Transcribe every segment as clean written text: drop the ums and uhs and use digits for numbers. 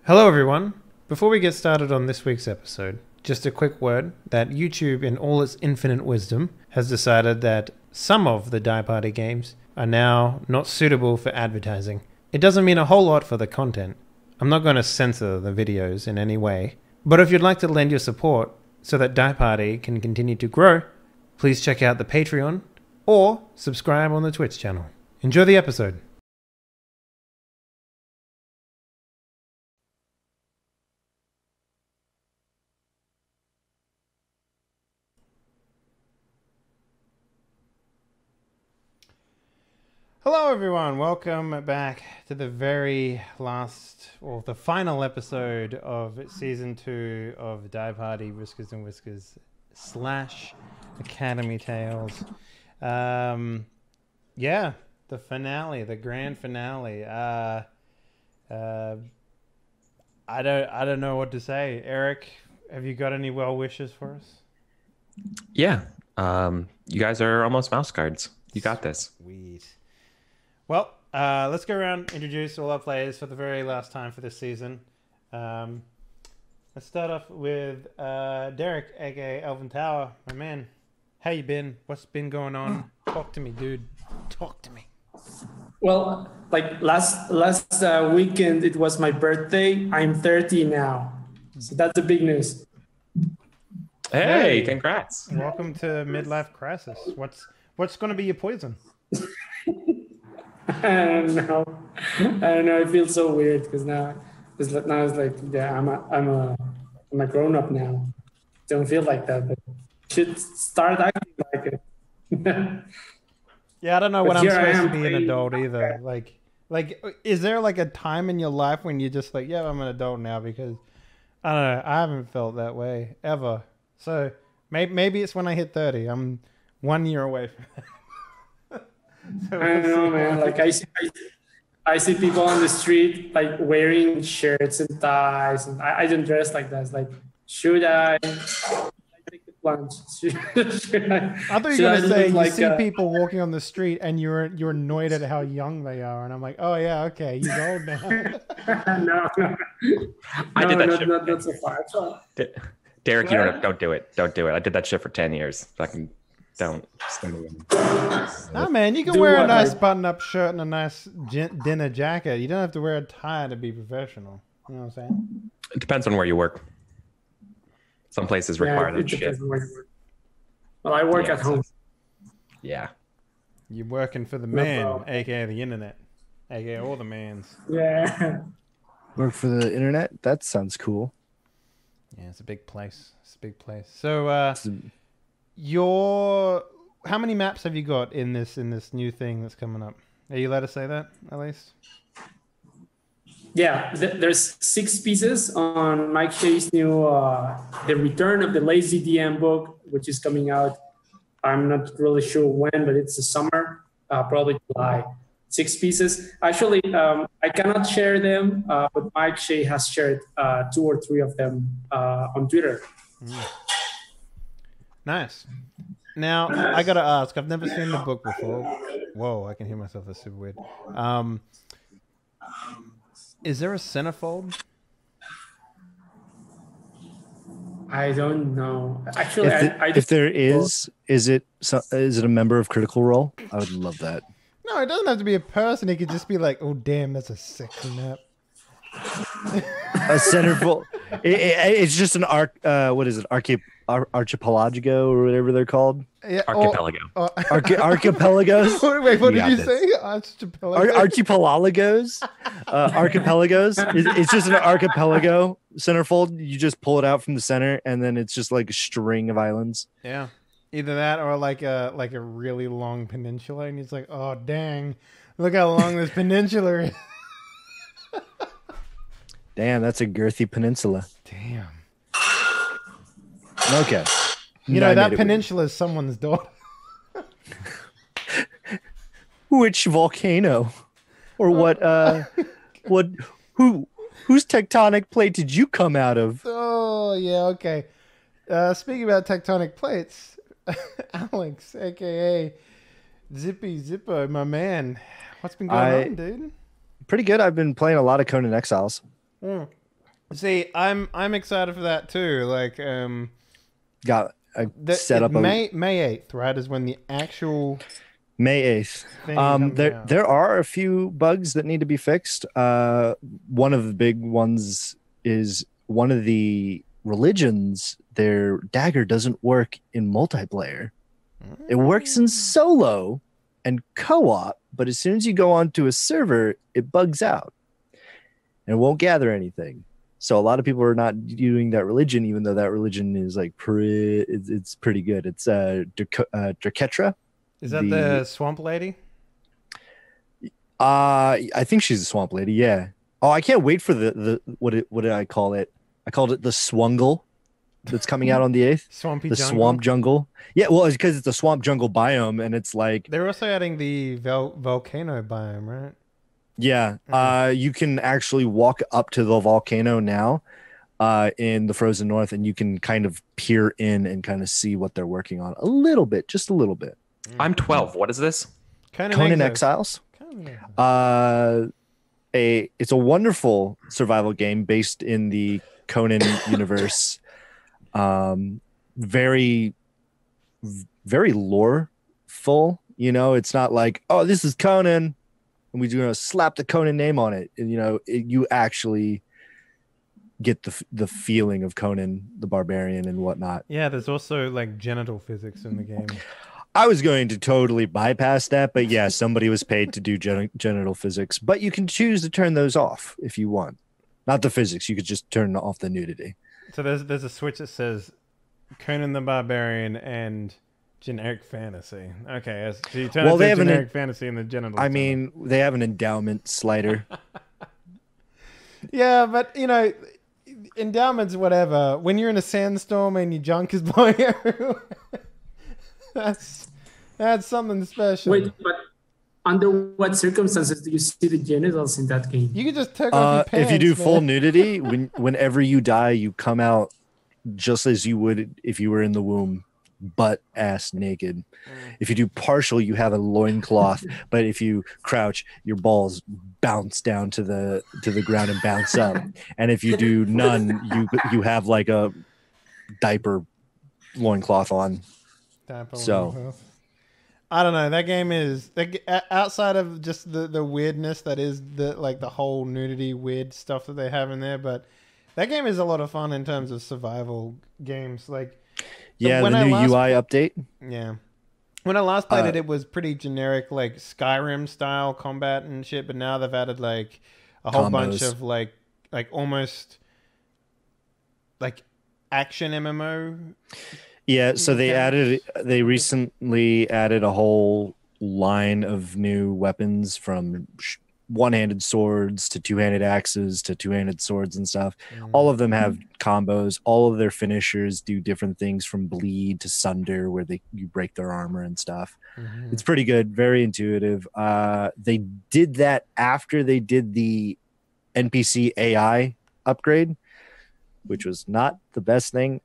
Hello everyone. Before we get started on this week's episode, just a quick word that YouTube in all its infinite wisdom has decided that some of the Die Party games are now not suitable for advertising. It doesn't mean a whole lot for the content. I'm not going to censor the videos in any way, but if you'd like to lend your support so that Die Party can continue to grow, please check out the Patreon or subscribe on the Twitch channel. Enjoy the episode. Hello everyone, welcome back to the very last, or the final episode of Season 2 of Die Party Whiskers and Whiskers / Academy Tales. Yeah, the finale, the grand finale. I don't know what to say. Eric, have you got any well wishes for us? Yeah, you guys are almost mouse guards. You got this. Sweet. Well, let's go around, introduce all our players for the very last time for this season. Let's start off with Derek, aka Elvin Tower. My man, how you been? What's been going on? Talk to me, dude. Talk to me. Well, like last weekend, it was my birthday. I'm 30 now, so that's the big news. Hey, congrats! Welcome to midlife crisis. What's going to be your poison? I don't know. I feel so weird because now it's like, yeah, I'm a grown up now. Don't feel like that, but should start acting like it. Yeah, I don't know But when I'm here I supposed to am be an playing- adult either. Like, is there like a time in your life when you're just like, yeah, I'm an adult now? Because I don't know, I haven't felt that way ever. So maybe it's when I hit 30. I'm 1 year away from that. So I don't know, man. Like I see people on the street like wearing shirts and ties, and I don't dress like that. It's like, should I take the plunge? Should I? I thought you should were I gonna say look you like see people walking on the street and you're annoyed at how young they are, and I'm like, oh yeah, okay, he's old now. no, I did that not, shit. not so far. Derek, you don't do it. Don't do it. I did that shit for 10 years. Fucking don't. Nah, man, you can Do wear a what, nice like- button-up shirt and a nice dinner jacket. You don't have to wear a tie to be professional. You know what I'm saying? It depends on where you work. Some places require that it shit. depends on where you work. Well, I work Yeah, at home. Yeah. You're working for the No man, problem. aka the internet, aka all the mans. Yeah. Work for the internet? That sounds cool. Yeah, it's a big place. It's a big place. So, how many maps have you got in this new thing that's coming up? Are you allowed to say that at least? Yeah, there's 6 pieces on Mike Shea's new The Return of the Lazy DM book, which is coming out. I'm not really sure when, but it's the summer, probably July. 6 pieces. Actually, I cannot share them, but Mike Shea has shared 2 or 3 of them on Twitter. Nice. Now, I gotta ask, I've never seen the book before. Whoa, I can hear myself. That's super weird. Is there a centerfold? I don't know. Actually, If there is it a member of Critical Role? I would love that. No, it doesn't have to be a person. It could just be like, oh, damn, that's a sexy map. A centerfold. It's just an what is it? Archipelago or whatever they're called. Yeah, Archipelago. Archipelagos. Wait, what You did you got say? Archipelago? Archipelagos. Archipelagos. It's just an archipelago centerfold. You just pull it out from the center, and then it's just like a string of islands. Yeah, either that or like a really long peninsula, and he's like, "Oh dang, look how long this peninsula is." Damn, that's a girthy peninsula. Damn. Okay. You know that peninsula is someone's daughter. Which volcano, or what? Whose tectonic plate did you come out of? Oh yeah, okay. Speaking about tectonic plates, Alex, aka Zippy Zippo, my man, what's been going on, dude? Pretty good. I've been playing a lot of Conan Exiles. See, I'm excited for that too. Like, Got set up May 8th, right, is when the actual May 8th. thing comes out. There are a few bugs that need to be fixed. One of the big ones is one of the religions, their dagger doesn't work in multiplayer. It works in solo and co-op, but as soon as you go onto a server, it bugs out and won't gather anything. So a lot of people are not using that religion, even though that religion is like it's pretty good. It's Draketra. Is that the swamp lady? I think she's a swamp lady. Yeah. Oh, I can't wait for the what did I call it? I called it the Swungle that's coming out on the 8th. Swampy the jungle? Swamp Jungle. Yeah, well, it's because it's a swamp jungle biome, and it's like They're also adding the volcano biome, right? yeah. You can actually walk up to the volcano now, in the frozen north, and you can kind of peer in and kind of see what they're working on a little bit, just a little bit. I'm 12. What is this? Conan Exiles. It's a wonderful survival game based in the Conan universe. Very, very loreful. You know, it's not like, oh, this is Conan, and we're gonna slap the Conan name on it. And you actually get the feeling of Conan the Barbarian and whatnot. Yeah, there's also like genital physics in the game. I was going to totally bypass that, but yeah, somebody was paid to do genital physics. But you can choose to turn those off if you want. Not the physics. You could just turn off the nudity. So there's a switch that says Conan the Barbarian and generic fantasy. Okay, so you turn it to generic fantasy and the genital. I mean, they have an endowment slider. Yeah, but endowments, whatever. When you're in a sandstorm and your junk is blowing everywhere, that's something special. Wait, but under what circumstances do you see the genitals in that game? You can just take off your pants. If you do man. full nudity, whenever you die, you come out just as you would if you were in the womb, butt ass naked. If you do partial, you have a loincloth, but if you crouch, your balls bounce down to the ground and bounce up. And if you do none, you have like a diaper loincloth on. So I don't know. That game is outside of just the weirdness that is the whole nudity weird stuff that they have in there, but that game is a lot of fun in terms of survival games. Like the new UI update. Yeah. When I last played it was pretty generic, like Skyrim style combat and shit. But now they've added like a whole bunch of like almost like action MMO. Yeah, so they recently added a whole line of new weapons, from one-handed swords to two-handed axes to two-handed swords and stuff. All of them have combos. All of their finishers do different things, from bleed to sunder, where you break their armor and stuff. It's pretty good, very intuitive. They did that after they did the NPC AI upgrade, which was not the best thing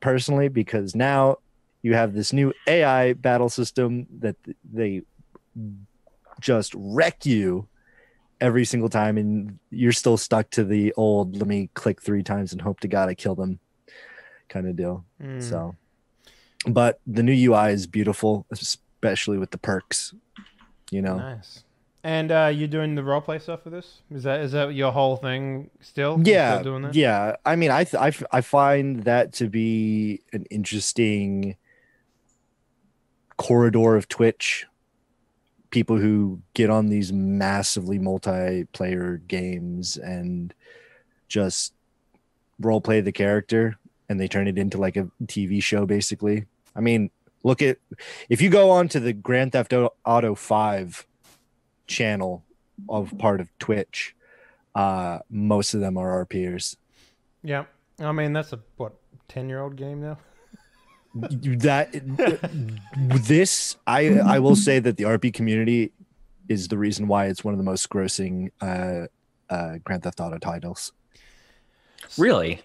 personally, because now you have this new AI battle system that they just wreck you every single time, and you're still stuck to the old let me click 3 times and hope to God I kill them kind of deal. So, but the new UI is beautiful, especially with the perks, Nice. And you're doing the roleplay stuff for this? Is that your whole thing still? Yeah, still doing that? Yeah. I mean, I find that to be an interesting corridor of Twitch. People who get on these massively multiplayer games and just role play the character, and they turn it into like a TV show, basically. I mean, if you go on to the Grand Theft Auto 5 channel of part of Twitch, most of them are our peers. Yeah. I mean, that's a 10-year-old game now? I will say that the RP community is the reason why it's one of the most grossing Grand Theft Auto titles. Really?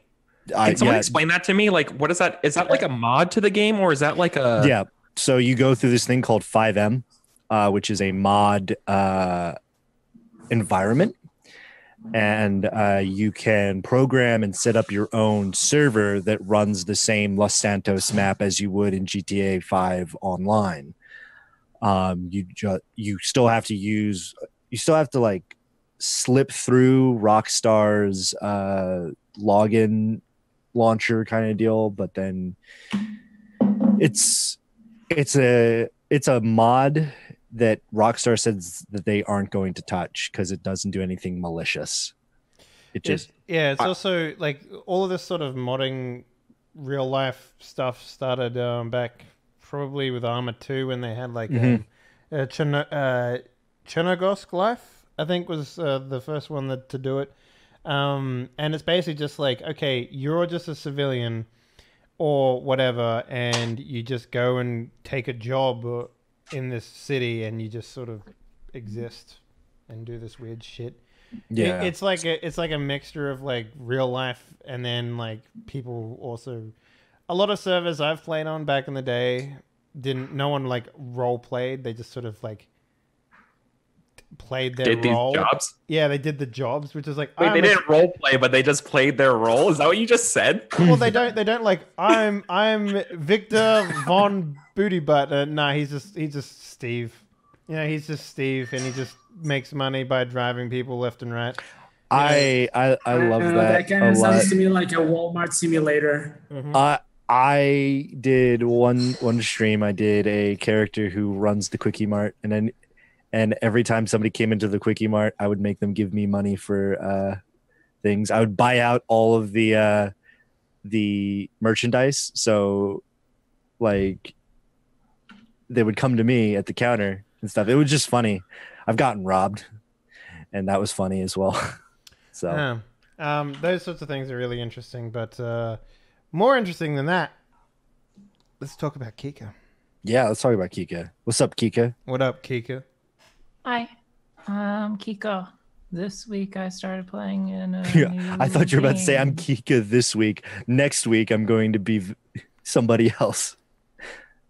Can someone explain that to me? Like, what is that? Is that like a mod to the game, or is that like a... Yeah. So you go through this thing called 5M, which is a mod environment. and you can program and set up your own server that runs the same Los Santos map as you would in GTA 5 online. You still have to like slip through Rockstar's login launcher kind of deal, but then it's a mod that Rockstar says that they aren't going to touch because it doesn't do anything malicious. It's also like all of this sort of modding real life stuff started back probably with Arma 2 when they had like Chernogorsk Life, I think was the first one to do it. And it's basically just like, okay, you're just a civilian or whatever, and you just go and take a job in this city, and you just sort of exist and do this weird shit. Yeah, it's like a mixture of like real life, and then like people also. A lot of servers I've played on back in the day no one like role played. They just sort of like played their role. These jobs? Yeah, they did the jobs, which is like wait, they didn't role play, but they just played their role. Is that what you just said? Well, they don't like I'm Victor von Booty Butt. Nah, he's just Steve. You know, he's just Steve, and he just makes money by driving people left and right. I love that. That kind of sounds to me like a Walmart simulator. Mm-hmm. I did one stream. I did a character who runs the Quickie Mart, and every time somebody came into the Quickie Mart, I would make them give me money for things. I would buy out all of the merchandise. So, like, they would come to me at the counter and stuff. It was just funny. I've gotten robbed, and that was funny as well. So, those sorts of things are really interesting, but more interesting than that, let's talk about Kika. Yeah, let's talk about Kika. What's up, Kika? What up, Kika? Hi, Kika. This week I started playing in a new I thought you were about to say I'm game. Kika this week. Next week I'm going to be somebody else.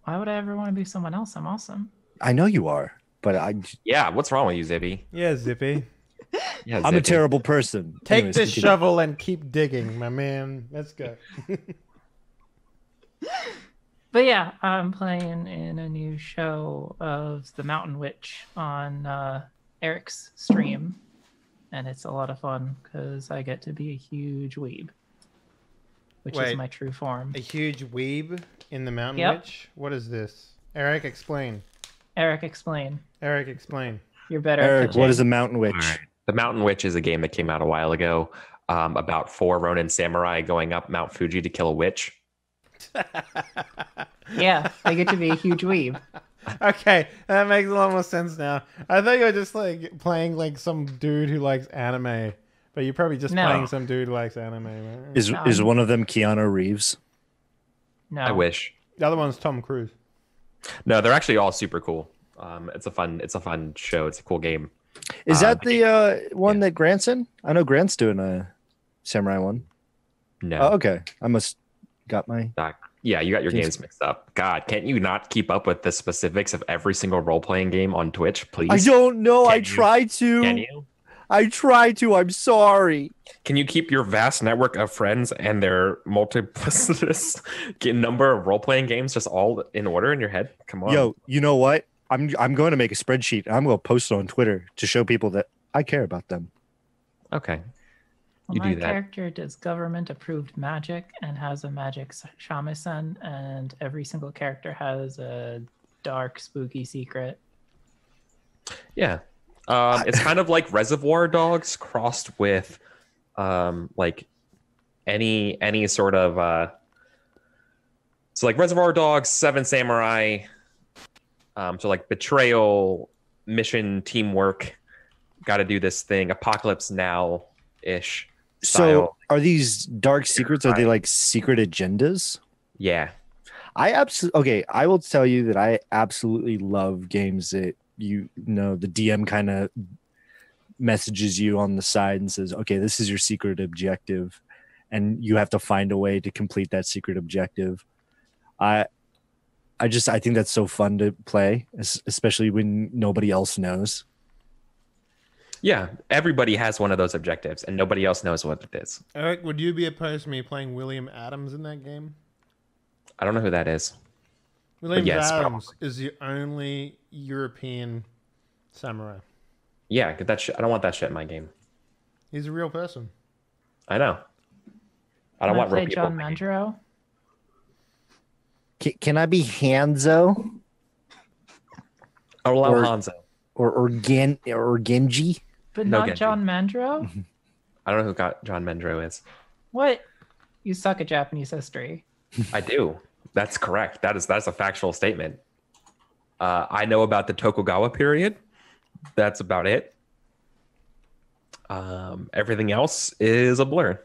Why would I ever want to be someone else? I'm awesome. I know you are, but Yeah, what's wrong with you, Zippy? Yeah, Zippy. Yeah, I'm a Zippy. terrible person. Take Anyways, this continue. shovel and keep digging, my man. Let's go. But yeah, I'm playing in a new show of The Mountain Witch on Eric's stream. And it's a lot of fun because I get to be a huge weeb, which is my true form. A huge weeb in The Mountain Yep. Witch? What is this? Eric, explain. Eric, explain. Eric, explain. You're better at Eric, pitching. what is a Mountain Witch? All right. The Mountain Witch is a game that came out a while ago about 4 Ronin samurai going up Mount Fuji to kill a witch. Yeah, I get to be a huge weeb. Okay, that makes a lot more sense now. I thought you were just like playing like some dude who likes anime, but you're probably just No. playing some dude who likes anime. Right? Is one of them Keanu Reeves? No. I wish. The other one's Tom Cruise. No, they're actually all super cool. It's a fun show. It's a cool game. Is that the one that Grant's in? I know Grant's doing a samurai one. No. Oh, okay. I must got my. Yeah, you got your James- games mixed up. God, can't you not keep up with the specifics of every single role-playing game on Twitch, please? I don't know. I Can you? tried to. Can you? I tried to. I'm sorry. Can you keep your vast network of friends and their multiplicitous number of role-playing games just all in order in your head? Come on. Yo, you know what? I'm going to make a spreadsheet. And I'm going to post it on Twitter to show people that I care about them. Okay. Well, You my do that. character does government-approved magic and has a magic shamisen, and every single character has a dark, spooky secret. Yeah. It's kind of like Reservoir Dogs crossed with like any sort of so like Reservoir Dogs, Seven Samurai, so like betrayal, mission, teamwork, got to do this thing, Apocalypse Now ish. So are these dark secrets? Are they like secret agendas? Yeah. I will tell you that I absolutely love games that the DM kind of messages you on the side and says, okay, this is your secret objective, and you have to find a way to complete that secret objective. I think that's so fun to play, especially when nobody else knows. Yeah, everybody has one of those objectives, and nobody else knows what it is. Eric, would you be opposed to me playing William Adams in that game? I don't know who that is. William yes, Adams is the only European samurai. Yeah, get that shit. I don't want that shit in my game. He's a real person. I know. I don't Can want play real people. John in my game. Mandro. Can I be Hanzo I'll allow Or- Hanzo. or Genji? But No not Genji. John Mandro? I don't know who John Mendro is. What? You suck at Japanese history. I do. That's correct. That's a factual statement. I know about the Tokugawa period. That's about it. Everything else is a blur.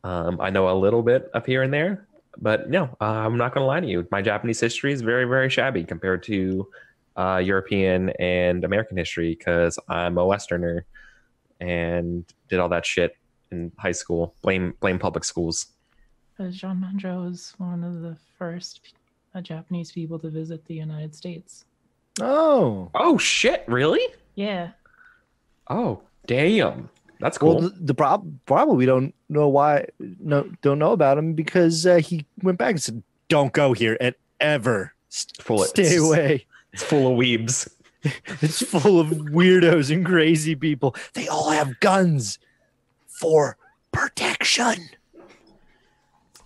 I know a little bit up here and there, but no, I'm not going to lie to you. My Japanese history is very, very shabby compared to European and American history because I'm a Westerner and did all that shit in high school. Blame public schools. Because John Mandro was one of the first Japanese people to visit the United States. Oh, Oh shit! Really? Yeah. Oh damn! That's cool. well, the problem we don't know about him because he went back and said, "Don't go here and ever stay away." It's full of weebs. It's full of weirdos and crazy people. They all have guns for protection.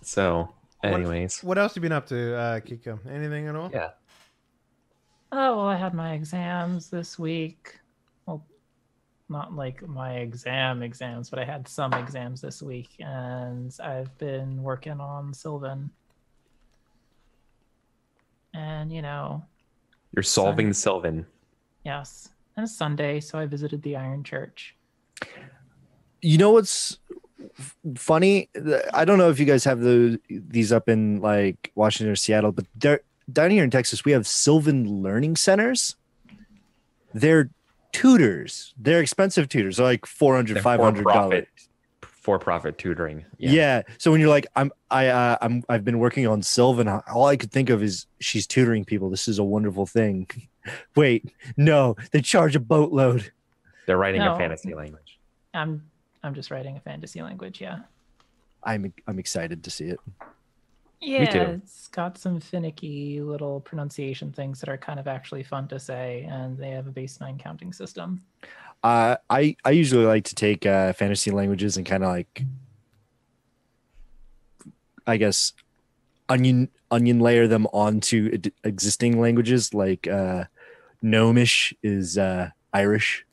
So, anyways, What else have you been up to, Kiko? Anything at all? yeah. Oh, well, I had my exams this week. Well, not like my exams, but I had some exams this week, and I've been working on Sylvan. And, You're solving Sylvan. yes. And it's Sunday, so I visited the Iron Church. You know what's funny? I don't know if you guys have these up in like Washington or Seattle, but down here in Texas, we have Sylvan Learning Centers. They're tutors. They're expensive tutors. They're like $400, They're $500. For-profit tutoring. Yeah. So when you're like, I've been working on Sylvan, all I could think of is she's tutoring people. This is a wonderful thing. Wait, no, they charge a boatload. They're writing No. a fantasy language. I'm just writing a fantasy language, yeah. I'm excited to see it. Yeah, too. it's got some finicky little pronunciation things that are kind of actually fun to say, and they have a base 9 counting system. I usually like to take fantasy languages and kind of like, I guess, onion layer them onto existing languages. Like Gnomish is Irish.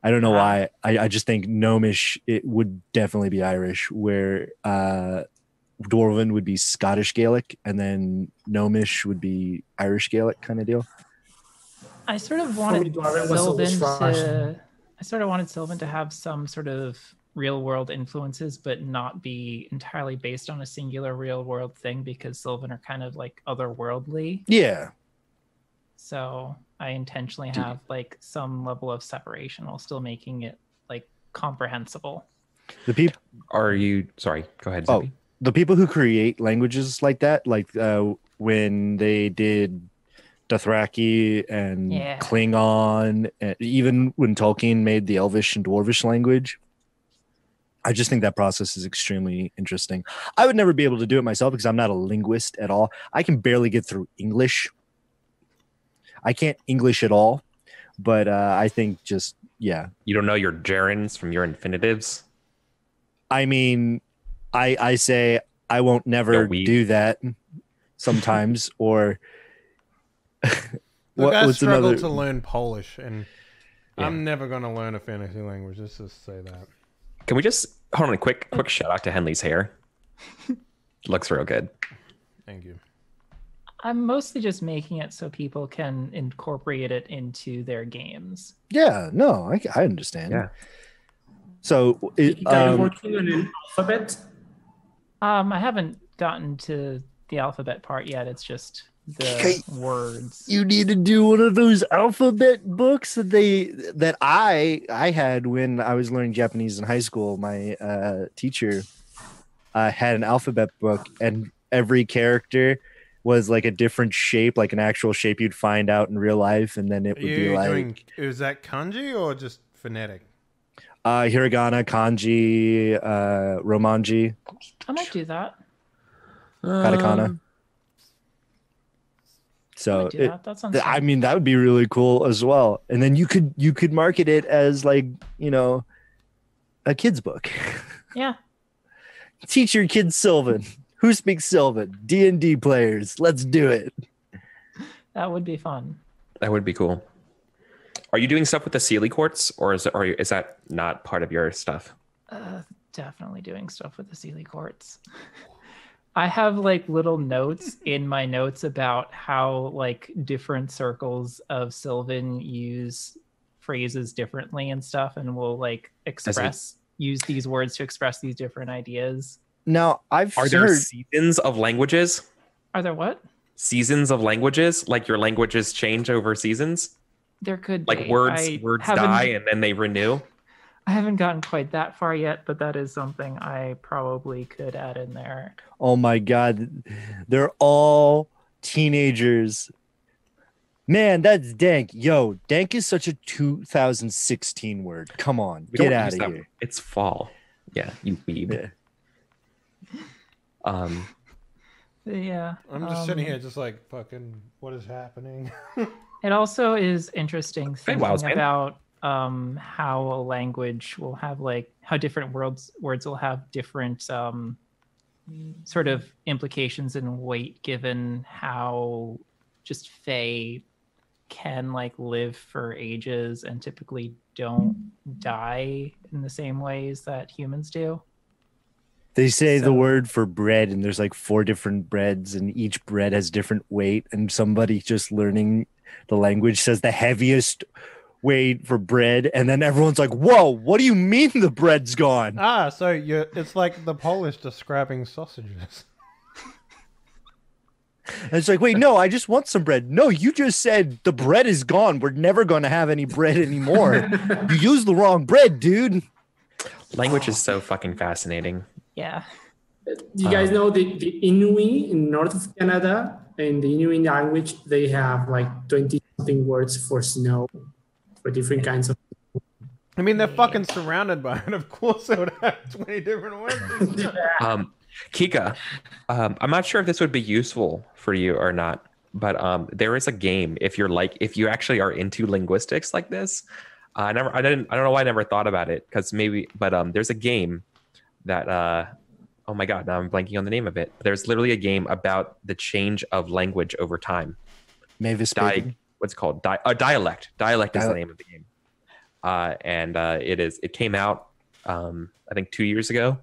I don't know why. I just think Gnomish it would definitely be Irish, where Dwarven would be Scottish Gaelic, and then Gnomish would be Irish Gaelic kind of deal. I sort of me, wanted Dwarven was Sylvan old-fashioned. to. I sort of wanted Sylvan to have some sort of real world influences, but not be entirely based on a singular real world thing, because Sylvan are kind of like otherworldly. Yeah. So I intentionally have like some level of separation while still making it like comprehensible. The people. Are you sorry? Go ahead. Oh, Zippy. the people who create languages like that, like when they did Dothraki and Yeah. Klingon, and even when Tolkien made the Elvish and Dwarvish language, I just think that process is extremely interesting. I would never be able to do it myself because I'm not a linguist at all. I can barely get through English. I can't English at all, but I think just, yeah. You don't know your gerunds from your infinitives. I mean, I say I won't never Yo, we- do that sometimes, or Look, I what's struggle another? to learn Polish, and Yeah. I'm never going to learn a fantasy language. Let's just say that. Can we just hold on a quick shout out to Henley's hair? Looks real good. Thank you. I'm mostly just making it so people can incorporate it into their games. Yeah, no, I understand. Yeah. So, You guys working on an alphabet? I haven't gotten to the alphabet part yet. It's just the Okay. words. you need to do one of those alphabet books that I had when I was learning Japanese in high school. My teacher had an alphabet book, and every character was like a different shape, like an actual shape you'd find out in real life, and then it would be like. Is that kanji or just phonetic? Hiragana, kanji, romanji, I might do that. katakana. So that sounds I fun. mean, that would be really cool as well. And then you could market it as like, a kid's book. Yeah. Teach your kids Sylvan. Who speaks Sylvan? D&D players. Let's do it. That would be fun. That would be cool. Are you doing stuff with the Sealy quartz, or is that not part of your stuff? Definitely doing stuff with the Sealy quartz. I have like little notes in my notes about how like different circles of Sylvan use phrases differently and stuff, and will like use these words to express these different ideas. Now, Are there seasons of languages? Are there what? Seasons of languages? Like your languages change over seasons? There could like be. words die and then they renew? I haven't gotten quite that far yet, but that is something I probably could add in there. Oh my God. They're all teenagers. Man, that's dank. Yo, dank is such a 2016 word. Come on, get out of here. It's fall. Yeah, you weeb. Yeah. Yeah. I'm just sitting here just like, fucking, what is happening? It also is interesting thinking man. about how a language will have like how different words will have different sort of implications and weight given how just Fae can like live for ages and typically don't die in the same ways that humans do. They say the word for bread, and there's like 4 different breads, and each bread has different weight. And somebody just learning the language says the heaviest weight for bread, and then everyone's like, "Whoa, what do you mean the bread's gone?" So it's like the Polish describing sausages. And it's like, wait, no, I just want some bread. No, you just said the bread is gone. We're never going to have any bread anymore. You used the wrong bread, dude. Language is so fucking fascinating. Yeah. You guys know the Inuit in north of Canada? In the Inuit language, they have like 20-something words for snow, for different kinds of. I mean, they're fucking surrounded by it. Of course, they would have 20 different words. Kika, I'm not sure if this would be useful for you or not, but there is a game if you actually are into linguistics like this. I don't know why I never thought about it, because there's a game that oh my God, now I'm blanking on the name of it. There's literally a game about the change of language over time. Mavis what's it called? Dialect. Dialect is the name of the game. It came out I think 2 years ago,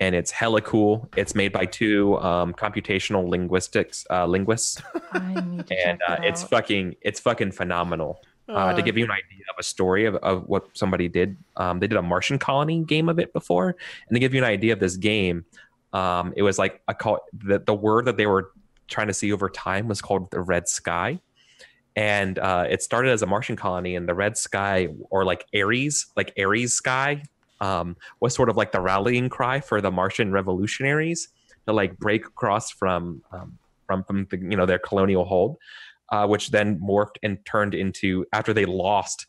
and it's hella cool. It's made by 2 computational linguists, and it's fucking phenomenal. To give you an idea of a story of what somebody did, they did a Martian colony game of it before, and to give you an idea of this game, it was like the word that they were trying to see over time was called the red sky, and it started as a Martian colony, and the red sky, or like Ares sky, was sort of like the rallying cry for the Martian revolutionaries to like break across from the, their colonial hold. Which then morphed and turned into, after they lost,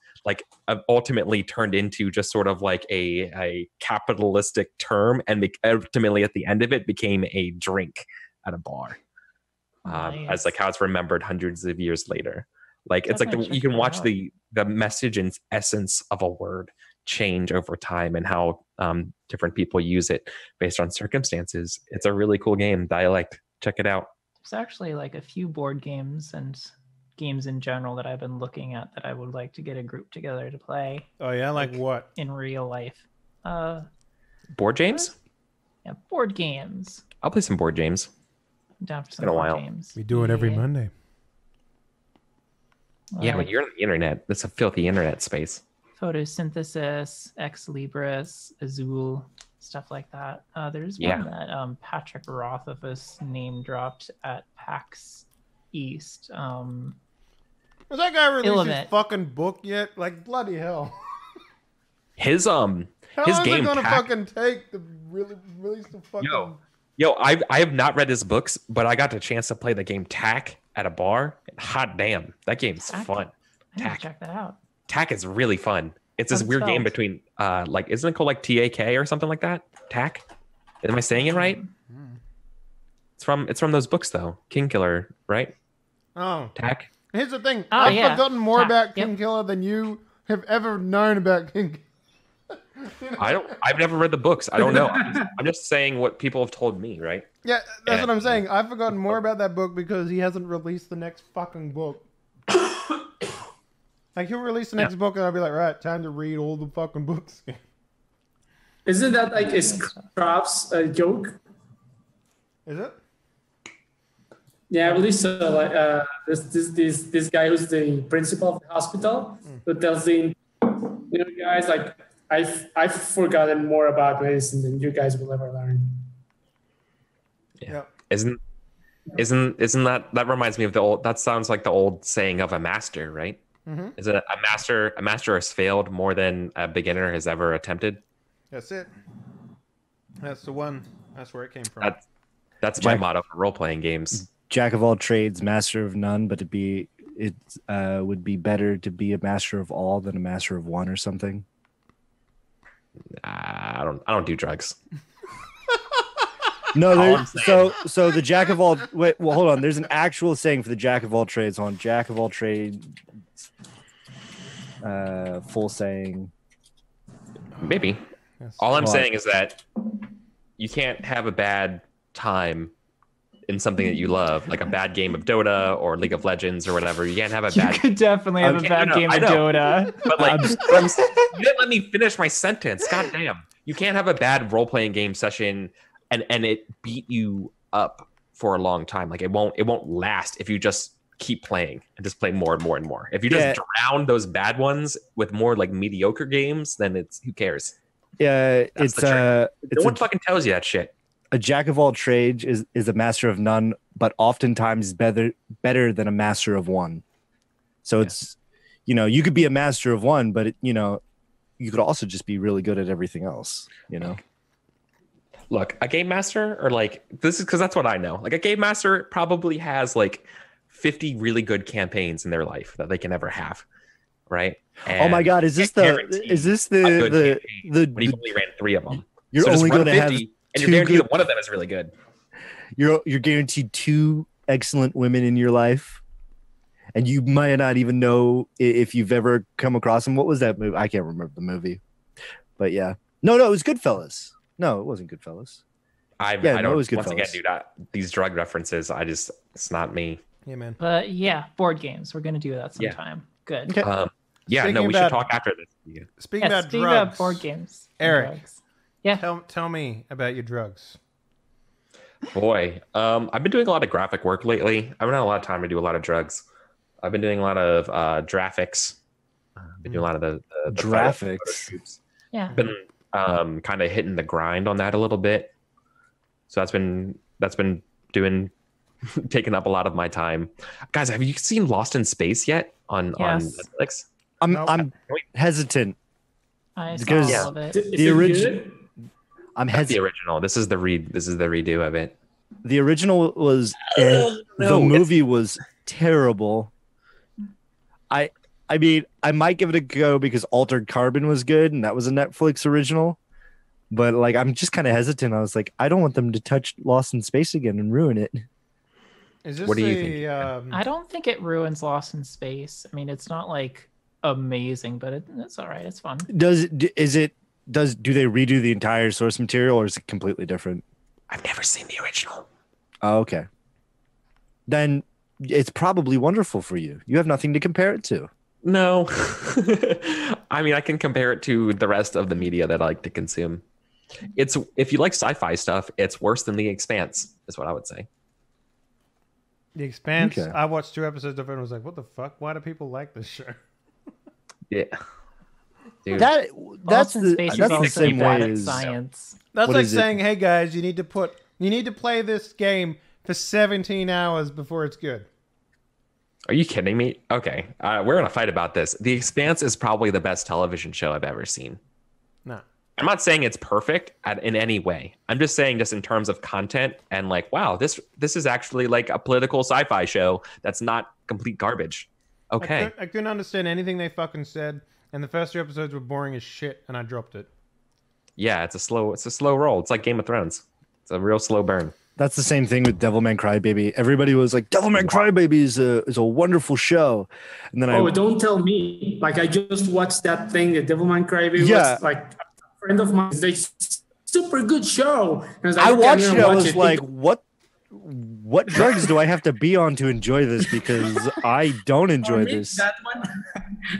ultimately turned into just sort of like a capitalistic term, and ultimately at the end of it became a drink at a bar. Nice. As like how it's remembered hundreds of years later. Like it's like you can watch the message and essence of a word change over time, and how different people use it based on circumstances. It's a really cool game, Dialect. Check it out. There's actually like a few board games and games in general that I've been looking at that I would like to get a group together to play. Oh yeah, like what? In real life. Board games? Yeah, board games. I'll play some board games. I'm down for some board games. We do it every Monday. Yeah, but you're on the internet. That's a filthy internet space. Photosynthesis, Ex Libris, Azul, stuff like that. There's one that Patrick Rothfuss name dropped at PAX East. Has that guy released his fucking book yet? Like, bloody hell. His How his long game is it gonna fucking take to really release the fucking Yo, I have not read his books, but I got the chance to play the game Tack at a bar. Hot damn, that game's Tack? fun. I need to Tack. check that out. Tack is really fun. It's this How's it weird game spelled? between like isn't it called like TAK or something like that? Tack? Am I saying it right? It's from those books though. King Killer, right? Oh, Tack. here's the thing. Oh, I've yeah. forgotten more Tack, about yep. King Killer than you have ever known about King. I've never read the books. I don't know. I'm just saying what people have told me, right? Yeah, that's Yeah. what I'm saying. I've forgotten more about that book because he hasn't released the next fucking book. Like he'll release the next book and I'll be like, right, time to read all the fucking books. Isn't that like a Scraps joke? Is it? Yeah, I believe so. Like this guy who's the principal of the hospital who tells the guys like I've forgotten more about medicine than you guys will ever learn. Yeah. Isn't that reminds me of the old, that sounds like the old saying of a master, right? Mm-hmm. Is it a master has failed more than a beginner has ever attempted? That's it. That's the one. That's where it came from. That's my Jack- motto for role-playing games. Jack of all trades, master of none, but it would be better to be a master of all than a master of one or something. I don't do drugs. No, All there, I'm saying- so the jack of all. Wait, well, hold on. There's an actual saying for the jack of all trades. On jack of all trades, full saying. Maybe. Yes. All I'm Well, saying is that you can't have a bad time in something that you love, like a bad game of Dota or League of Legends or whatever. You can't have a You bad. could definitely have a Okay, bad no, game I of know. Dota. But like, you didn't let me finish my sentence. God damn. You can't have a bad role playing game session and it beat you up for a long time. Like it won't last if you just keep playing and just play more and more and more. If you just drown those bad ones with more like mediocre games, then it's who cares? Yeah, That's it's the it's No one fucking tells you that shit. a jack of all trades is a master of none, but oftentimes better than a master of one. So it's you could be a master of one, but you could also just be really good at everything else. Look, a game master, or like this is because that's what I know. Like a game master probably has like 50 really good campaigns in their life that they can ever have, right? Oh my God, is this can't the guarantee is this a good the campaign the, when you've only ran 3 of them? you're So just only run going to have 50, and you're two guaranteed good- that one of them is really good. you're guaranteed 2 excellent women in your life, and you might not even know if you've ever come across them. What was that movie? I can't remember the movie, but yeah, no, it was Goodfellas. No, it wasn't Goodfellas. I no, don't. it was Once again, Goodfellas. dude, these drug references, it's not me. Yeah, man. But yeah, board games. We're gonna do that Yeah. sometime. Good. Okay. Yeah, Speaking no, we about- should talk after this. Yeah. Speaking Yeah, about speaking drugs, about board games. and Eric. drugs. Yeah. Tell me about your drugs. Boy, I've been doing a lot of graphic work lately. I haven't had a lot of time to do a lot of drugs. I've been doing a lot of graphics. I've been doing a lot of the Graphics. photo shoots. Yeah. Been kind of hitting the grind on that a little bit. So that's been doing taking up a lot of my time. Guys, have you seen Lost in Space yet on Yes. Netflix? I'm hesitant. I saw Because- all of it. Is The it origin- good? I'm That's the hesitant. original. This is the redo of it. The original was the no, movie was terrible. I mean, I might give it a go because Altered Carbon was good and that was a Netflix original. But like, I'm just kind of hesitant. I was like, I don't want them to touch Lost in Space again and ruin it. Is this What do you the, think? I don't think it ruins Lost in Space. I mean, it's not like amazing, but it's all right. It's fun. Do they redo the entire source material or is it completely different? I've never seen the original. Oh, okay. Then it's probably wonderful for you. You have nothing to compare it to. No. I mean, I can compare it to the rest of the media that I like to consume. It's if you like sci-fi stuff, it's worse than The Expanse, is what I would say. The Expanse? Okay. I watched 2 episodes of it and was like, what the fuck? Why do people like this show? Yeah. Dude. That's Lost in the Space is that's the also same bad way at as science. That's What like is it? saying, hey guys, you need to play this game for 17 hours before it's good. Are you kidding me? Okay. We're going to fight about this. The Expanse is probably the best television show I've ever seen. No. I'm not saying it's perfect in any way. I'm just saying just in terms of content and like, wow, this is actually like a political sci-fi show that's not complete garbage. Okay. I couldn't understand anything they fucking said, and the first 2 episodes were boring as shit, and I dropped it. Yeah, it's a slow roll. It's like Game of Thrones. It's a real slow burn. That's the same thing with Devilman Crybaby. Everybody was like, Devilman Crybaby is a wonderful show. And then don't tell me. Like, I just watched that thing, the Devilman Crybaby was like a friend of mine. It's a super good show. And I watched it. I was like, what drugs do I have to be on to enjoy this? Because I don't enjoy this.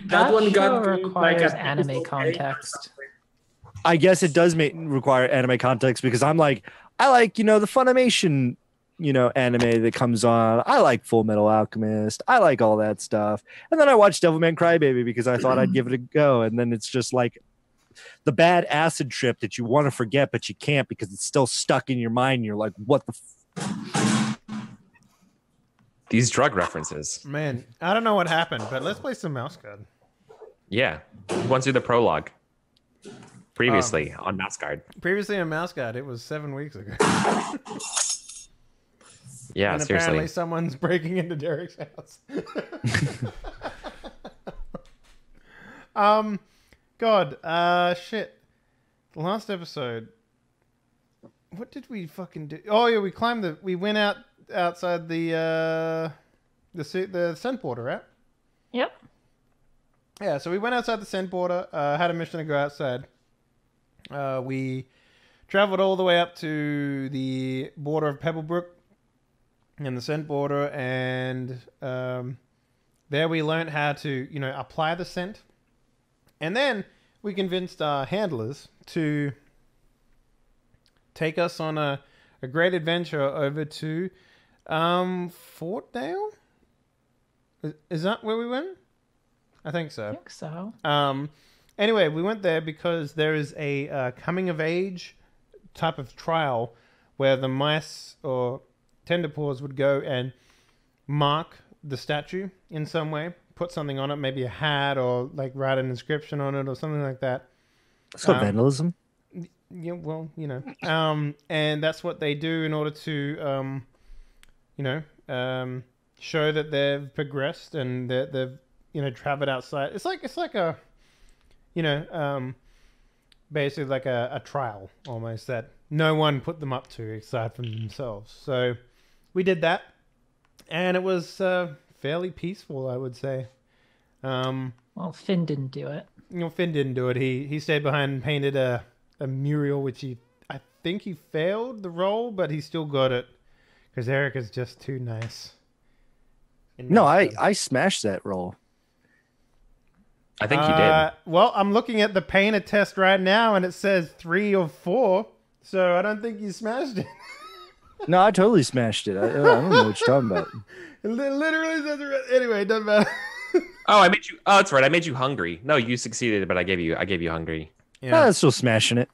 That one got requires anime context. I guess it does require anime context because I like, the Funimation, anime that comes on. I like Full Metal Alchemist. I like all that stuff. And then I watched Devilman Crybaby because I thought I'd give it a go. And then it's just like the bad acid trip that you want to forget, but you can't because it's still stuck in your mind. You're like, what the These drug references. Man, I don't know what happened, but let's play some Mouse Guard. Yeah. Who wants to do the prologue? Previously on Mouse Guard. Previously on Mouse Guard, it was 7 weeks ago. Yeah, and seriously. apparently someone's breaking into Derek's house. Shit. The last episode. What did we fucking do? Oh yeah, we went outside the scent border, right? Yep. Yeah, so we went outside the scent border, had a mission to go outside. We traveled all the way up to the border of Pebblebrook and the scent border, and there we learned how to, apply the scent. And then we convinced our handlers to take us on a great adventure over to Fort Dale? Is that where we went? I think so. I think so. Anyway, we went there because there is a coming of age type of trial where the mice or tenderpaws would go and mark the statue in some way, put something on it, maybe a hat or like write an inscription on it or something like that. It's called vandalism. Yeah, well, and that's what they do in order to, show that they've progressed and that they've, traveled outside. It's like a, basically like a trial almost that no one put them up to aside from themselves. So we did that, and it was fairly peaceful, I would say. Well, Finn didn't do it. Finn didn't do it. He stayed behind and painted a mural, which I think he failed the role, but he still got it because Eric is just too nice. No, I smashed that role. I think you did. Well, I'm looking at the painter test right now, and it says 3 or 4, so I don't think you smashed it. No, I totally smashed it. I don't know what you're talking about. It literally says it. Anyway, it doesn't matter. Oh, I made you. Oh, that's right. I made you hungry. No, you succeeded, but I gave you hungry. Yeah, I'm still smashing it.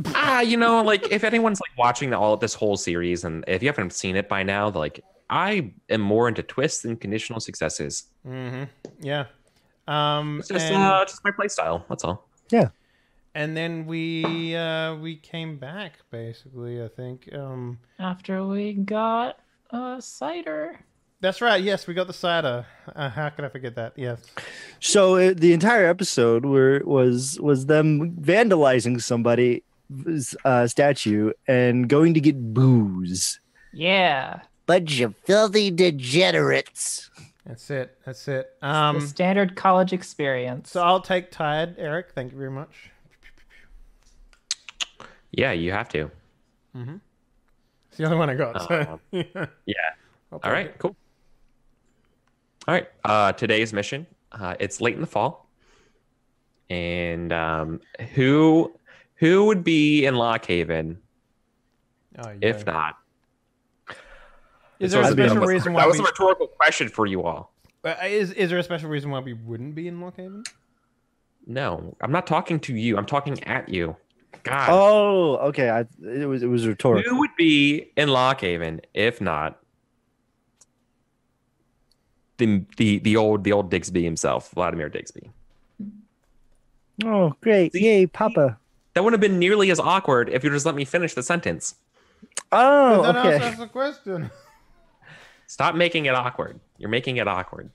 Like if anyone's like watching this whole series, and if you haven't seen it by now, like I am more into twists than conditional successes. Mm-hmm. Yeah. It's just my play style. That's all. Yeah. And then we came back basically. I think. After we got cider. That's right. Yes, we got the cider. How could I forget that? Yes. So the entire episode was them vandalizing somebody's statue and going to get booze. Yeah. Bunch of filthy degenerates. That's it. The standard college experience. So I'll take tired, Eric. Thank you very much. Yeah, you have to. Mm-hmm. It's the only one I got. So. Yeah. All right. Cool. All right. Today's mission. It's late in the fall, and who would be in Lockhaven if not? Is there a special reason why? That was a rhetorical question for you all. Is there a special reason why we wouldn't be in Lockhaven? No, I'm not talking to you. I'm talking at you. God. Oh, okay. It was rhetorical. Who would be in Lockhaven if not the old Digsby himself, Vladimir Digsby? Oh, great! Yay, Papa! That wouldn't have been nearly as awkward if you just let me finish the sentence. Oh, Then okay. ask the question. Stop making it awkward. You're making it awkward.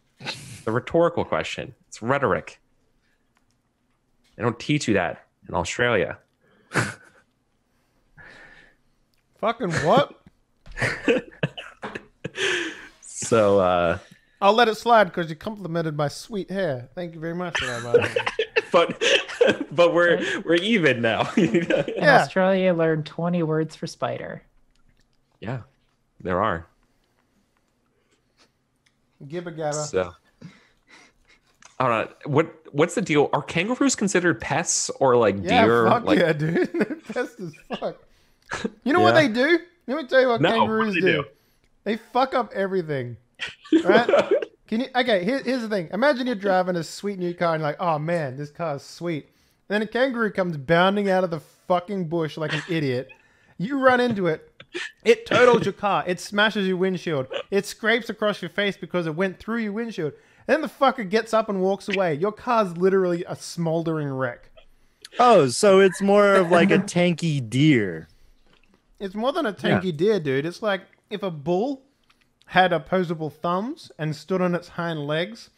The rhetorical question. It's rhetoric. They don't teach you that in Australia. Fucking what? So, I'll let it slide because you complimented my sweet hair. Thank you very much for that, by the way. but we're even now. In Yeah. Australia, learn 20 words for spider. Yeah, there are. Gibba gabba. So, I don't know. What's the deal? Are kangaroos considered pests or like Yeah, deer? fuck Like, yeah, dude. They're pest as fuck. You know what Yeah. they do? Let me tell you what No, kangaroos what do they do? They fuck up everything. Right? Here's the thing. Imagine you're driving a sweet new car and you're like, oh man, this car is sweet. And then a kangaroo comes bounding out of the fucking bush like an idiot. You run into it. It totals your car. It smashes your windshield. It scrapes across your face because it went through your windshield. And then the fucker gets up and walks away. Your car's literally a smoldering wreck. Oh, so it's more of like a tanky deer. It's more than a tanky deer, dude. It's like if a bull had opposable thumbs and stood on its hind legs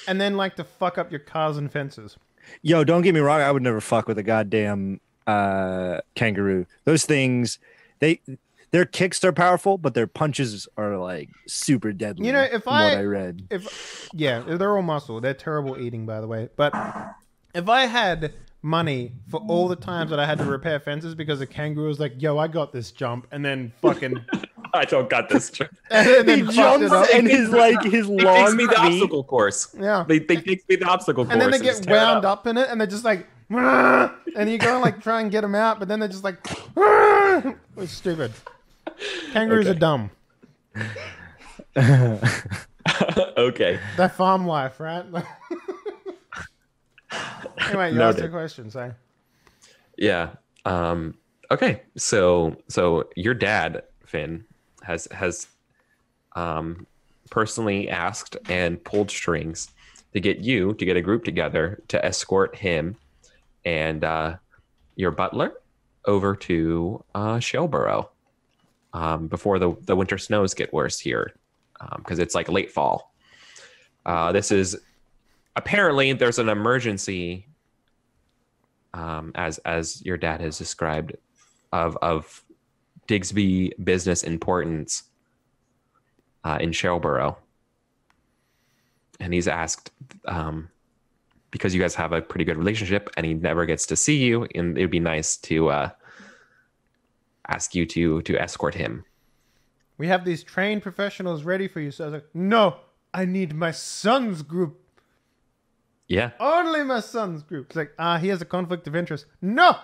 and then like to fuck up your cars and fences. Yo, don't get me wrong. I would never fuck with a goddamn kangaroo. Those things, their kicks are powerful, but their punches are like super deadly. You know, if from what I read. They're all muscle. They're terrible eating, by the way. But if I had money for all the times that I had to repair fences because a kangaroo was like, yo, I got this jump, and then fucking... I don't got this. and then He fucked jumps it up. and his They long takes me the feet. obstacle course. Yeah. They takes me the obstacle course. And then they just get tear it wound up in it, and they're just like, "Rah!" And you go and like try and get them out, but then they're just like, "Rah!" It's stupid. Kangaroos are dumb. Okay. They're farm life, right? Anyway, you asked a question, so. Yeah. Okay. So your dad, Finn, has personally asked and pulled strings to get you to get a group together to escort him and your butler over to Shelborough before the winter snows get worse here, because it's like late fall. This is apparently there's an emergency, as your dad has described, of Digsby business importance in Shelborough, and he's asked because you guys have a pretty good relationship, and he never gets to see you, and it'd be nice to ask you to escort him. We have these trained professionals ready for you. So I was like, no, I need my son's group. Yeah. Only my son's group. It's like, he has a conflict of interest. No,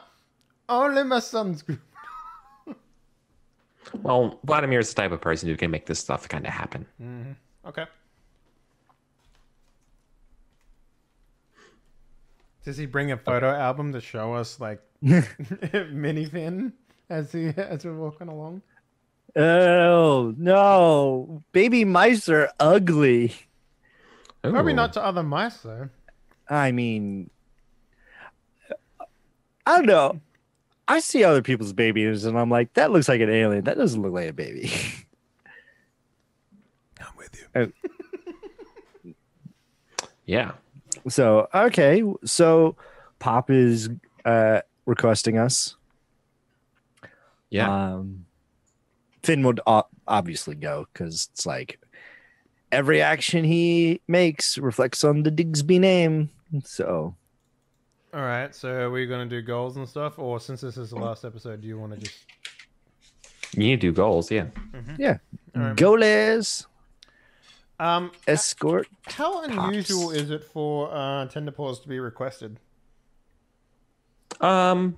only my son's group. Well, Vladimir's the type of person who can make this stuff kind of happen. Mm-hmm. Okay. Does he bring a photo album to show us like mini Finn as we're walking along? Oh no, baby mice are ugly. Probably Ooh. not to other mice though. I mean, I don't know. I see other people's babies and I'm like, that looks like an alien. That doesn't look like a baby. I'm with you. Yeah. So, okay. So Pop is requesting us. Yeah. Finn would obviously go because it's like every action he makes reflects on the Digsby name. So, All right. So we're gonna do goals and stuff, or since this is the last episode, do you want to just? You need to do goals. Yeah. yeah. All right. Go Les. Escort. How unusual is it for tenderpaws to be requested? Not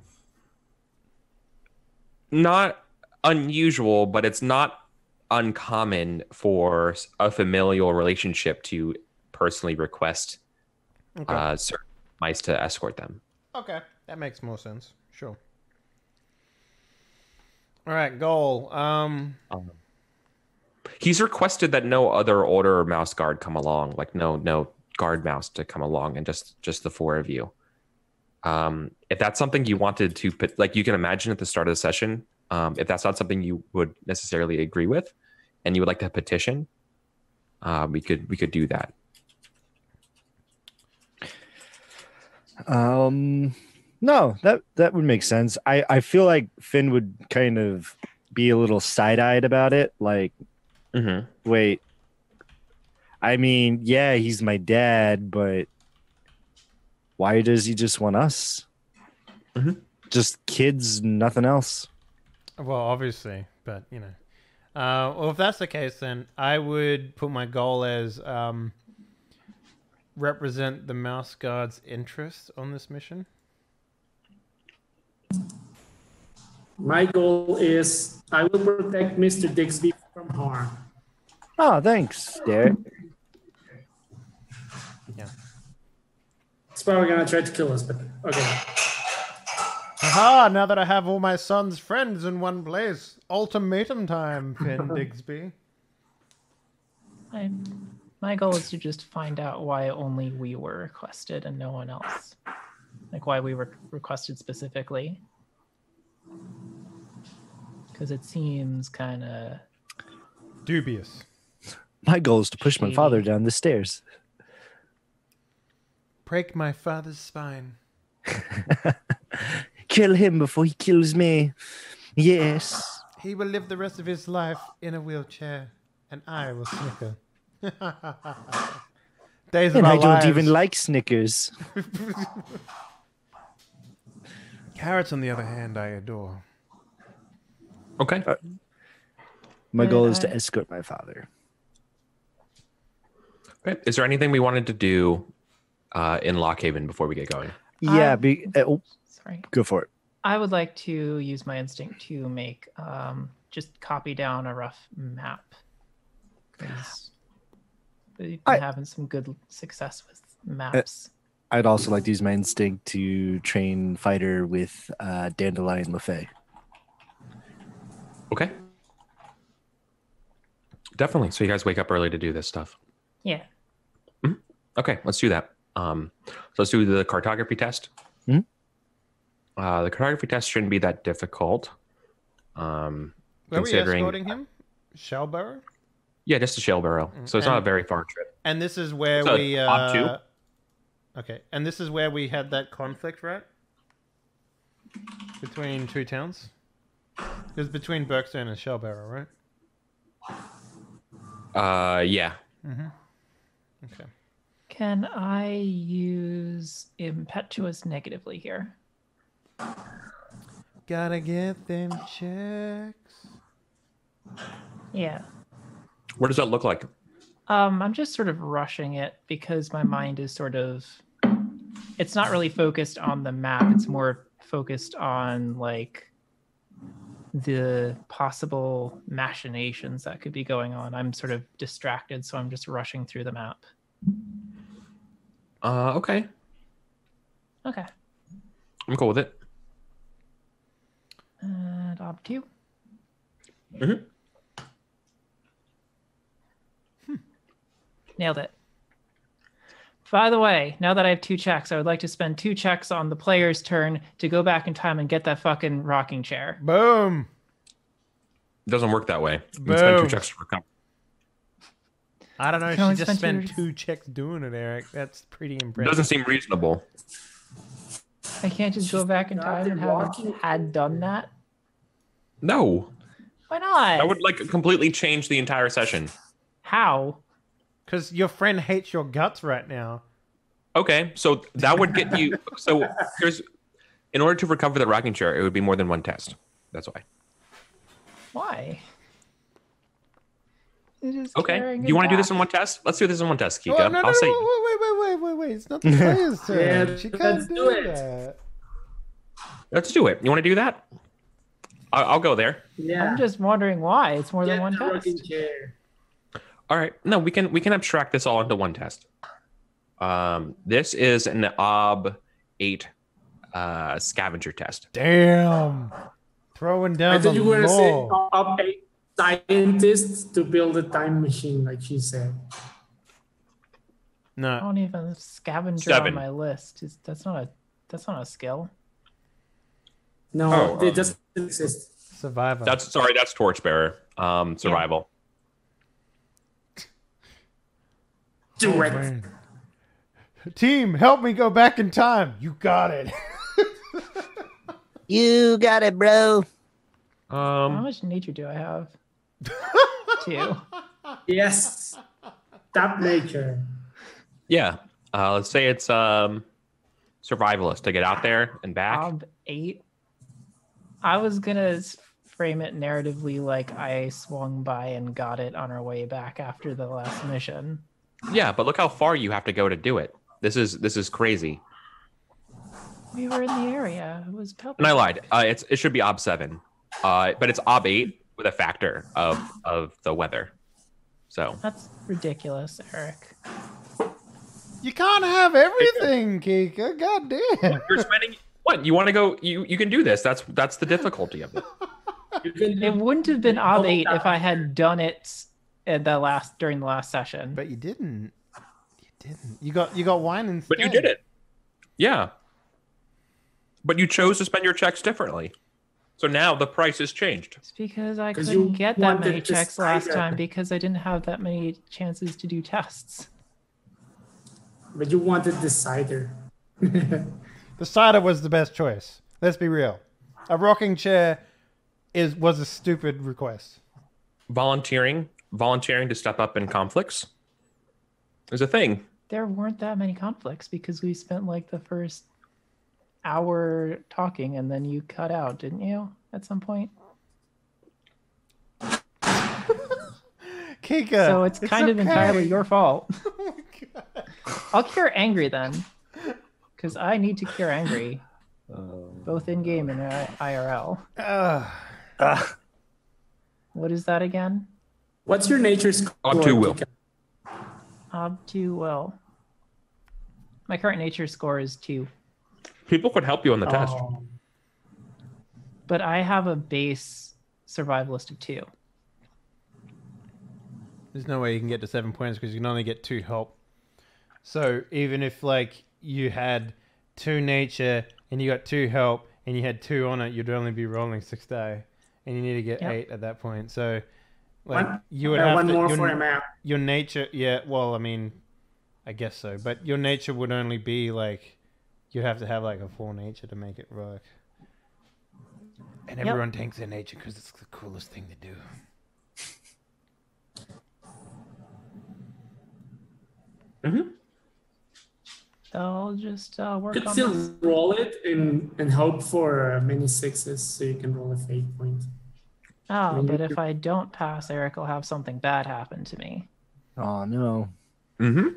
unusual, but it's not uncommon for a familial relationship to personally request certain mice to escort them. Okay, that makes more sense. Sure. All right, goal. He's requested that no other order or mouse guard come along, like no guard mouse to come along, and just the four of you. If that's something you wanted to put, like you can imagine at the start of the session, if that's not something you would necessarily agree with, and you would like to petition, we could do that. No, that would make sense. I feel like Finn would kind of be a little side-eyed about it. Like, wait, I mean, yeah, he's my dad, but why does he just want us? Just kids, nothing else. Well, obviously, but you know. Well, if that's the case, then I would put my goal as represent the Mouse Guard's interest on this mission. My goal is I will protect Mr. Digby from harm. Oh, thanks, Derek. Yeah. It's probably gonna try to kill us, but okay. Aha, now that I have all my son's friends in one place. Ultimatum time, Finn Digsby. My goal is to just find out why only we were requested and no one else. Like why we were requested specifically. Because it seems kind of dubious. My goal is to push my father down the stairs. Break my father's spine. Kill him before he kills me. Yes. He will live the rest of his life in a wheelchair, and I will snicker. Days of And our I don't lives. even like Snickers. Carrots, on the other hand, I adore. Okay. My goal is to escort my father. Okay. Is there anything we wanted to do in Lockhaven before we get going? Yeah, sorry. Go for it. I would like to use my instinct to make just copy down a rough map. Because we've been having some good success with maps. I'd also like to use my instinct to train fighter with Dandelion LaFay. Okay. Definitely. So you guys wake up early to do this stuff. Yeah. Okay, let's do that. So let's do the cartography test. The cartography test shouldn't be that difficult. Where were you Considering escorting him? Shellborough? Yeah, just a shell barrel. So it's not a very far trip. And this is where It's we odd two. Okay. And this is where we had that conflict, right? Between two towns? It was between Berkstone and Shellbarrow, right? Yeah. Okay. Can I use impetuous negatively here? Gotta get them checks. Yeah. What does that look like? I'm just sort of rushing it because my mind is sort of, it's not really focused on the map. It's more focused on like the possible machinations that could be going on. I'm sort of distracted, so I'm just rushing through the map. Okay. Okay. I'm cool with it. And op 2. Nailed it. By the way, now that I have 2 checks, I would like to spend 2 checks on the player's turn to go back in time and get that fucking rocking chair. Boom. It doesn't work that way. You Boom. spend 2 checks to recover. I don't know. You She only just spent spent 2 2 checks doing it, Eric. That's pretty It impressive. doesn't seem reasonable. I can't just go back in time and have had done that. No. Why not? That would like completely change the entire session. How? Because your friend hates your guts right now. Okay, so that would get you. So here's, in order to recover the rocking chair, it would be more than 1 test. That's why. Why? Okay. Do you want to do this in 1 test? Let's do this in 1 test, Kika. Oh, no, I'll say. Wait. It's not the player's turn. Yeah, She let's can't do do it. that. Let's do it. You want to do that? I'll go there. Yeah. I'm just wondering why it's more than Get 1 the rocking test. chair. All right. No, we can abstract this all into 1 test. This is an OB 8 scavenger test. Damn. Throwing I down thought the you were going to say law. up 8 scientists to build a time machine, like she said. I No. don't even have scavenger 7. on my list. That's not a That's not a skill. No, it doesn't exist. Survivor. That's Torchbearer. Survival. Direct. Man. Team, help me go back in time. You got it. You got it, bro. How much nature do I have? 2. Yes. Top nature. Yeah. Let's say it's survivalist to get out there and back. 8. I was gonna frame it narratively like I swung by and got it on our way back after the last mission. Yeah, but look how far you have to go to do it. This is crazy. We were in the area. It was Pebble. And I lied. It should be Ob 7, but it's Ob 8 with a factor of the weather. So That's ridiculous, Eric. You can't have everything, Kika. God damn. you're spending what you want to go. You can do this. That's the difficulty of it. It wouldn't have been Ob 8 if I had done it during the last session. But you didn't. You got wine instead. But you did it. Yeah. But you chose to spend your checks differently. So now the price has changed. It's because I 'Cause couldn't you get that many wanted to checks last cider. time because I didn't have that many chances to do tests. But you wanted the cider. The cider was the best choice. Let's be real. A rocking chair was a stupid request. Volunteering to step up in conflicts is a thing. There weren't that many conflicts because we spent like the first hour talking and then you cut out, didn't you? At some point. Kika. So it's kind of okay. entirely your fault. Oh my God. I'll cure angry then. Because I need to cure angry. Both in game and IRL. What is that again? What's your nature score? Ob 2 will. Kika? Ob 2 will. My current nature score is 2. People could help you on the test. Oh. But I have a base survivalist of 2. There's no way you can get to 7 points because you can only get 2 help. So even if like you had 2 nature and you got 2 help and you had 2 on it, you'd only be rolling 6 die, and you need to get 8 at that point. So like you would have one to, more for a map. your nature. Yeah, well, I mean, I guess so. But your nature would only be like you'd have to have like a 4 nature to make it work. And everyone takes their nature because it's the coolest thing to do. Mm-hmm. I'll just work You could on still this. roll it and hope for many 6s so you can roll a fate point. Oh, mean, but you if I don't pass, Eric will have something bad happen to me. Oh no. Mm-hmm.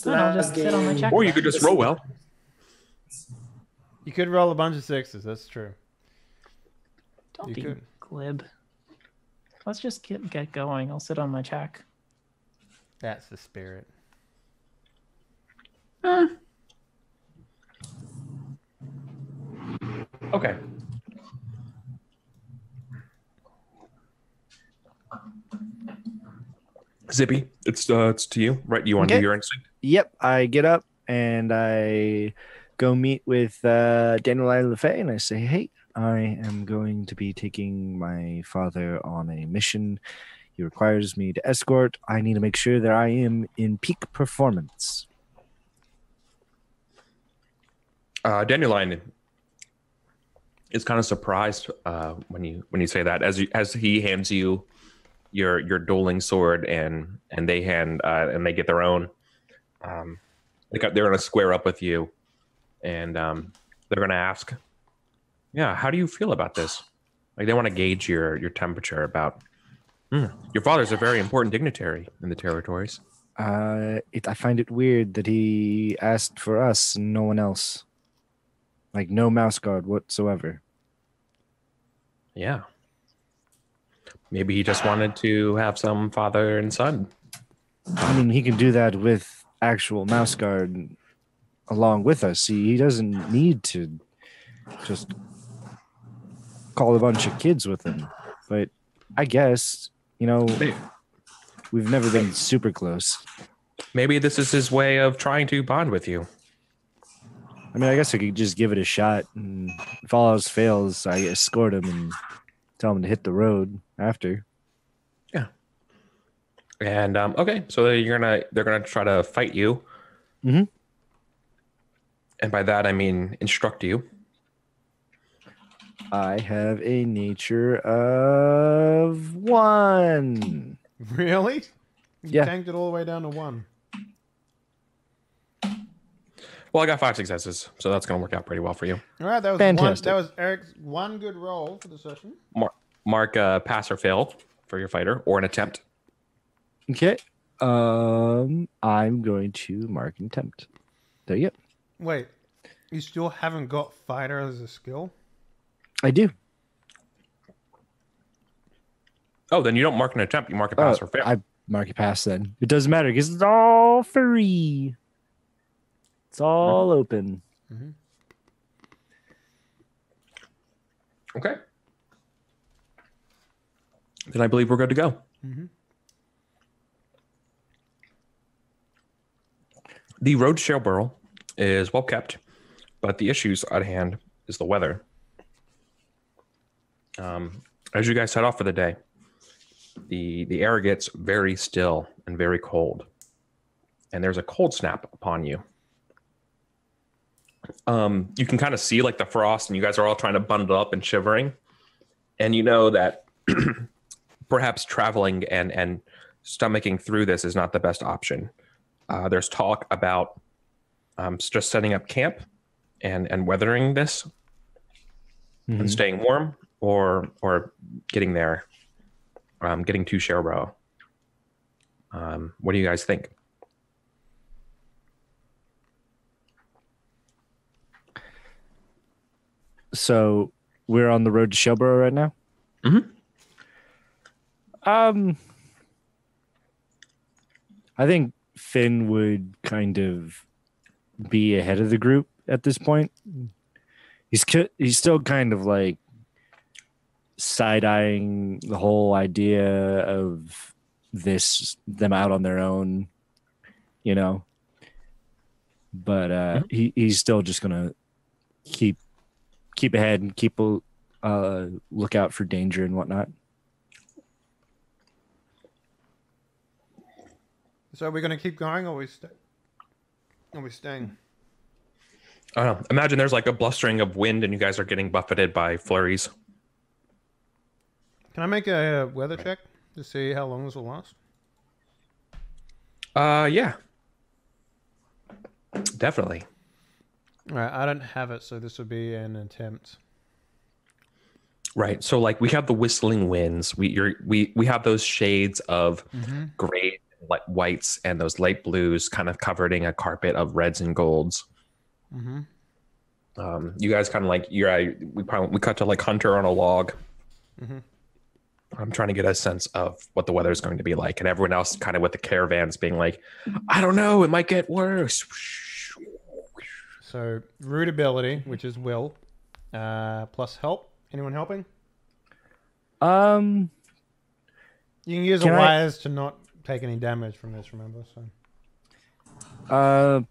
Then I'll just sit on my check. Or you could just roll well. You could roll a bunch of 6s. That's true. Don't You be could. glib. Let's just get going. I'll sit on my check. That's the spirit. Okay. Zippy, it's to you, right? You want to Okay. do your instinct? Yep, I get up and I go meet with Daniel LaFay and I say, hey, I am going to be taking my father on a mission. He requires me to escort. I need to make sure that I am in peak performance. Dandelion is kind of surprised when you say that as he hands you your dueling sword and they get their own. They're gonna square up with you, and they're gonna ask, "Yeah, how do you feel about this?" Like they want to gauge your temperature about. Your father's a very important dignitary in the territories. I find it weird that he asked for us and no one else. Like no mouse guard whatsoever. Yeah. Maybe he just wanted to have some father and son. I mean, he can do that with actual mouse guard along with us. He doesn't need to just call a bunch of kids with him. But I guess, we've never been super close. Maybe this is his way of trying to bond with you. I mean, I guess I could just give it a shot, and if all else fails, I escort him and tell him to hit the road after. Yeah. And okay, so they're gonna try to fight you. Mhm. And by that I mean instruct you. I have a nature of 1. Really? You Yeah. tanked it all the way down to 1. Well, I got 5 successes, so that's gonna work out pretty well for you. All right, that was Fantastic. That was Eric's one good roll for the session. Mark pass or fail for your fighter, or an attempt. Okay. I'm going to mark and attempt. There you go. Wait, you still haven't got fighter as a skill? I do. Oh, then you don't mark an attempt. You mark a pass or fail. I mark a pass then. It doesn't matter because it's all free. It's all open. Mm-hmm. Okay. Then I believe we're good to go. Mm-hmm. The road to Shelburne is well kept, but the issues at hand is the weather. As you guys head off for the day, the air gets very still and very cold, and there's a cold snap upon you. You can kind of see like the frost, and you guys are all trying to bundle up and shivering, and you know that perhaps traveling and stomaching through this is not the best option. There's talk about just setting up camp and weathering this and staying warm, or getting there, getting to Shelburne. What do you guys think? So we're on the road to Shelburne right now. Mm-hmm. I think Finn would kind of be ahead of the group at this point. He's still kind of like side-eyeing the whole idea of them out on their own, you know. But he's still just gonna keep ahead and keep a lookout for danger and whatnot. So are we going to keep going, or are we staying? I don't know. Imagine there's like a blustering of wind, and you guys are getting buffeted by flurries. Can I make a weather check to see how long this will last? Yeah. Definitely. All right, I don't have it, so this would be an attempt. Right. So like we have the whistling winds. We have those shades of gray, whites, and those light blues kind of covering a carpet of reds and golds. Mm-hmm. You guys kind of like we cut to like Hunter on a log. Mm-hmm. I'm trying to get a sense of what the weather is going to be like, and everyone else kind of with the caravans being like, I don't know, it might get worse. So root ability, which is will, plus help. Anyone helping? You can use wires to not take any damage from this. Remember, so.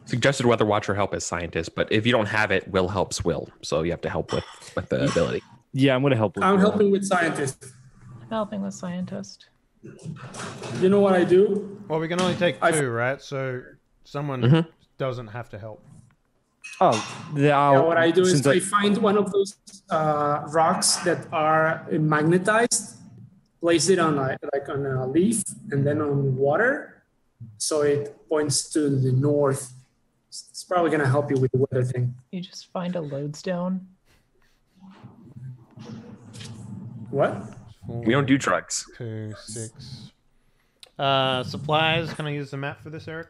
Suggested weather watcher help as scientist, but if you don't have it, will helps will. So you have to help with the ability. Yeah, I'm gonna help. I'm helping with scientist. I'm helping with scientist. You know what I do? Well, we can only take two, right? So someone doesn't have to help. Oh, What I do is I find one of those rocks that are magnetized, place it on like on a leaf and then on water, so it points to the north. It's probably gonna help you with the weather thing. You just find a lodestone. What? We don't do drugs. 2, 6. Supplies. Can I use the map for this, Eric?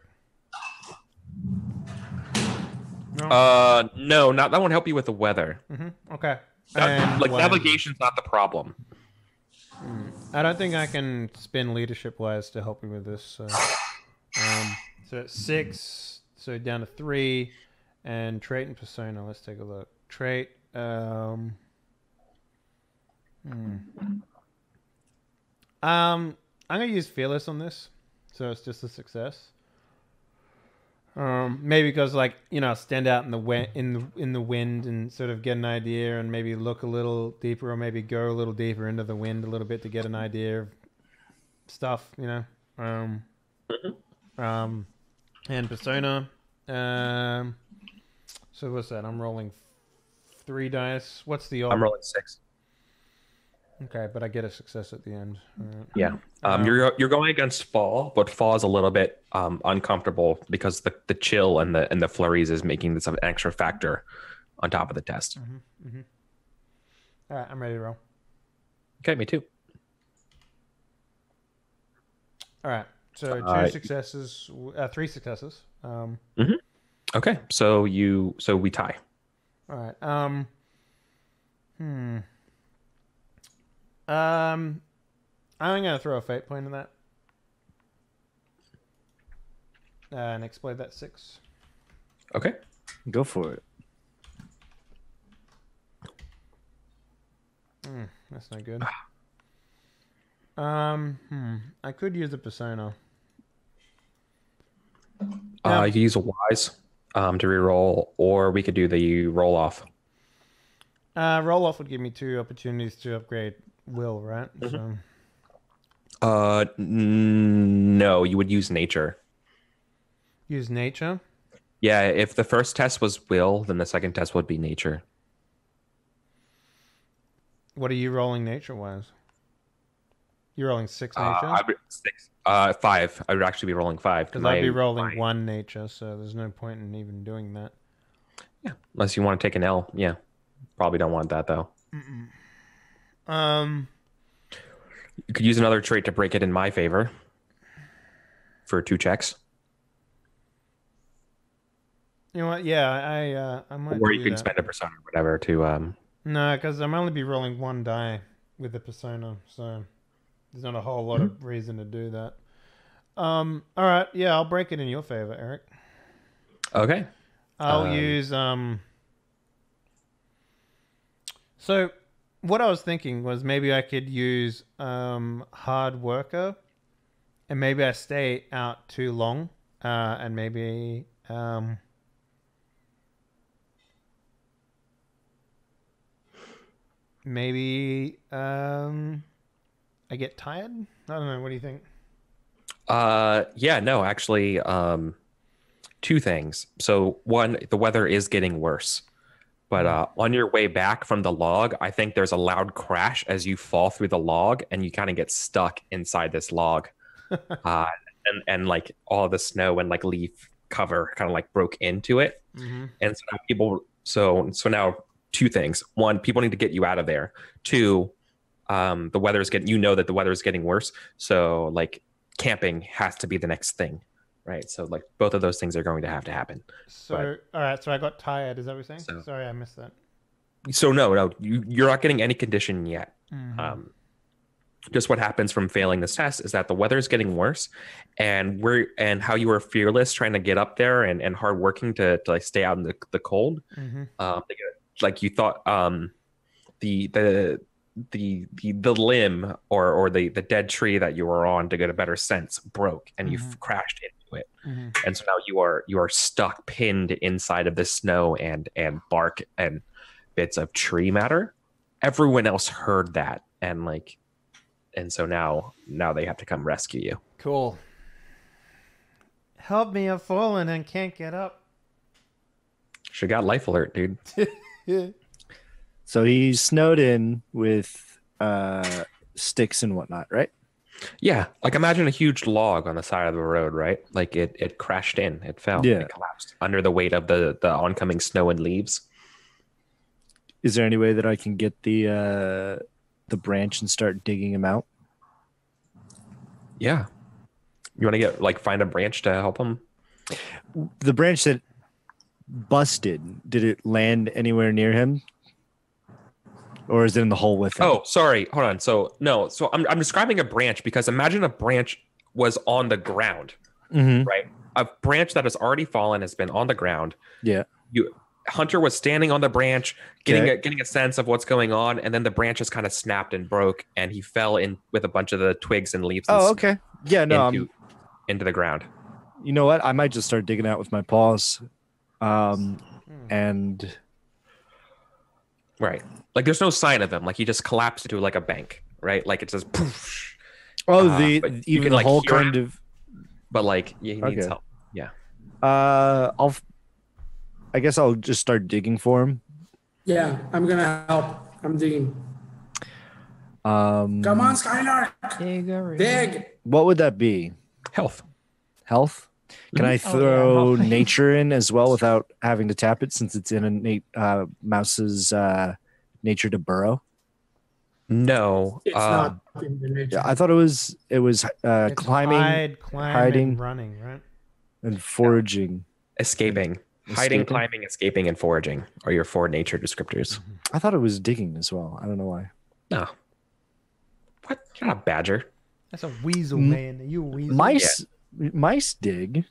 No. No, not that won't help you with the weather. Okay. Like navigation's not the problem. I don't think I can spin leadership wise to help you with this. So, so it's 6. So down to 3, and trait and persona. Let's take a look. Trait. I'm gonna use fearless on this, so it's just a success. Maybe because like stand out in the wind and sort of get an idea, and maybe look a little deeper, or maybe go a little deeper into the wind a little bit to get an idea of stuff. And persona. So what's that? I'm rolling 3 dice. What's the odds? I'm rolling 6. Okay, but I get a success at the end. Right. Yeah. You're going against fall, but fall is a little bit uncomfortable because the chill and the flurries is making this an extra factor on top of the test. All right, I'm ready to roll. Okay, me too. All right, so 2 successes, 3 successes. Okay, so we tie. All right. I'm gonna throw a fate point in that, and explode that 6. Okay, Go for it. That's no good. I could use a persona. you can use a wise to reroll, or we could do the roll off. Roll off would give me 2 opportunities to upgrade will, right? So No, you would use nature. use nature. Yeah, if the first test was will, then the second test would be nature. What are you rolling nature wise? You're rolling 6 nature? 6. 5. I would actually be rolling 5. Because I'd be rolling 1 nature, so there's no point in even doing that. Yeah, unless you want to take an L. Yeah, probably don't want that though. You could use another trait to break it in my favor for 2 checks. You know what? Yeah, I might. Or do you can that. spend a persona or whatever to. No, because I'm only be rolling 1 die with the persona, so there's not a whole lot of reason to do that. All right, yeah, I'll break it in your favor, Eric. Okay. I'll use So, what I was thinking was maybe I could use hard worker, and maybe I stay out too long, and maybe I get tired. I don't know. What do you think? Yeah, no, actually, 2 things. So 1, the weather is getting worse, but on your way back from the log, I think there's a loud crash as you fall through the log, and you kind of get stuck inside this log, and like all the snow and like leaf cover kind of like broke into it, and so now so now 2 things. 1, people need to get you out of there. 2, the weather's getting. That the weather's getting worse, so like camping has to be the next thing, right? So like both of those things are going to have to happen. So all right, so I got tired. Is that what you're saying? So- Sorry, I missed that. So no, you're not getting any condition yet. Just what happens from failing this test is that the weather is getting worse, and how you were fearless trying to get up there and hardworking to like stay out in the cold. Like you thought, the limb or the dead tree that you were on to get a better sense broke, and you crashed into it, and so now you are stuck, pinned inside of the snow and bark and bits of tree matter. Everyone else heard that, and so now they have to come rescue you. Cool. Help me! I've fallen and can't get up. Should got life alert, dude. So he's snowed in with sticks and whatnot, right? Yeah, like imagine a huge log on the side of the road, right? Like it crashed in, it fell, Yeah. it collapsed under the weight of the oncoming snow and leaves. Is there any way that I can get the branch and start digging him out? Yeah, you want to find a branch to help him? The branch that busted, did it land anywhere near him? Or is it in the hole with him? Oh, sorry. Hold on. So I'm describing a branch because imagine a branch was on the ground, right? A branch that has already fallen has been on the ground. Yeah. Hunter was standing on the branch, getting a sense of what's going on, and then the branch just kind of snapped and broke, and he fell in with a bunch of the twigs and leaves. Oh, okay. Yeah, no, into the ground. You know what? I might just start digging out with my paws, and right, like there's no sign of him. Like he just collapsed into like a bank, right? Like it just poof. Oh, even the like whole hear kind him, of. but like he needs help. Yeah. I guess I'll just start digging for him. Yeah, I'm gonna help. I'm digging. Come on, Skylark. Dig. What would that be? Health. Health? Can I throw nature in as well without having to tap it, since it's in a mouse's nature to burrow? No, It's not in the nature. I thought it was climbing, hiding, and running, right? and foraging. escaping. Hiding, climbing, escaping, and foraging are your 4 nature descriptors. I thought it was digging as well. I don't know why. No. What? You're not a badger. That's a weasel, man. Are you a weasel? Mice dig.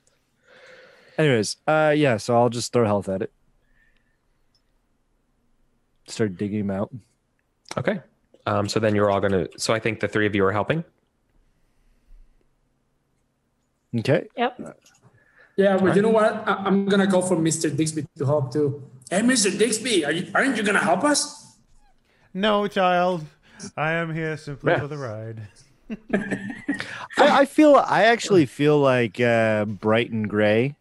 Anyways, yeah, so I'll just throw health at it. Start digging them out. Okay. So then you're all gonna. So I think the 3 of you are helping. Okay. Yep. Yeah, but you know what? I'm gonna call for Mr. Dixby to help too. Hey, Mr. Dixby, aren't you gonna help us? No, child. I am here simply for the ride. I actually feel like Brighton Gray.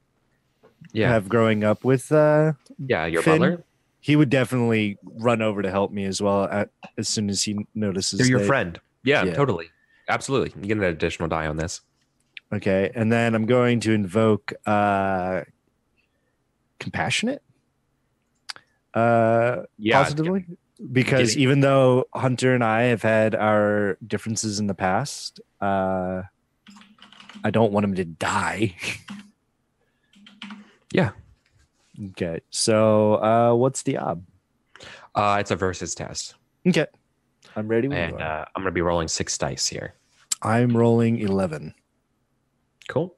Have growing up with your Finn, butler. He would definitely run over to help me as well as soon as he notices. They're your friend. Yeah, totally. Absolutely. You get an additional die on this. Okay, and then I'm going to invoke compassionate. Positively, because even though Hunter and I have had our differences in the past, I don't want him to die. Yeah. Okay, so what's the ob? It's a versus test. Okay, I'm ready. And I'm going to be rolling 6 dice here. I'm rolling 11. Cool.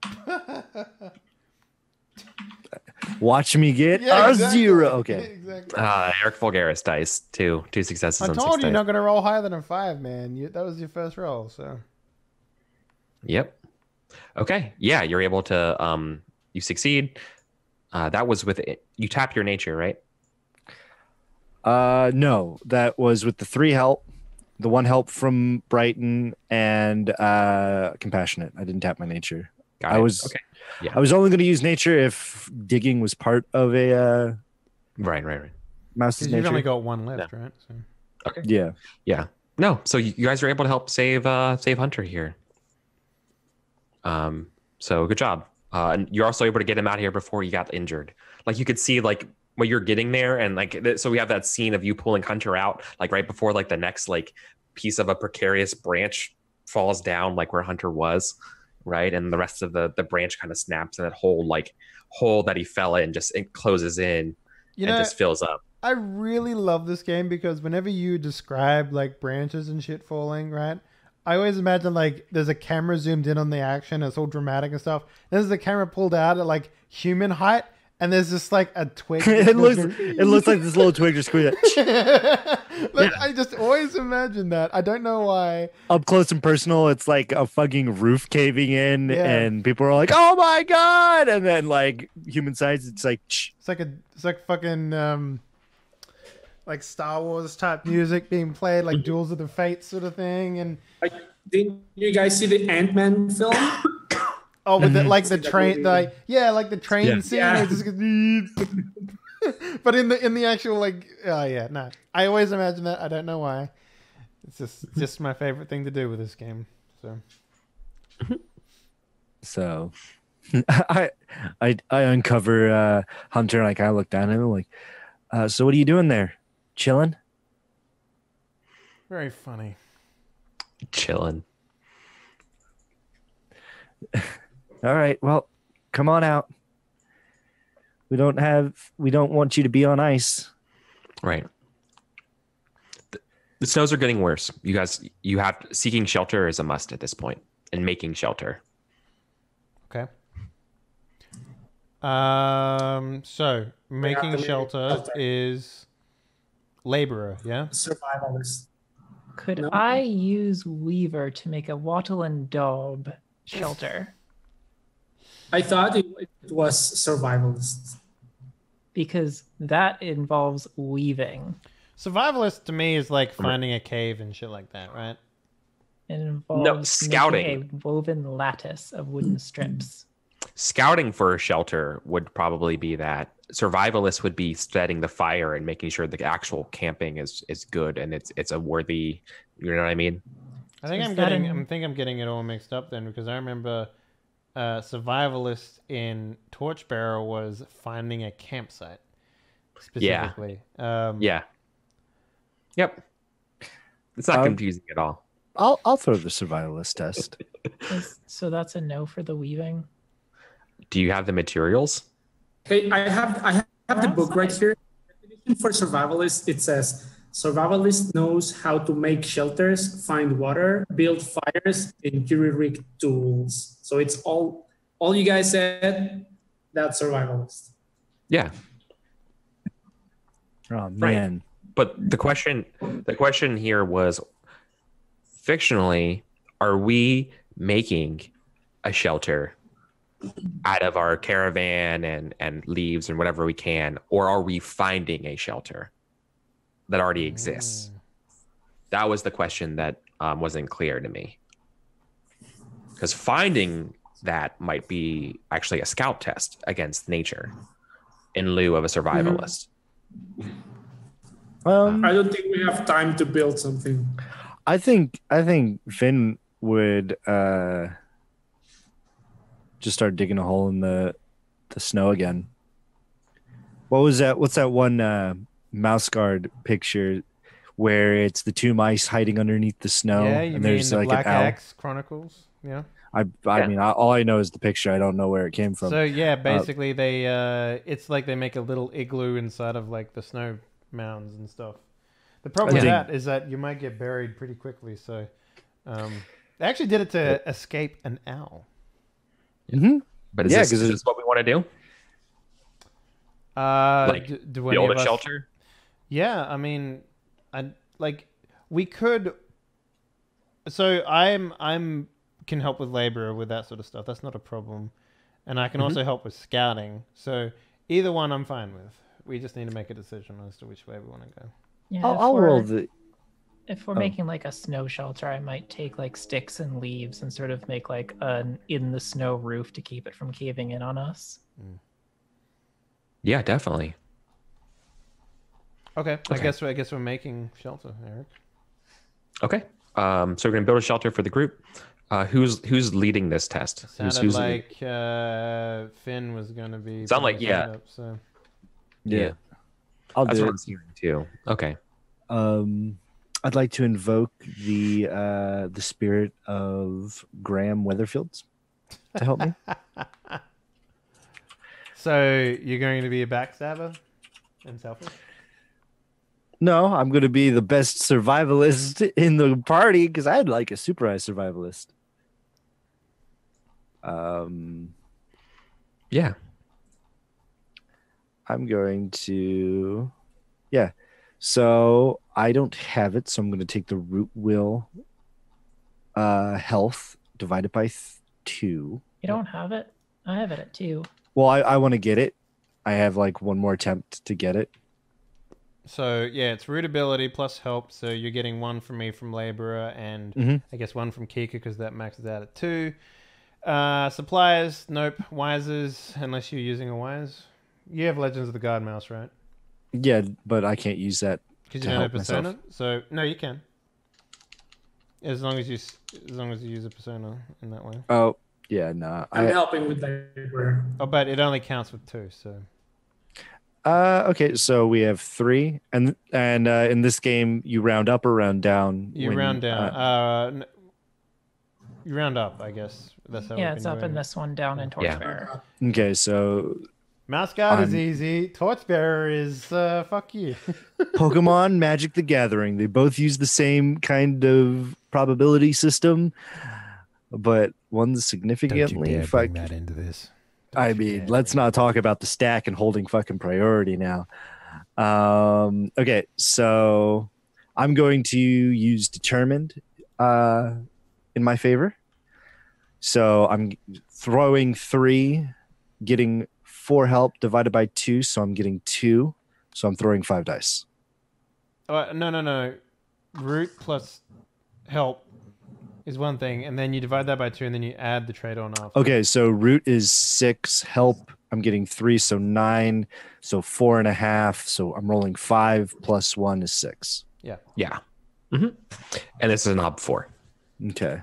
Watch me get a 0. Okay. Exactly. Eric Fulgaris dice. 2 successes I on 6 told you dice. not going to roll higher than a 5, man. That was your first roll, so. Yep. Okay. Yeah, you're able to. You succeed. That was with it. You tap your nature, right? No, that was with the 3 help, the 1 help from Brighton, and compassionate. I didn't tap my nature. I was only going to use nature if digging was part of a right mouse's nature. You've only got 1 left, right? So. Okay. Yeah. No. So you guys are able to help save Hunter here. So good job. And you're also able to get him out of here before he got injured. Like you could see like when you're getting there, and like so we have that scene of you pulling Hunter out, like right before like the next like piece of a precarious branch falls down, like where Hunter was. Right, and the rest of the branch kind of snaps, and that hole that he fell in it closes in, just fills up. I really love this game because whenever you describe like branches and shit falling, right? I always imagine like there's a camera zoomed in on the action, it's all dramatic and stuff. There's the camera pulled out at like human height, and there's just like a twig. it looks like this little twig just squeezed. I just always imagine that. I don't know why. Up close and personal, it's like a fucking roof caving in, and people are like, "Oh my god!" And then like human size, it's like it's like fucking like Star Wars type music being played, like Duels of the Fates sort of thing. And didn't you guys see the Ant-Man film? Oh, with the train, like the train scene. Yeah. But in the actual I always imagine that. I don't know why. It's just my favorite thing to do with this game. So I uncover Hunter, and I kind of look down at him like, so what are you doing there? Chilling? Very funny. Chilling. All right, well, come on out. We don't want you to be on ice. Right. The snows are getting worse. You guys, seeking shelter is a must at this point, and making shelter. Okay. So making to make shelter shelter. is laborer, yeah? Survivalist. Could No? I use Weaver to make a wattle and daub shelter? I thought it was survivalist. Because that involves weaving. Survivalist to me is like finding a cave and shit like that, right? It involves scouting. making a woven lattice of wooden strips. Scouting for a shelter would probably be that. Survivalist would be setting the fire and making sure the actual camping is good and it's a worthy. You know what I mean? I think I'm getting it all mixed up then, because I remember survivalist in Torchbearer was finding a campsite specifically. Yeah. Yep. It's not confusing at all. I'll throw the survivalist test. So that's a no for the weaving. Do you have the materials? Hey, I have the book right here. Definition for survivalist, it says survivalist knows how to make shelters, find water, build fires, and jury-rig tools. So it's all you guys said. That's survivalist. Yeah. Oh man. But the question here was, fictionally, are we making a shelter out of our caravan and leaves and whatever we can, or are we finding a shelter that already exists? That was the question that wasn't clear to me, because finding that might be actually a scout test against nature in lieu of a survivalist. I don't think we have time to build something. I think Finn would just start digging a hole in the snow again. What was that? What's that one mouse guard picture where it's the two mice hiding underneath the snow? Yeah, you and mean there's the like Black an owl? Axe Chronicles? Yeah. I mean, all I know is the picture. I don't know where it came from. So yeah, basically they it's like they make a little igloo inside of like the snow mounds and stuff. The problem with that is that you might get buried pretty quickly. So they actually did it to escape an owl. Mm-hmm. But is this what we want to do? Do Build a shelter? Yeah, I mean, we could. So I'm can help with labor with that sort of stuff. That's not a problem, and I can also help with scouting. So either one, I'm fine with. We just need to make a decision as to which way we want to go. Yeah, I'll roll the. If we're making like a snow shelter, I might take like sticks and leaves and sort of make like an in the snow roof to keep it from caving in on us. Yeah, definitely. Okay. I guess we're making shelter, Eric. Okay. So we're gonna build a shelter for the group. Who's leading this test? Sounded like Finn was gonna be. Sound like Up, so. Yeah. I'll That's do what it. I'm hearing too. Okay. I'd like to invoke the spirit of Graham Weatherfields to help me. So you're going to be a backstabber and selfish? No, I'm going to be the best survivalist in the party because I'd like a supervised survivalist. Yeah. I'm going to, yeah. So I don't have it, so I'm going to take the root will health divided by 2. You don't have it? I have it at 2. Well, I want to get it. I have like one more attempt to get it. So yeah, it's root ability plus help. So you're getting 1 from me from laborer, and I guess 1 from Kika because that maxes out at 2. Suppliers, nope. Wisers, unless you're using a wise. You have Legends of the God Mouse, right? Yeah, but I can't use that Because you don't have persona. So no, you can. As long as you use a persona in that way. Oh yeah, no. I'm helping with labor. Oh, but it only counts with 2. So. Okay, so we have 3, and in this game you round up or round down. You round down. You round up, I guess. That's how. Yeah, it's up in this one, down in Torchbearer. Okay, so Mouse Guard is easy. Torchbearer is fuck you. Pokemon Magic the Gathering. They both use the same kind of probability system, but one's significantly. Don't you dare bring that into this. I mean, let's not talk about the stack and holding fucking priority now. Okay, so I'm going to use determined in my favor. So I'm throwing 3, getting 4 help divided by 2, so I'm getting 2. So I'm throwing 5 dice. No. Root plus help is one thing, and then you divide that by 2, and then you add the trade on after. Okay, so root is 6, help I'm getting 3, so 9, so 4.5. So I'm rolling 5 plus 1 is 6. Yeah. Yeah. Mm-hmm. And this is an ob 4. Okay.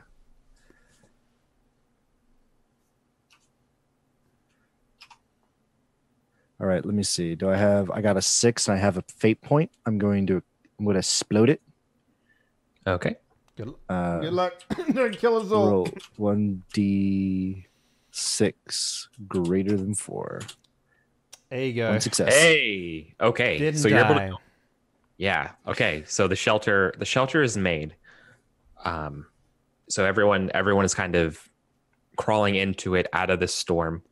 All right, let me see. I got a 6 and I have a fate point. I'm going to explode it. Okay. Good luck. Don't kill us all. Roll 1d6 greater than 4. There you go. 1 success. Hey. Okay. Didn't so you're able die. to. Yeah. Okay. So the shelter is made. So everyone is kind of crawling into it out of the storm.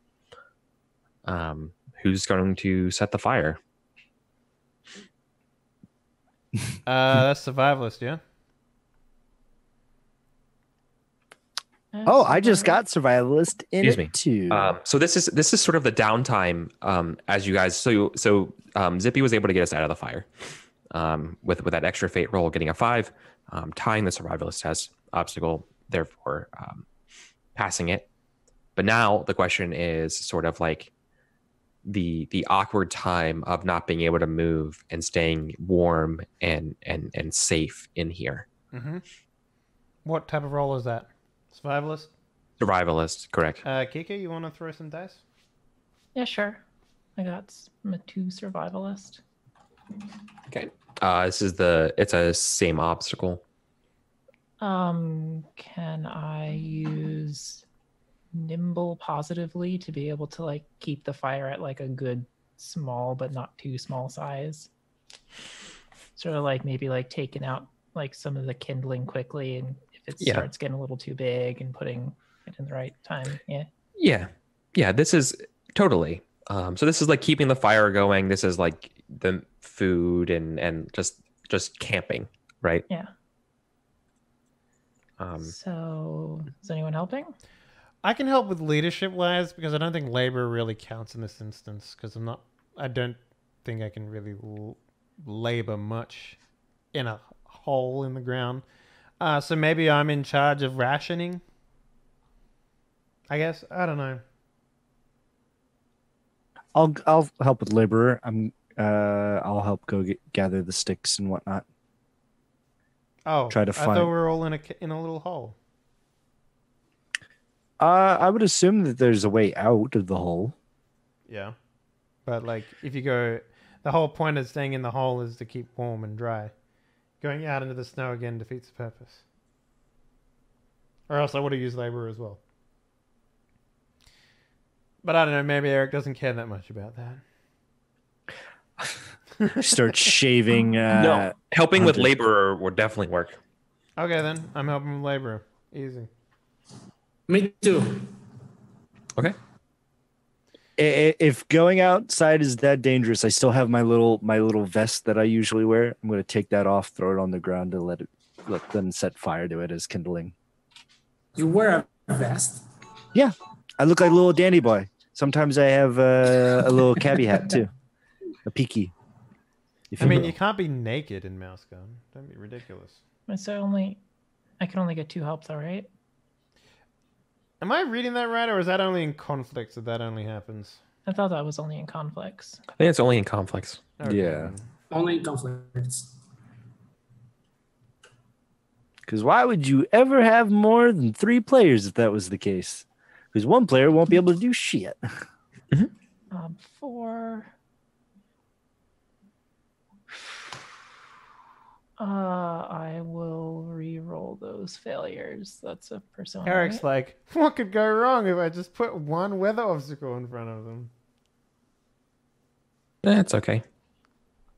Who's going to set the fire? That's survivalist, yeah. Oh, I just got survivalist in Excuse it me. too. So this is sort of the downtime as you guys. So Zippy was able to get us out of the fire with that extra fate roll, getting a 5, tying the survivalist test obstacle, therefore passing it. But now the question is sort of like the awkward time of not being able to move and staying warm and safe in here. Mm-hmm. What type of roll is that? Survivalist? Survivalist, correct. Kika, you want to throw some dice? Yeah, sure. I got a 2 survivalist. Okay. It's a same obstacle. Can I use nimble positively to be able to like keep the fire at like a good small but not too small size? Sort of like maybe like taking out like some of the kindling quickly, and if it starts getting a little too big and putting it in the right time. Yeah, this is totally so this is like keeping the fire going. This is like the food and just camping, right? Yeah. So is anyone helping? I can help with leadership wise because I don't think labor really counts in this instance because I don't think I can really labor much in a hole in the ground. So maybe I'm in charge of rationing. I guess. I don't know. I'll help with laborer. I'll help go gather the sticks and whatnot. Oh, Try to I thought we were all in a little hole. I would assume that there's a way out of the hole. Yeah. But like if you go, the whole point of staying in the hole is to keep warm and dry. Going out into the snow again defeats the purpose. Or else I would have used labor as well. But I don't know, maybe Eric doesn't care that much about that. Start shaving. No, helping with laborer would definitely work. Okay then, I'm helping with labor. Easy. Me too. Okay. If going outside is that dangerous, I still have my little vest that I usually wear. I'm going to take that off, throw it on the ground to let them set fire to it as kindling. You wear a vest? Yeah, I look like a little dandy boy. Sometimes I have a little cabbie hat too, a peaky. I mean, you can't be naked in Mouse Gun. Don't be ridiculous. So I can only get 2 help though, right? Am I reading that right, or is that only in conflicts that only happens? I thought that was only in conflicts. I think it's only in conflicts. Okay. Yeah. Only in conflicts. Because why would you ever have more than 3 players if that was the case? Because 1 player won't be able to do shit. 4. I will re-roll those failures. That's a persona. Eric's right? like, what could go wrong if I just put 1 weather obstacle in front of them? That's okay.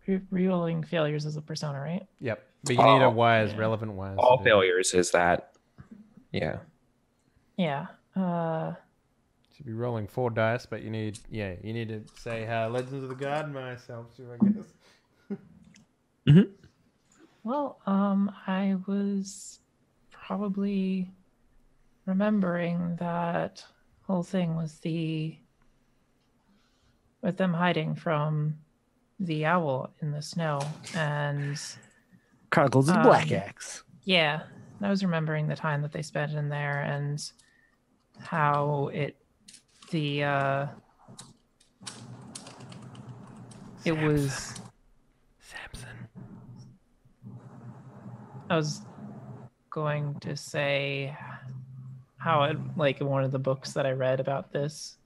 Re-rolling failures is a persona, right? Yep. But you need a wise, relevant wise. All failures is that. Yeah. Yeah. Should be rolling 4 dice, but you need to say how Legends of the Garden Mice helps you, I guess. Mm-hmm. Well, I was probably remembering that whole thing was with them hiding from the owl in the snow, and Chronicles of the Black Axe. yeah, I was remembering the time that they spent in there and how it was Samson. I was going to say how it, like in one of the books that I read about this,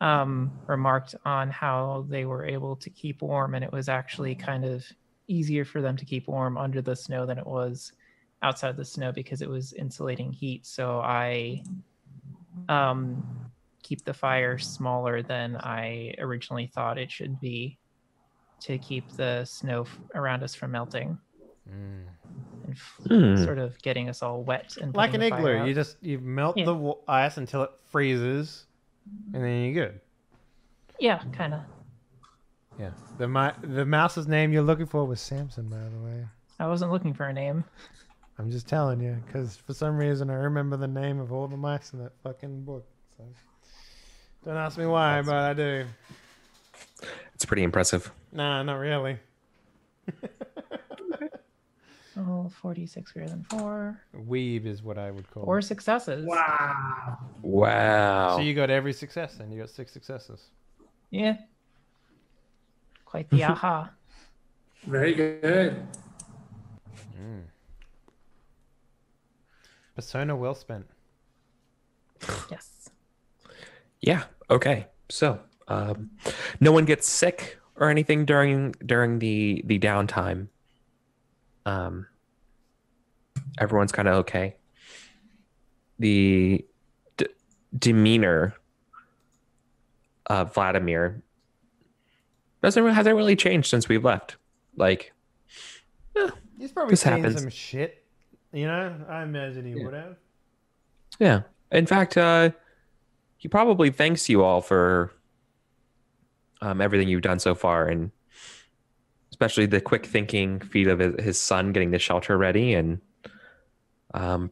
remarked on how they were able to keep warm, and it was actually kind of easier for them to keep warm under the snow than it was outside the snow because it was insulating heat. So I keep the fire smaller than I originally thought it should be to keep the snow around us from melting. And sort of getting us all wet and Like an putting the fire igloo, out. you melt the ice until it freezes, and then you're good. Yeah, kind of. Yeah. The mouse's name you're looking for was Samson, by the way. I wasn't looking for a name. I'm just telling you, because for some reason I remember the name of all the mice in that fucking book. So don't ask me why, but I do. It's pretty impressive. Nah, not really. Oh, 46 greater than 4. Weave is what I would call 4 it. successes. Wow. Wow. So you got every success, then you got 6 successes. Yeah. Quite the aha. Very good. Persona well spent. Yes. Yeah. Okay. So, no one gets sick or anything during the downtime. Everyone's kind of okay. The demeanor of Vladimir hasn't really changed since we've left. Like, He's probably This seen happens. some shit. You know, I imagine he would have. yeah. In fact, he probably thanks you all for everything you've done so far, and especially the quick thinking feat of his son getting the shelter ready, and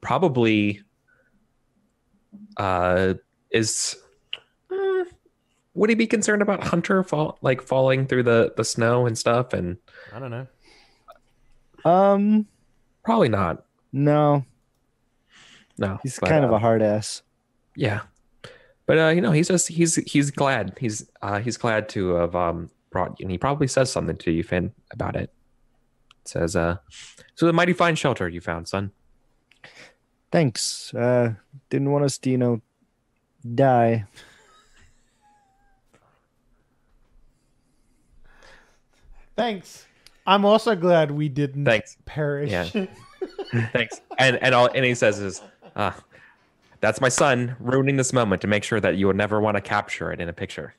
probably would he be concerned about Hunter falling through the snow and stuff? And I don't know. probably not. No, No, he's but, kind of a hard ass. yeah. But he's glad. He's glad to have brought, and he probably says something to you, Finn, about it. Says, so a mighty fine shelter you found, son. Thanks. Didn't want us to, die. Thanks. I'm also glad we didn't Thanks. perish. Yeah. Thanks. And he says is, that's my son ruining this moment to make sure that you would never want to capture it in a picture.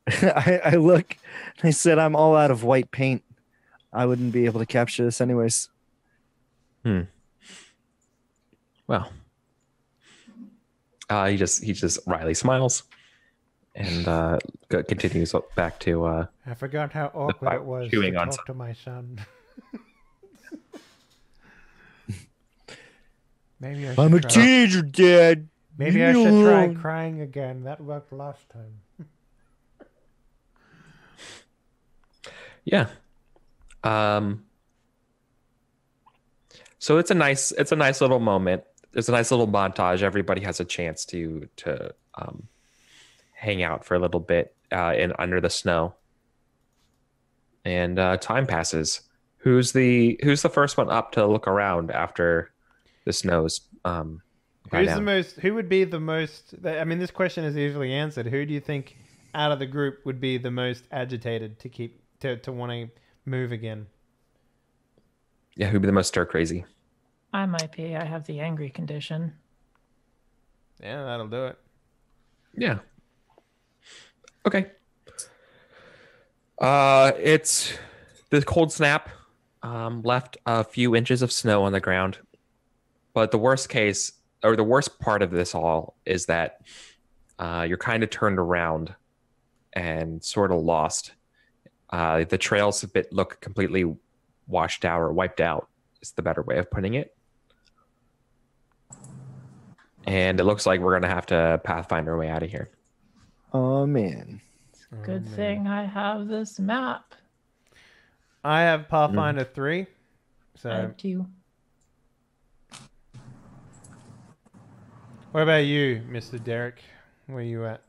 I look, I said, I'm all out of white paint. I wouldn't be able to capture this anyways. Well, he just wryly smiles and continues back to I forgot how awkward it was to chewing on talk to my son. Maybe I should I'm a try. teenager, Dad. Maybe I Leave me should try alone. crying again. That worked last time. yeah. So it's a nice little moment. There's a nice little montage. Everybody has a chance to hang out for a little bit in under the snow. And time passes. Who's the first one up to look around after the snow's Who would be the most? I mean, this question is easily answered. Who do you think out of the group would be the most agitated to want to move again? Yeah, who'd be the most stir crazy? I might be. I have the angry condition. Yeah, that'll do it. Yeah. Okay. It's the cold snap left a few inches of snow on the ground. But the worst case, or the worst part of this all, is that you're kind of turned around and sort of lost. The trails look completely washed out or wiped out is the better way of putting it. And it looks like we're going to have to pathfind our way out of here. Oh, man. Good thing I have this map. I have Pathfinder 3. I So, have 2. what about you, Mr. Derek? Where are you at?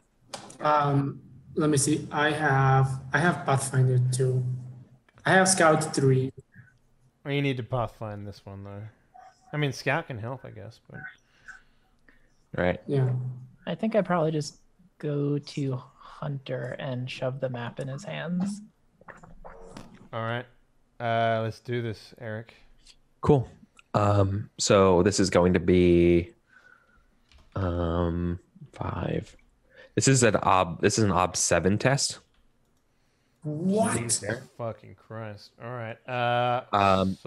Let me see. I have Pathfinder 2. I have Scout 3. Well, you need to Pathfind this one, though. I mean, Scout can help, I guess, but... Right. Yeah. I think I probably just go to Hunter and shove the map in his hands. All right. Let's do this, Eric. Cool. So this is going to be 5. This is an ob 7 test. What? Jesus fucking Christ. All right.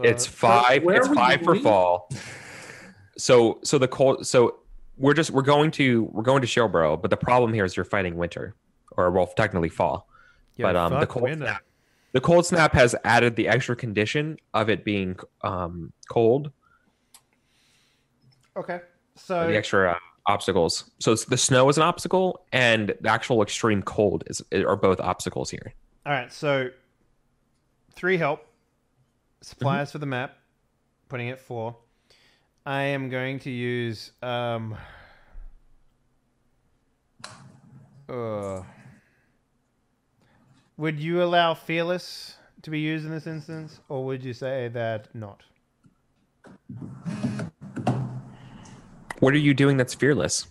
It's 5. where It's were you 5 for going? fall. So the cold. So we're going to Showbro, but the problem here is you're fighting winter, or well, technically fall. Yeah, but the fuck cold winter. snap. The cold snap has added the extra condition of it being cold. Okay. The So, extra obstacles. So the snow is an obstacle, and the actual extreme cold are both obstacles here. all right. So, 3 help. Supplies for the map. Putting it 4. I am going to use... would you allow Fearless to be used in this instance, or would you say that not? What are you doing that's fearless?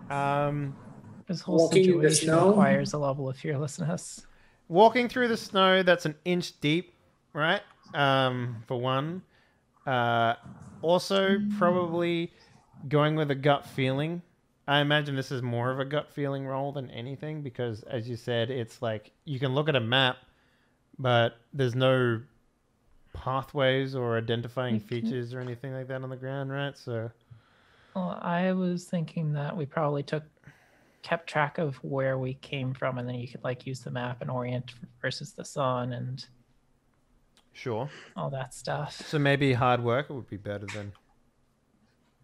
This whole Walking in the situation snow? requires a level of fearlessness. Walking through the snow that's an inch deep, right? For one. Also, probably going with a gut feeling. I imagine this is more of a gut feeling role than anything because, as you said, it's like you can look at a map, but there's no pathways or identifying features or anything like that on the ground, right? So, Well, I was thinking that we probably kept track of where we came from, and then you could like use the map and orient versus the sun and sure. all that stuff. So maybe hard work would be better than.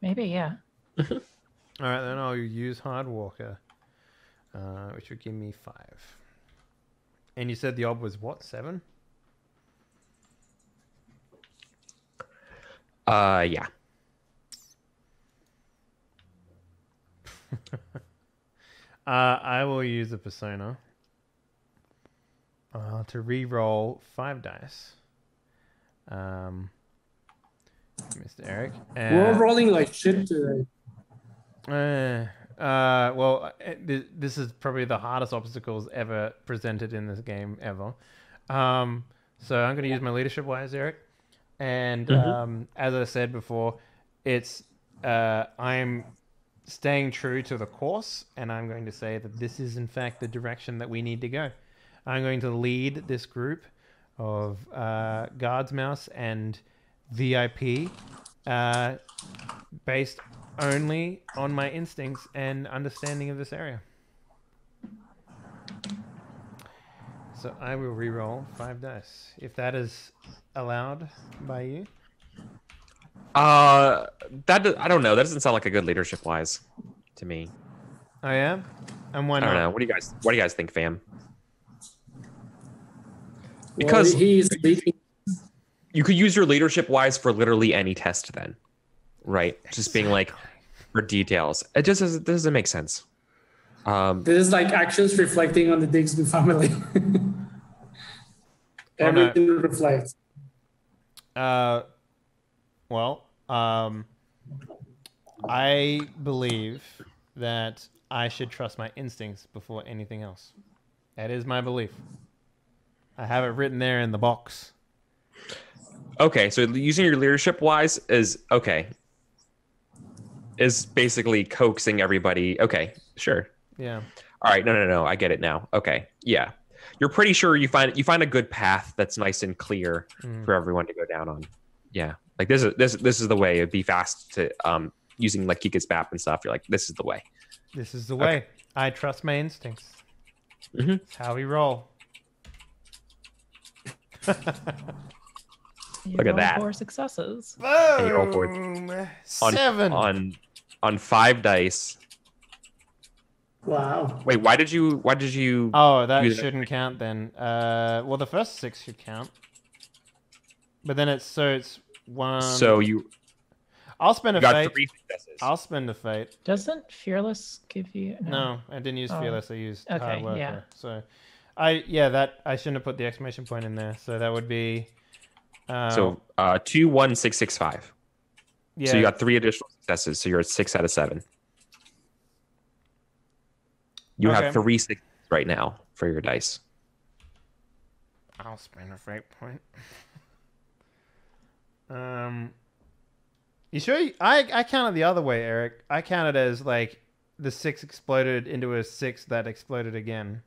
Maybe, yeah. All right, then I'll use Hard Walker, which would give me 5. And you said the ob was what, 7? Yeah. I will use a persona to re-roll 5 dice. Mr. Eric. We're rolling like shit today. This is probably the hardest obstacles ever presented in this game ever. So I'm going to use my leadership wise, Eric. And as I said before, it's I'm staying true to the course, and I'm going to say that this is in fact the direction that we need to go. I'm going to lead this group of Guards Mouse and VIP based only on my instincts and understanding of this area. So I will re-roll 5 dice, if that is allowed by you. I don't know. That doesn't sound like a good leadership wise to me. I am, and why I not? don't know. What do you guys think, fam? Because he's leading. you could use your leadership wise for literally any test then, right? Just being like for details. It just doesn't make sense. This is like actions reflecting on the Digsby family. Everything reflects. I believe that I should trust my instincts before anything else. That is my belief. I have it written there in the box. Okay, so using your leadership wise is basically coaxing everybody. Okay, sure. Yeah. All right, no, I get it now. Okay, yeah, you're pretty sure you find a good path that's nice and clear for everyone to go down on. Yeah, like this is the way. It'd be fast to using like Kika's map and stuff. You're like, this is the way. This is the way. I trust my instincts. It's how we roll. You Look at roll that. 4 successes. And you roll for Boom. on 7. on 5 dice. Wow. Wait, why did you Oh, that use shouldn't count then. Well, the first 6 should count. But then it's 1. So you I'll spend a got fate. 3 successes. I'll spend a fate. Doesn't Fearless give you? No, I didn't use Oh. fearless. I used Okay, hard worker. yeah. So, I shouldn't have put the exclamation point in there. So that would be. So 2, 1, 6, 6, 5. Yeah. So you got 3 additional successes. So you're at 6 out of 7. You Okay. have 3 6 right now for your dice. I'll spend a fate point. You sure? I counted the other way, Eric. I counted as like the 6 exploded into a 6 that exploded again.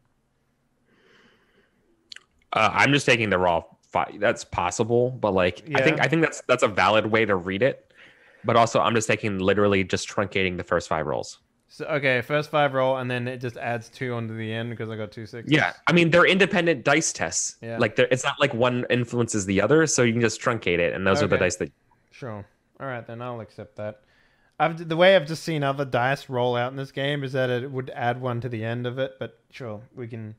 I'm just taking the raw 5. That's possible, but like Yeah. I think that's a valid way to read it. But also, I'm just taking literally just truncating the first 5 rolls. So okay, first 5 roll, and then it just adds 2 onto the end because I got 2 6s. Yeah, I mean they're independent dice tests. Yeah. Like it's not like one influences the other, so you can just truncate it, and those are the Okay. dice that. Sure. All right, then I'll accept that. The way I've just seen other dice roll out in this game is that it would add 1 to the end of it, but sure, we can.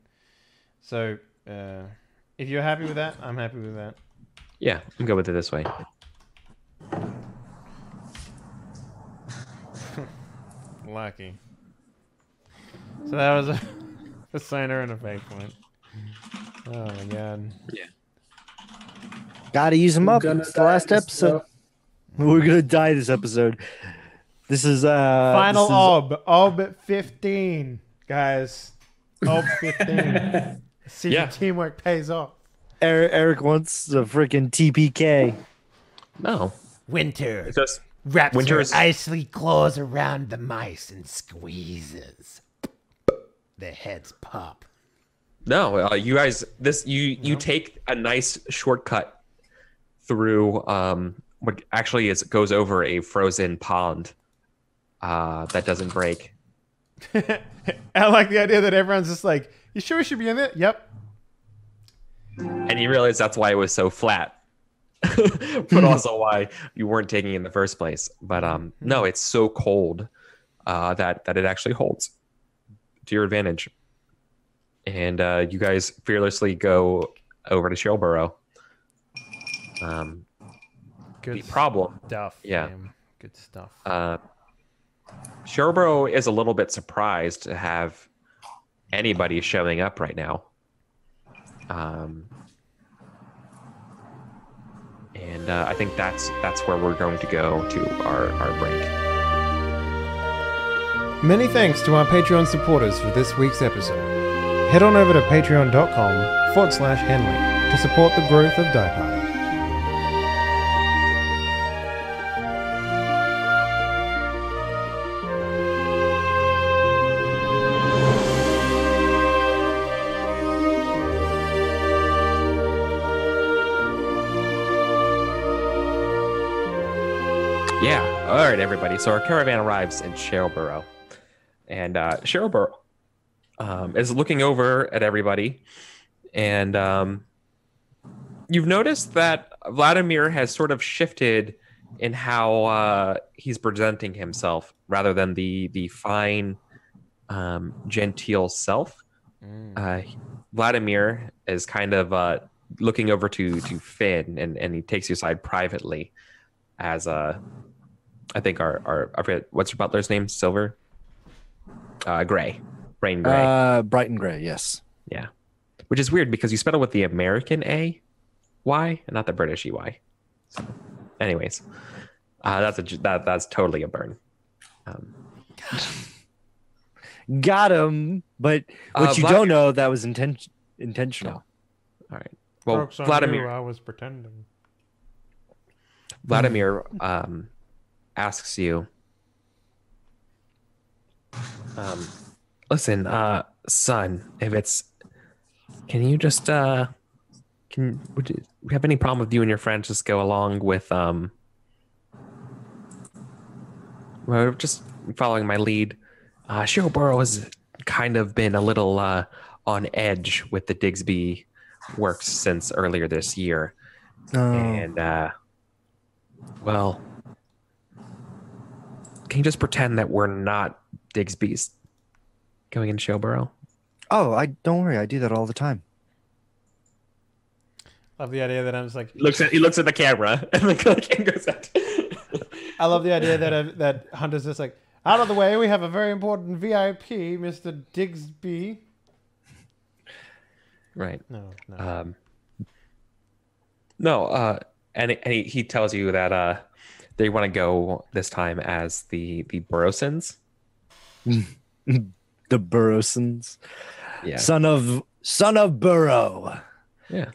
So, if you're happy with that, I'm happy with that. Yeah, I'm good with it this way. Lucky. So that was a signer and a fake point. Oh my god. Yeah. Gotta use them up. Gonna It's the last die this episode. We're gonna die this episode. This is Final this is- Ob 15, guys. Ob 15. See if Yeah. your teamwork pays off. Eric wants the freaking TPK. No, Winter it's just wraps Winter her is- icy claws around the mice and squeezes. Their heads pop. no. You guys, you take a nice shortcut through what actually goes over a frozen pond that doesn't break. I like the idea that everyone's just like, you sure we should be in it? Yep. And you realize that's why it was so flat, but also why you weren't taking it in the first place. But no, it's so cold that it actually holds to your advantage. And you guys fearlessly go over to Shelborough. Good The problem, stuff. Yeah. man. Good stuff. Shelborough is a little bit surprised to have anybody showing up right now. And I think that's where we're going to go to our break. Many thanks to our Patreon supporters for this week's episode. Head on over to patreon.com/Henley to support the growth of Die Party. Yeah. All right, everybody. So our caravan arrives in Shelborough, and Shelborough is looking over at everybody, and you've noticed that Vladimir has sort of shifted in how he's presenting himself, rather than the fine, genteel self. Vladimir is kind of looking over to Finn, and he takes you aside privately as I think our I forget, what's your butler's name? Silver? Gray. Brain Gray. Brighton Gray, yes. Yeah. Which is weird because you spell it with the American A-Y and not the British E-Y. So, anyways, that's totally a burn. Got him. But what you don't know, that was intentional. All right. Well, Folks, I knew Vladimir I was pretending. asks you, listen, son, can you just would you have any problem with you and your friends just go along with well, just following my lead? Showboro has kind of been a little on edge with the Digsby works since earlier this year. And, well, can you just pretend that we're not Digsby's going in Showboro? Oh, I don't worry. I do that all the time. Love the idea that I'm just like. He looks at the camera and the cam goes out. I love the idea that Hunter's just like, out of the way. We have a very important VIP, Mr. Digsby. Right. No. And he tells you that they want to go this time as the Burrowsons. The Burrowsons. Yeah. Son of Burrow. Yeah.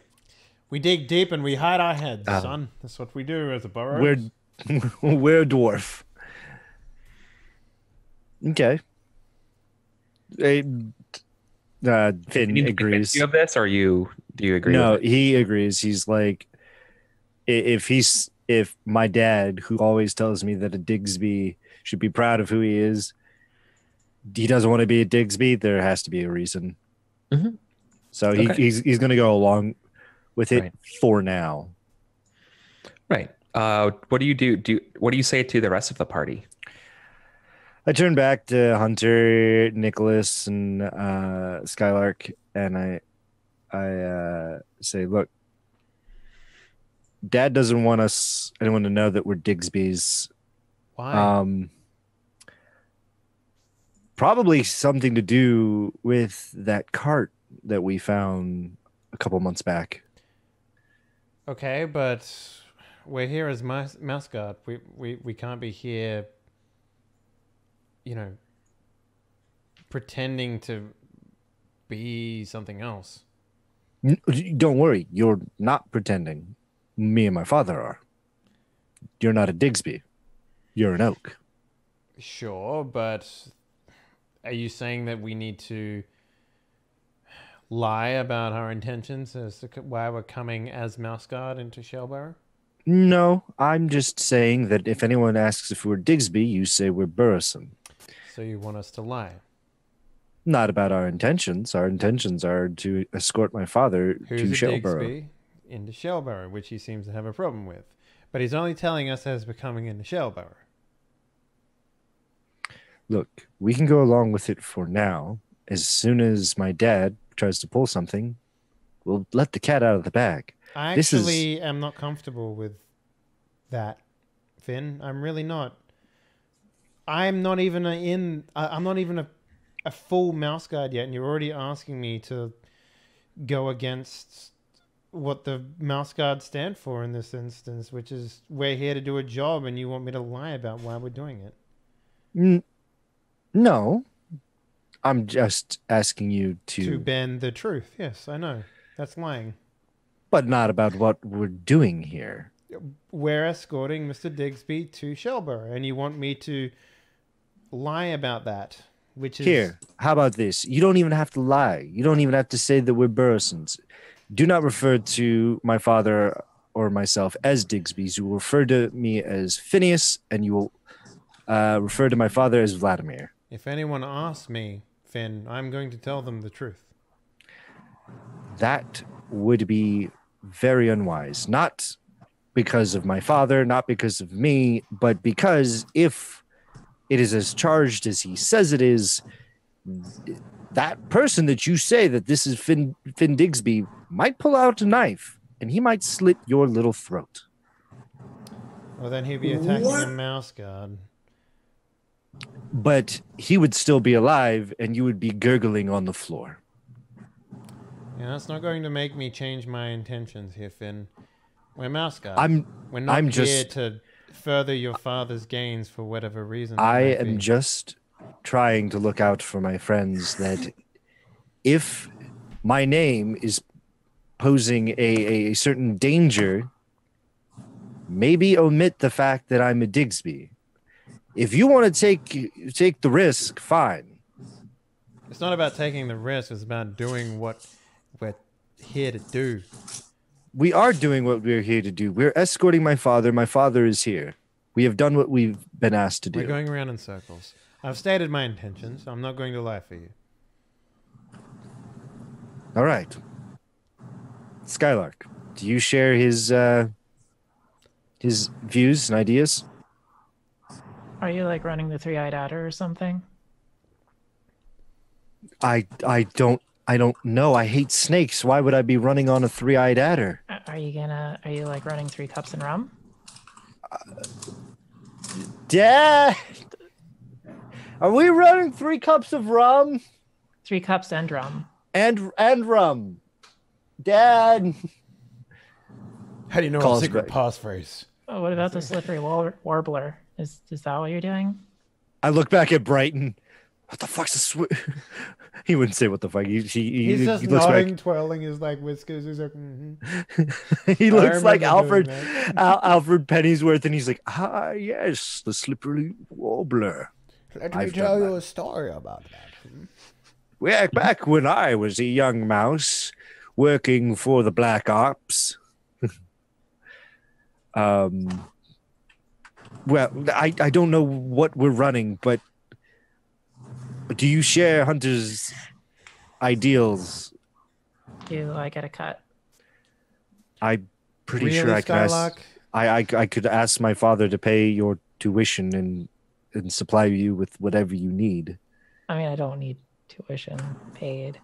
We dig deep and we hide our heads, son. That's what we do as a burrow. We're a dwarf. Okay. Finn agrees. You of this, or do you agree? No, with it? he agrees. He's like, if my dad, who always tells me that a Digsby should be proud of who he is, he doesn't want to be a Digsby, there has to be a reason. Mm-hmm. So he's going to go along with it for now. Right. What do you do? What do you say to the rest of the party? I turn back to Hunter, Nicholas, and Skylark, and I say, look, Dad doesn't want anyone to know that we're Digsby's. Why? Probably something to do with that cart that we found a couple months back. Okay, but we're here as mascot. We can't be here, pretending to be something else. Don't worry, you're not pretending. Me and my father are. You're not a Digsby. You're an oak. Sure, but are you saying that we need to lie about our intentions as to why we're coming as Mouseguard into Shellborough? No, I'm just saying that if anyone asks if we're Digsby, you say we're Burrowson. So you want us to lie? Not about our intentions. Our intentions are to escort my father to Shellborough. Digsby into Shellborough, which he seems to have a problem with. But he's only telling us as we're coming into Shellborough. Look, we can go along with it for now. As soon as my dad tries to pull something, we'll let the cat out of the bag. I actually am not comfortable with that, Finn. I'm really not. I'm not even a full mouse guard yet, and you're already asking me to go against what the mouse guards stand for in this instance, which is we're here to do a job, and you want me to lie about why we're doing it. No. I'm just asking you to bend the truth. Yes, I know. That's lying. But not about what we're doing here. We're escorting Mr. Digsby to Shellborough, and you want me to lie about that, which is... Here, how about this? You don't even have to lie. You don't even have to say that we're Burrowsons. Do not refer to my father or myself as Digsby's. You will refer to me as Phineas, and you will refer to my father as Vladimir. If anyone asks me, Finn, I'm going to tell them the truth. That would be very unwise. Not because of my father, not because of me, but because if it is as charged as he says it is, that person that you say that this is Finn Digsby might pull out a knife and he might slit your little throat. Well, then he'd be attacking a mouse guard. But he would still be alive and you would be gurgling on the floor. Yeah, that's not going to make me change my intentions here, Finn. We're mouse guards. We're not here to further your father's gains for whatever reason. I am just trying to look out for my friends that if my name is posing a certain danger, maybe omit the fact that I'm a Digsby. If you want to take the risk, fine. It's not about taking the risk. It's about doing what we're here to do. We are doing what we're here to do. We're escorting my father. My father is here. We have done what we've been asked to do. We're going around in circles. I've stated my intentions. I'm not going to lie for you. All right. Skylark, do you share his views and ideas? Are you like running the three-eyed adder or something? I don't know. I hate snakes. Why would I be running on a three-eyed adder? Are you like running 3 cups and rum? Dad, are we running 3 cups of rum 3 cups and rum. and rum? Dad, How do you know Calls our secret back. passphrase? Oh, what about the slippery warbler? Is that what you're doing? I look back at Brighton. What the fuck's this? He wouldn't say what the fuck. He's just he looks nodding, back. twirling his like whiskers. He's like, He looks like remember doing Alfred Alfred Pennyworth, and he's like, ah, yes, the slippery warbler. Let me tell you a story about that. Back when I was a young mouse working for the Black Ops. Well, I don't know what we're running, but do you share Hunter's ideals? You like get a cut? I'm pretty Really, sure I can Skylark? ask. I could ask my father to pay your tuition and supply you with whatever you need. I mean, I don't need tuition paid.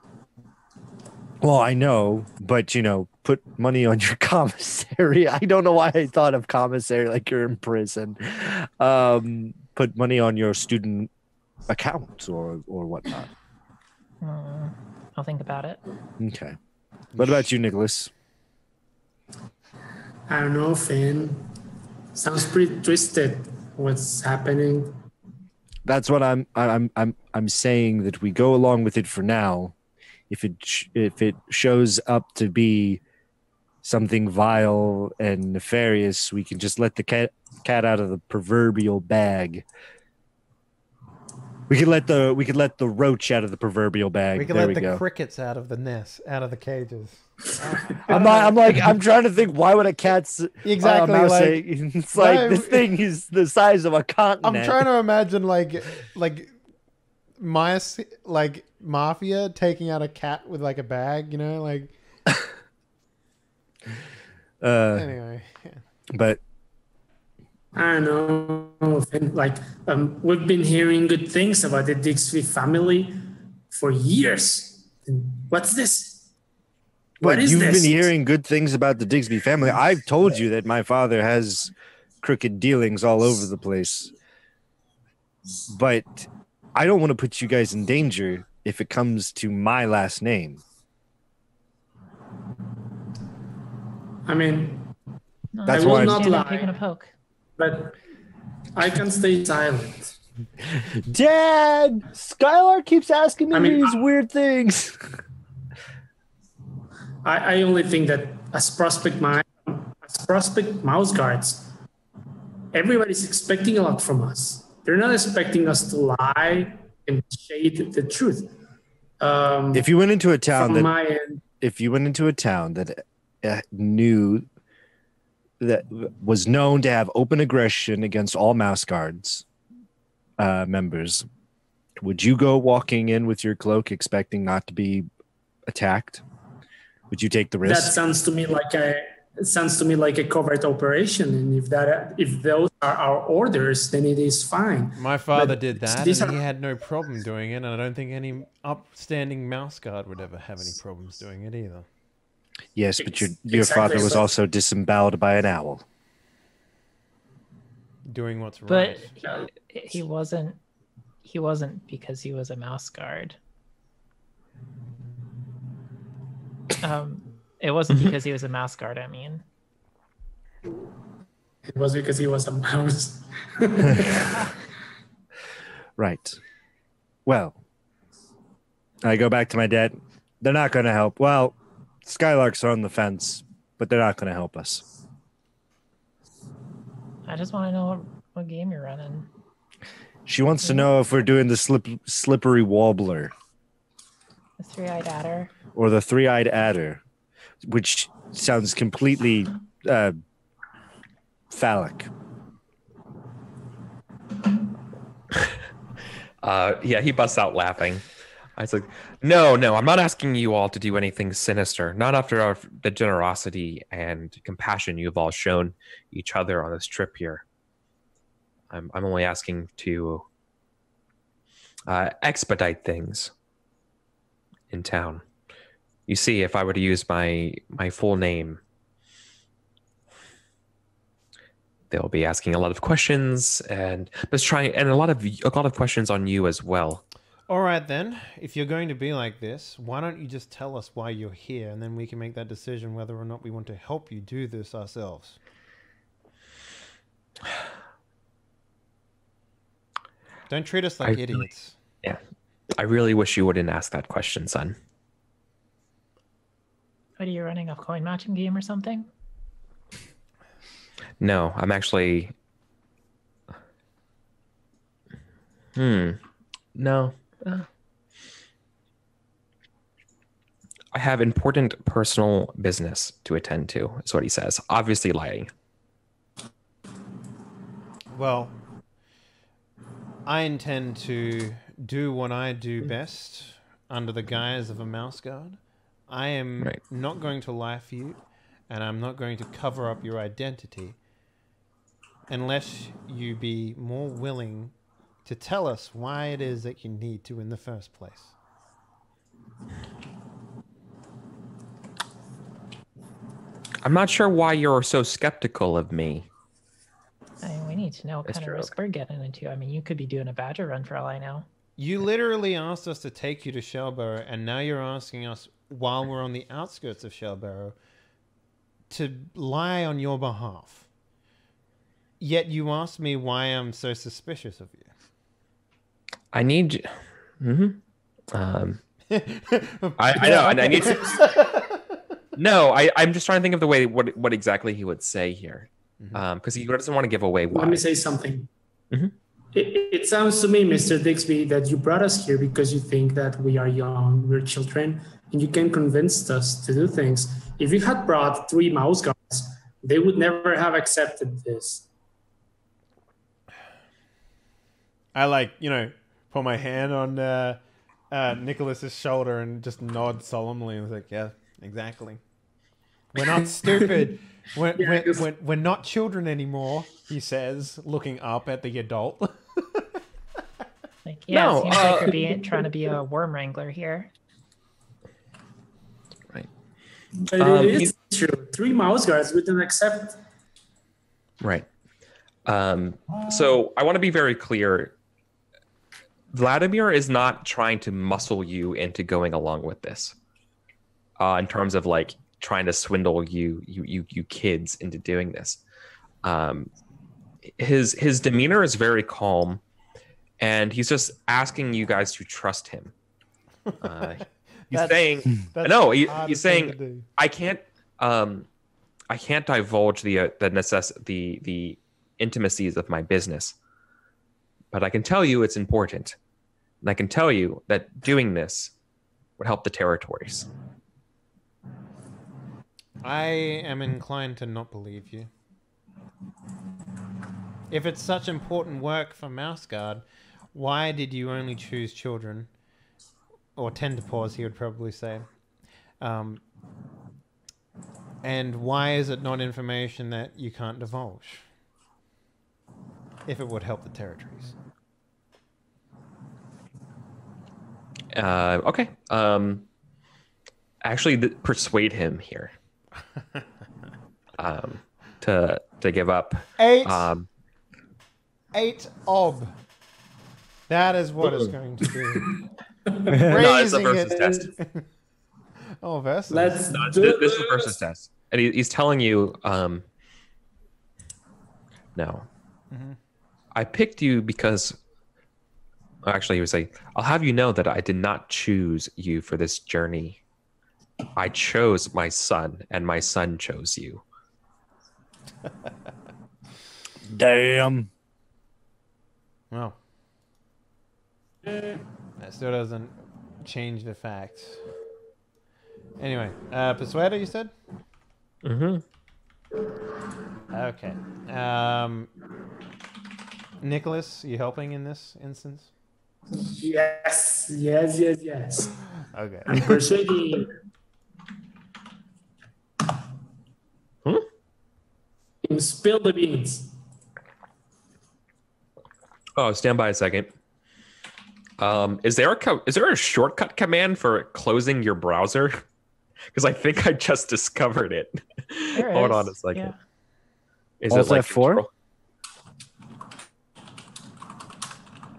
Well, I know, but put money on your commissary. I don't know why I thought of commissary like you're in prison. Put money on your student account or whatnot. I'll think about it. Okay. What about you, Nicholas? I don't know, Finn. Sounds pretty twisted. What's happening? That's what I'm saying, that we go along with it for now. If it shows up to be something vile and nefarious, we can just let the cat out of the proverbial bag. We could let the roach out of the proverbial bag. We can there let we the go. crickets out of the nest, out of the cages. I'm trying to think, why would a cat's Exactly, mouse like- say, it's like No, this thing is the size of a continent. I'm trying to imagine like mice, like mafia taking out a cat with like a bag, like. Anyway, yeah. But I don't know, Finn. Like, we've been hearing good things about the Dixby family for years. What's this? What is you've this? been hearing good things about the Digsby family. I've told you that my father has crooked dealings all over the place. But I don't want to put you guys in danger if it comes to my last name. I mean, No, That's I will why I'm- not standing lie, taking a poke. but I can stay silent. Dad, Skylar keeps asking me I mean, these weird things. I only think that as prospect mouse guards, everybody's expecting a lot from us. They're not expecting us to lie and shade the truth. If you went into a town From that my end, knew that was known to have open aggression against all mouse guards members, would you go walking in with your cloak expecting not to be attacked? Would you take the that risk? sounds to me like a covert operation, and if those are our orders, then it is fine. My father But did that, these and are- he had no problem doing it, and I don't think any upstanding mouse guard would ever have any problems doing it either. Yes, but your Exactly, father was but- also disemboweled by an owl. Doing what's But right. he wasn't because he was a mouse guard. It wasn't because he was a mouse guard, I mean. It was because he was a mouse. Right. Well, I go back to my dad. They're not going to help. Well, Skylarks are on the fence, but they're not going to help us. I just want to know what game you're running. She wants to know if we're doing the slippery warbler The three-eyed adder. or the three-eyed adder, which sounds completely phallic. Yeah, he busts out laughing. I was like, no, I'm not asking you all to do anything sinister. Not after the generosity and compassion you've all shown each other on this trip here. I'm only asking to expedite things in town. You see, if I were to use my full name, they'll be asking a lot of questions and a lot of questions on you as well. All right, then. If you're going to be like this, why don't you just tell us why you're here, and then we can make that decision whether or not we want to help you do this ourselves. Don't treat us like idiots. Yeah. I really wish you wouldn't ask that question, son. What, are you running a coin matching game or something? No, I'm actually... No. I have important personal business to attend to, is what he says. Obviously lying. Well, I intend to do what I do best under the guise of a mouse guard. I am not going to lie for you, and I'm not going to cover up your identity unless you be more willing to tell us why it is that you need to in the first place. I'm not sure why you're so skeptical of me. I mean, we need to know what kind of risk we're getting into. I mean, you could be doing a badger run for all I know. You literally asked us to take you to Shellborough, and now you're asking us, while we're on the outskirts of Shellborough, to lie on your behalf. Yet you asked me why I'm so suspicious of you. I need you. I know. I need to. No, I'm just trying to think of the way what exactly he would say here, because he doesn't want to give away why. Let me say something. It sounds to me, Mr. Dixby, that you brought us here because you think that we are young, we're children, and you can convince us to do things. If you had brought 3 mouse guards, they would never have accepted this. I put my hand on Nicholas's shoulder and just nod solemnly. I was like, yeah, exactly. We're not stupid. We're not children anymore, he says, looking up at the adult. Like, yeah, it seems like you're trying to be a worm wrangler here. Right. But it is true. 3 mouse guards wouldn't accept. Right. So I want to be very clear. Vladimir is not trying to muscle you into going along with this. In terms of like trying to swindle you kids into doing this. His demeanor is very calm, and he's just asking you guys to trust him. He's saying I can't divulge the intimacies of my business, but I can tell you it's important, and I can tell you that doing this would help the territories. I am inclined to not believe you. If it's such important work for Mouse Guard, why did you only choose children? Or tenderpaws, he would probably say. And why is it not information that you can't divulge? If it would help the territories. Okay. Actually, persuade him here. To give up 8 ob. That is what it's going to be. No, it's a versus test. Oh, versus. This is a versus test, and he's telling you, no. Mm-hmm. I picked you because, actually, he was like, I'll have you know that I did not choose you for this journey. I chose my son, and my son chose you. Damn. Well, that still doesn't change the facts. Anyway, Persuader, you said? Okay. Nicholas, you helping in this instance? Yes. Okay. I'm persuading. Spill the beans. Oh, stand by a second. Is there a shortcut command for closing your browser? Because I think I just discovered it. There Hold is, on a second. yeah. Is Alt it like F4? control?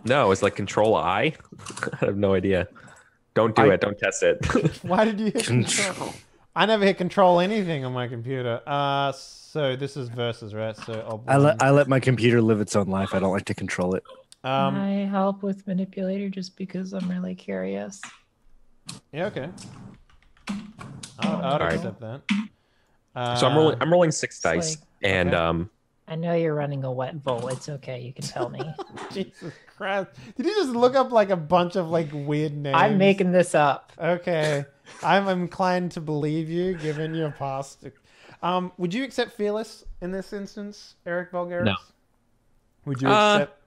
No, it's like Control I. I have no idea. Don't do it. Don't test it. Why did you hit control? I never hit control anything on my computer. So this is versus, right? So I let my computer live its own life. I don't like to control it. Can I help with manipulator just because I'm really curious? Yeah, okay. I'll Alright. accept that. So I'm rolling 6 dice, like- and Okay. I know you're running a wet bowl. It's okay. You can tell me. Jesus Christ! Did you just look up like a bunch of like weird names? I'm making this up. Okay, I'm inclined to believe you, given your past. Would you accept Fearless in this instance, Eric Vulgaris? No. Would you accept?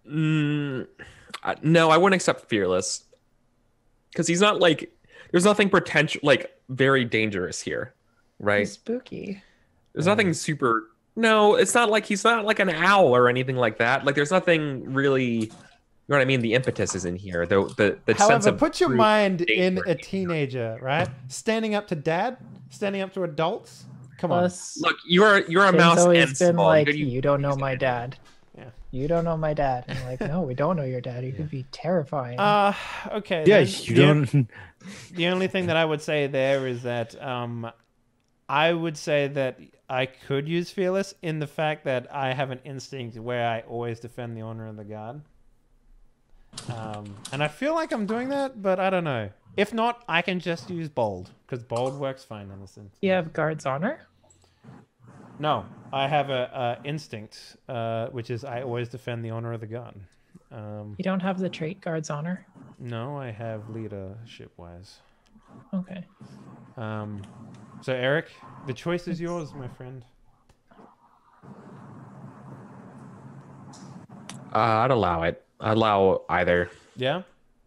no, I wouldn't accept Fearless because he's not like. There's nothing potential like very dangerous here, right? He's spooky. There's nothing super. No, it's not like he's not like an owl or anything like that. Like there's nothing really. You know what I mean? The impetus is in here. The sense However, of put your brute mind in danger. a teenager, right? Standing up to dad, standing up to adults. Come on. Plus, Look, you're a Finn's mouse always and been small. like, You- you don't know my dad. Yeah. You don't know my dad. I'm like, no, we don't know your dad. You could be terrifying. Okay. Yeah, then you don't. The only thing that I would say there is that I would say that I could use Fearless in the fact that I have an instinct where I always defend the honor of the guard. And I feel like I'm doing that, but I don't know. If not, I can just use Bold, because Bold works fine in this instance. You have guard's honor? No, I have a instinct, which is I always defend the honor of the guard. You don't have the trait guard's honor? No, I have leadership-wise. Okay. So Eric, the choice is yours, my friend. I'd allow it. I'd allow either. Yeah?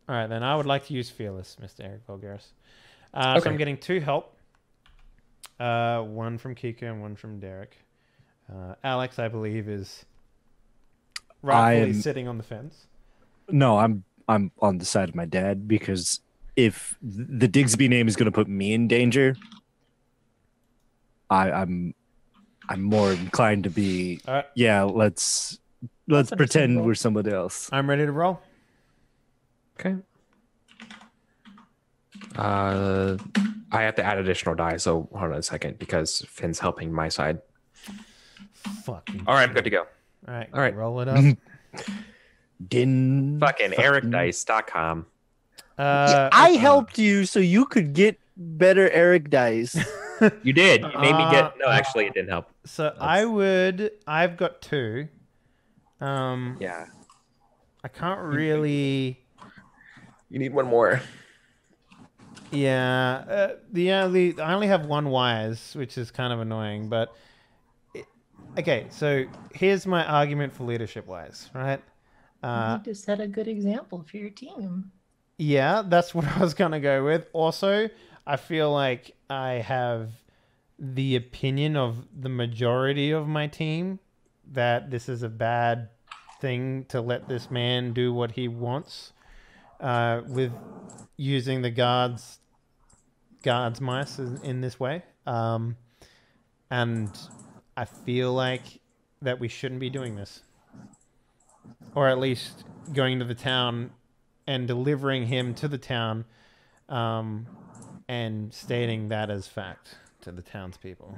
All right, then I would like to use Fearless, Mr. Eric Vulgaris. So I'm getting 2 help. One from Kiko and one from Derek. Alex, I believe, is rightfully sitting on the fence. No, I'm on the side of my dad because if the Digsby name is going to put me in danger, I'm more inclined to be. All right. Yeah, let's pretend understandable. we're somebody else. I'm ready to roll. Okay. I have to add additional die, so hold on a second because Finn's helping my side. Fucking. All right, I'm good to go. All All right. roll it up. Fucking ericdice.com. I helped you so you could get better Eric dice. You did. You made me get. No, actually, it didn't help. So I've got 2. Yeah. I can't really. You need one more. Yeah, I only have 1 wise, which is kind of annoying. But okay, so here's my argument for leadership wise, right? You need to set a good example for your team. Yeah, that's what I was gonna go with. Also, I feel like I have the opinion of the majority of my team that this is a bad thing to let this man do what he wants with using the guards mice in this way. And I feel like that we shouldn't be doing this. Or at least going to the town and delivering him to the town and stating that as fact to the townspeople.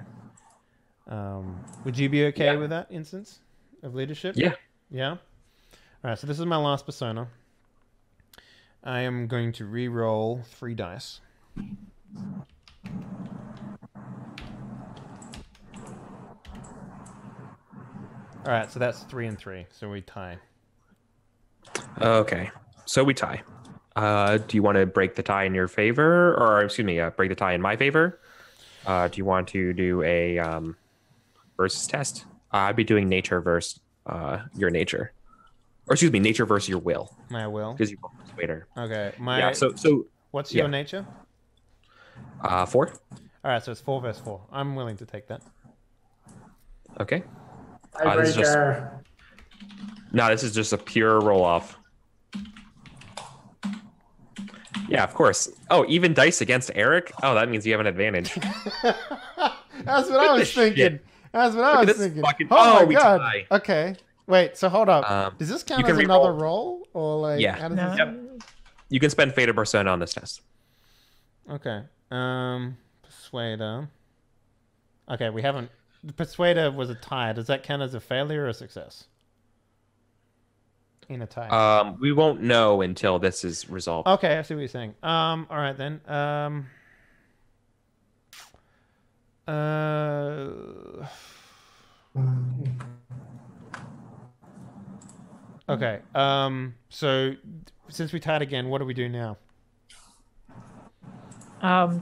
Would you be okay with that instance of leadership? Yeah. Yeah? All right, so this is my last persona. I am going to re-roll 3 dice. All right, so that's 3 and 3, so we tie. Okay. So we tie. Do you want to break the tie in your favor, or excuse me, break the tie in my favor? Do you want to do a versus test? I'd be doing nature versus your nature. or excuse me, nature versus your will, My will. because you will persuade her. Okay. Yeah. So What's yeah. your nature? 4. All right, so it's 4 versus 4. I'm willing to take that. Okay. Tiebreaker. This is just a pure roll off. Yeah, of course. Oh, even dice against Eric? Oh, that means you have an advantage. That's what I was thinking. That's what I was thinking. Fucking... Oh my we god. tie. Okay. Wait, so hold up. Does this count you can as re-roll. another roll? Or like Yeah. how does this... Yep. You can spend Fate or Persona on this test. Okay. Persuader. Okay, we haven't... The Persuader was a tie. Does that count as a failure or a success? In a tie. We won't know until this is resolved. Okay, I see what you're saying. All right then. Okay. So since we tied again, what do we do now?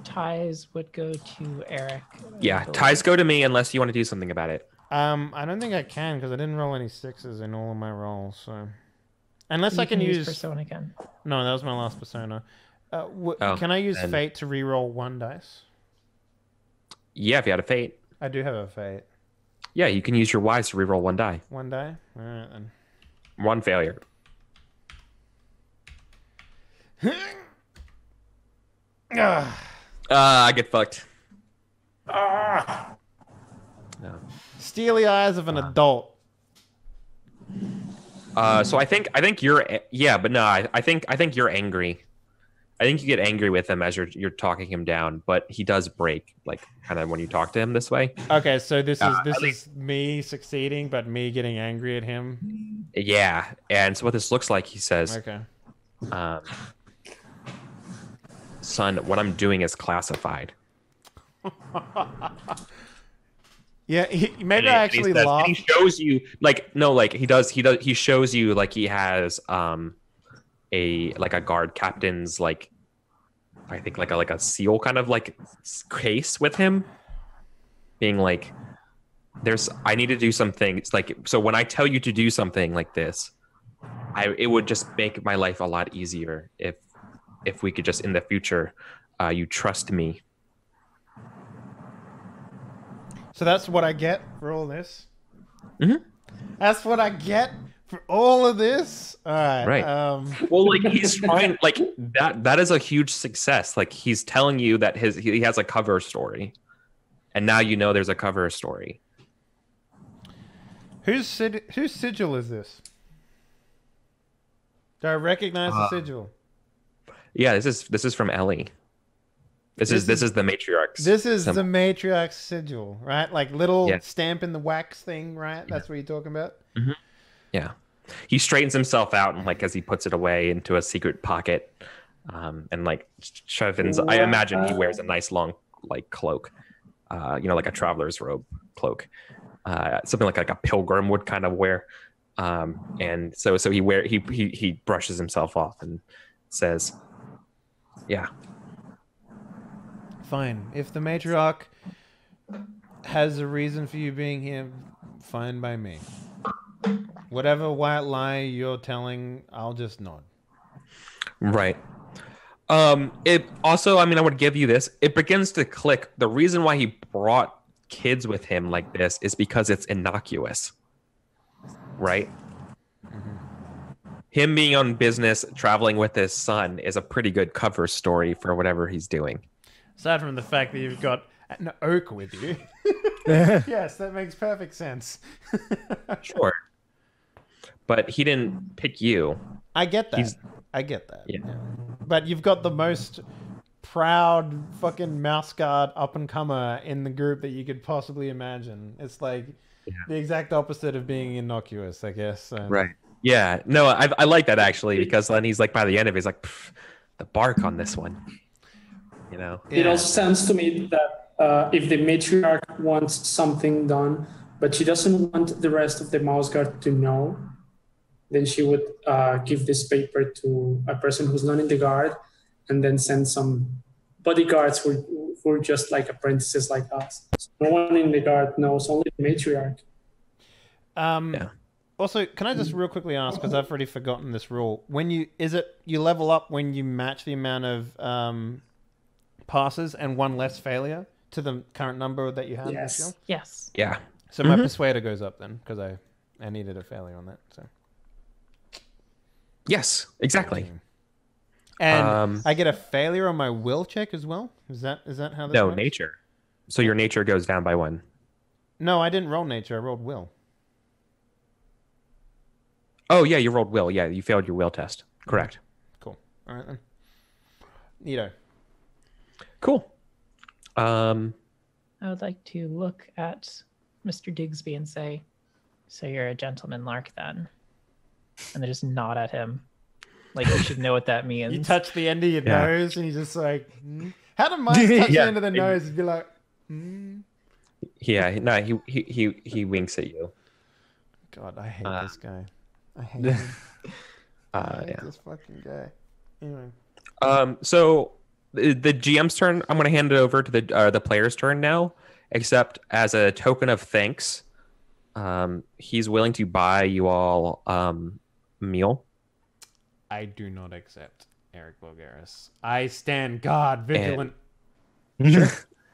Ties would go to Eric. Yeah, ties go to me unless you want to do something about it. I don't think I can because I didn't roll any 6s in all of my rolls. So unless You I can use Persona again. No, that was my last persona. Oh, can I use then- fate to re-roll 1 dice? Yeah, if you had a Fate. I do have a fate. Yeah, you can use your Wise to reroll 1 die. 1 die? All right then. 1 failure. I get fucked. No. Steely eyes of an adult. So I think you're but no, I think you're angry. I think you get angry with him as you're talking him down, but he does break, like kind of when you talk to him this way. Okay, so this at is least- me succeeding, but me getting angry at him. Yeah, and so what this looks like, he says, Okay. "Son, what I'm doing is classified." Yeah, maybe I And actually he says- laughed. and he shows you he shows you like he has a guard captain's like I think like a seal kind of like case with him, being like, I need to do something. It's like, so when I tell you to do something like this, it would just make my life a lot easier if we could just in the future you trust me. So that's what I get for all this? Mhm. That's what I get for all of this? All right. Right. Well, like he's trying, like that is a huge success. Like he's telling you that he has a cover story, and now you know there's a cover story. Whose sigil is this? Do I recognize the sigil? Yeah, this is from Ellie. This is the matriarch's. This is symbol. the matriarch's sigil, right? Like little Yeah. stamp in the wax thing, right? That's what you're talking about? Yeah, he straightens himself out and like as he puts it away into a secret pocket, and like shoves. I imagine he wears a nice long like cloak, like a traveler's robe cloak, something like a pilgrim would kind of wear. And so he brushes himself off and says, "Yeah, Fine. If the matriarch has a reason for you being here, fine by me. Whatever white lie you're telling, I'll just nod." right." It also, I mean, I would give you this. It begins to click. The reason why he brought kids with him like this is because it's innocuous, right? Him being on business, traveling with his son is a pretty good cover story for whatever he's doing. Aside from the fact that you've got an oak with you. Yes, that makes perfect sense. Sure. But he didn't pick you. I get that. He's- I get that. Yeah. But you've got the most proud fucking mouse guard up and comer in the group that you could possibly imagine. It's like the exact opposite of being innocuous, I guess. Right. Yeah. No, I like that actually, because then he's like, by the end of it, he's like, the bark on this one. You know? It also sounds to me that if the matriarch wants something done, but she doesn't want the rest of the mouse guard to know, then she would give this paper to a person who's not in the guard, and then send some bodyguards who are just like apprentices like us. So no one in the guard knows, only the matriarch. Also, can I just real quickly ask, because I've already forgotten this rule. Is it you level up when you match the amount of passes and one less failure to the current number that you have? Yes. Yes. Yeah. So my persuader goes up then, because I needed a failure on that. So. Yes, exactly. And I get a failure on my will check as well? Is that how this No, works? nature. So your nature goes down by 1. No, I didn't roll nature. I rolled will. Oh, yeah, you rolled will. Yeah, you failed your will test. Correct. Cool. All right then. Neato. Cool. I would like to look at Mr. Digsby and say, "So you're a gentleman lark then?" And then just nod at him. Like, you should know what that means. You touch the end of your Yeah. nose and you just like, How do mice touch the Yeah. end of the nose and be like, Yeah, no, he winks at you. God, I hate this guy. I hate him. I hate Yeah. this fucking guy. Anyway. So the GM's turn. I'm going to hand it over to the player's turn now. Except as a token of thanks, he's willing to buy you all a meal. I do not accept Eric Bulgaris. I stand guard vigilant.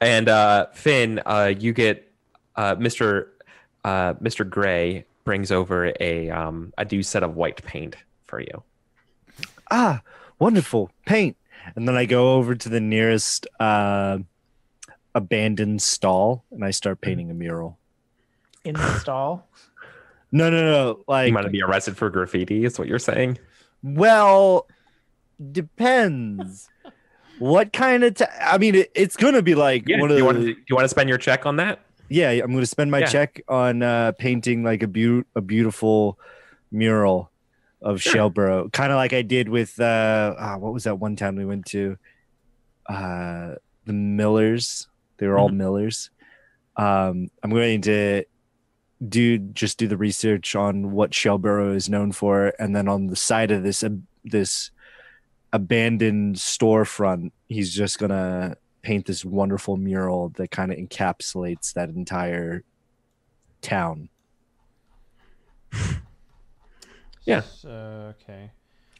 And Finn, you get Mr. Gray brings over a due set of white paint for you. Ah, wonderful paint. And then I go over to the nearest abandoned stall and I start painting a mural. In the stall. No. Like, You might be arrested for graffiti. Is what you're saying? well, depends. What kind of? I mean, it's gonna be like Yeah. one Do of you the. want to spend your check on that? Yeah, I'm gonna spend my Yeah. check on painting like a beautiful mural of Sure. Shellborough, kind of like I did with what was that one town we went to? The Millers. They were all Millers. I'm going to do the research on what Shellborough is known for, and then on the side of this abandoned storefront, he's just gonna paint this wonderful mural that kind of encapsulates that entire town. Yeah. Okay.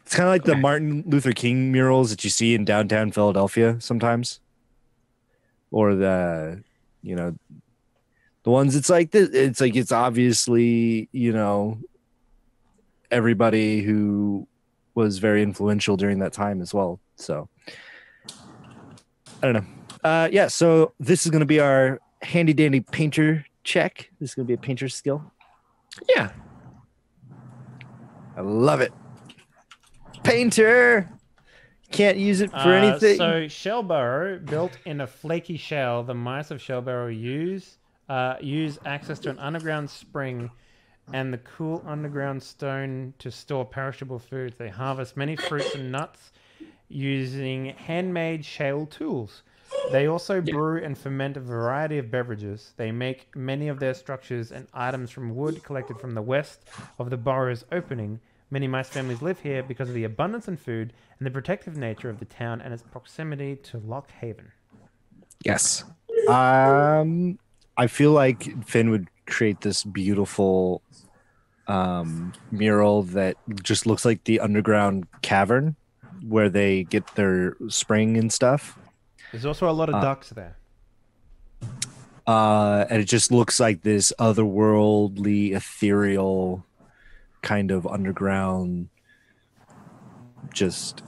It's kind of like the Okay. Martin Luther King murals that you see in downtown Philadelphia sometimes, or the ones. It's like this. It's like it's obviously everybody who was very influential during that time as well. So I don't know. Yeah. So this is going to be our handy dandy painter check. This is going to be a painter skill. Yeah. I love it. Painter. Can't use it for anything. So Shellborough, built in a flaky shell, the mice of Shellborough use access to an underground spring and the cool underground stone to store perishable foods. They harvest many fruits and nuts using handmade shale tools. They also brew and ferment a variety of beverages. They make many of their structures and items from wood collected from the west of the borough's opening. Many mice families live here because of the abundance in food and the protective nature of the town and its proximity to Lockhaven. Yes. I feel like Finn would create this beautiful mural that just looks like the underground cavern where they get their spring and stuff. There's also a lot of ducks there. And it just looks like this otherworldly, ethereal kind of underground, just,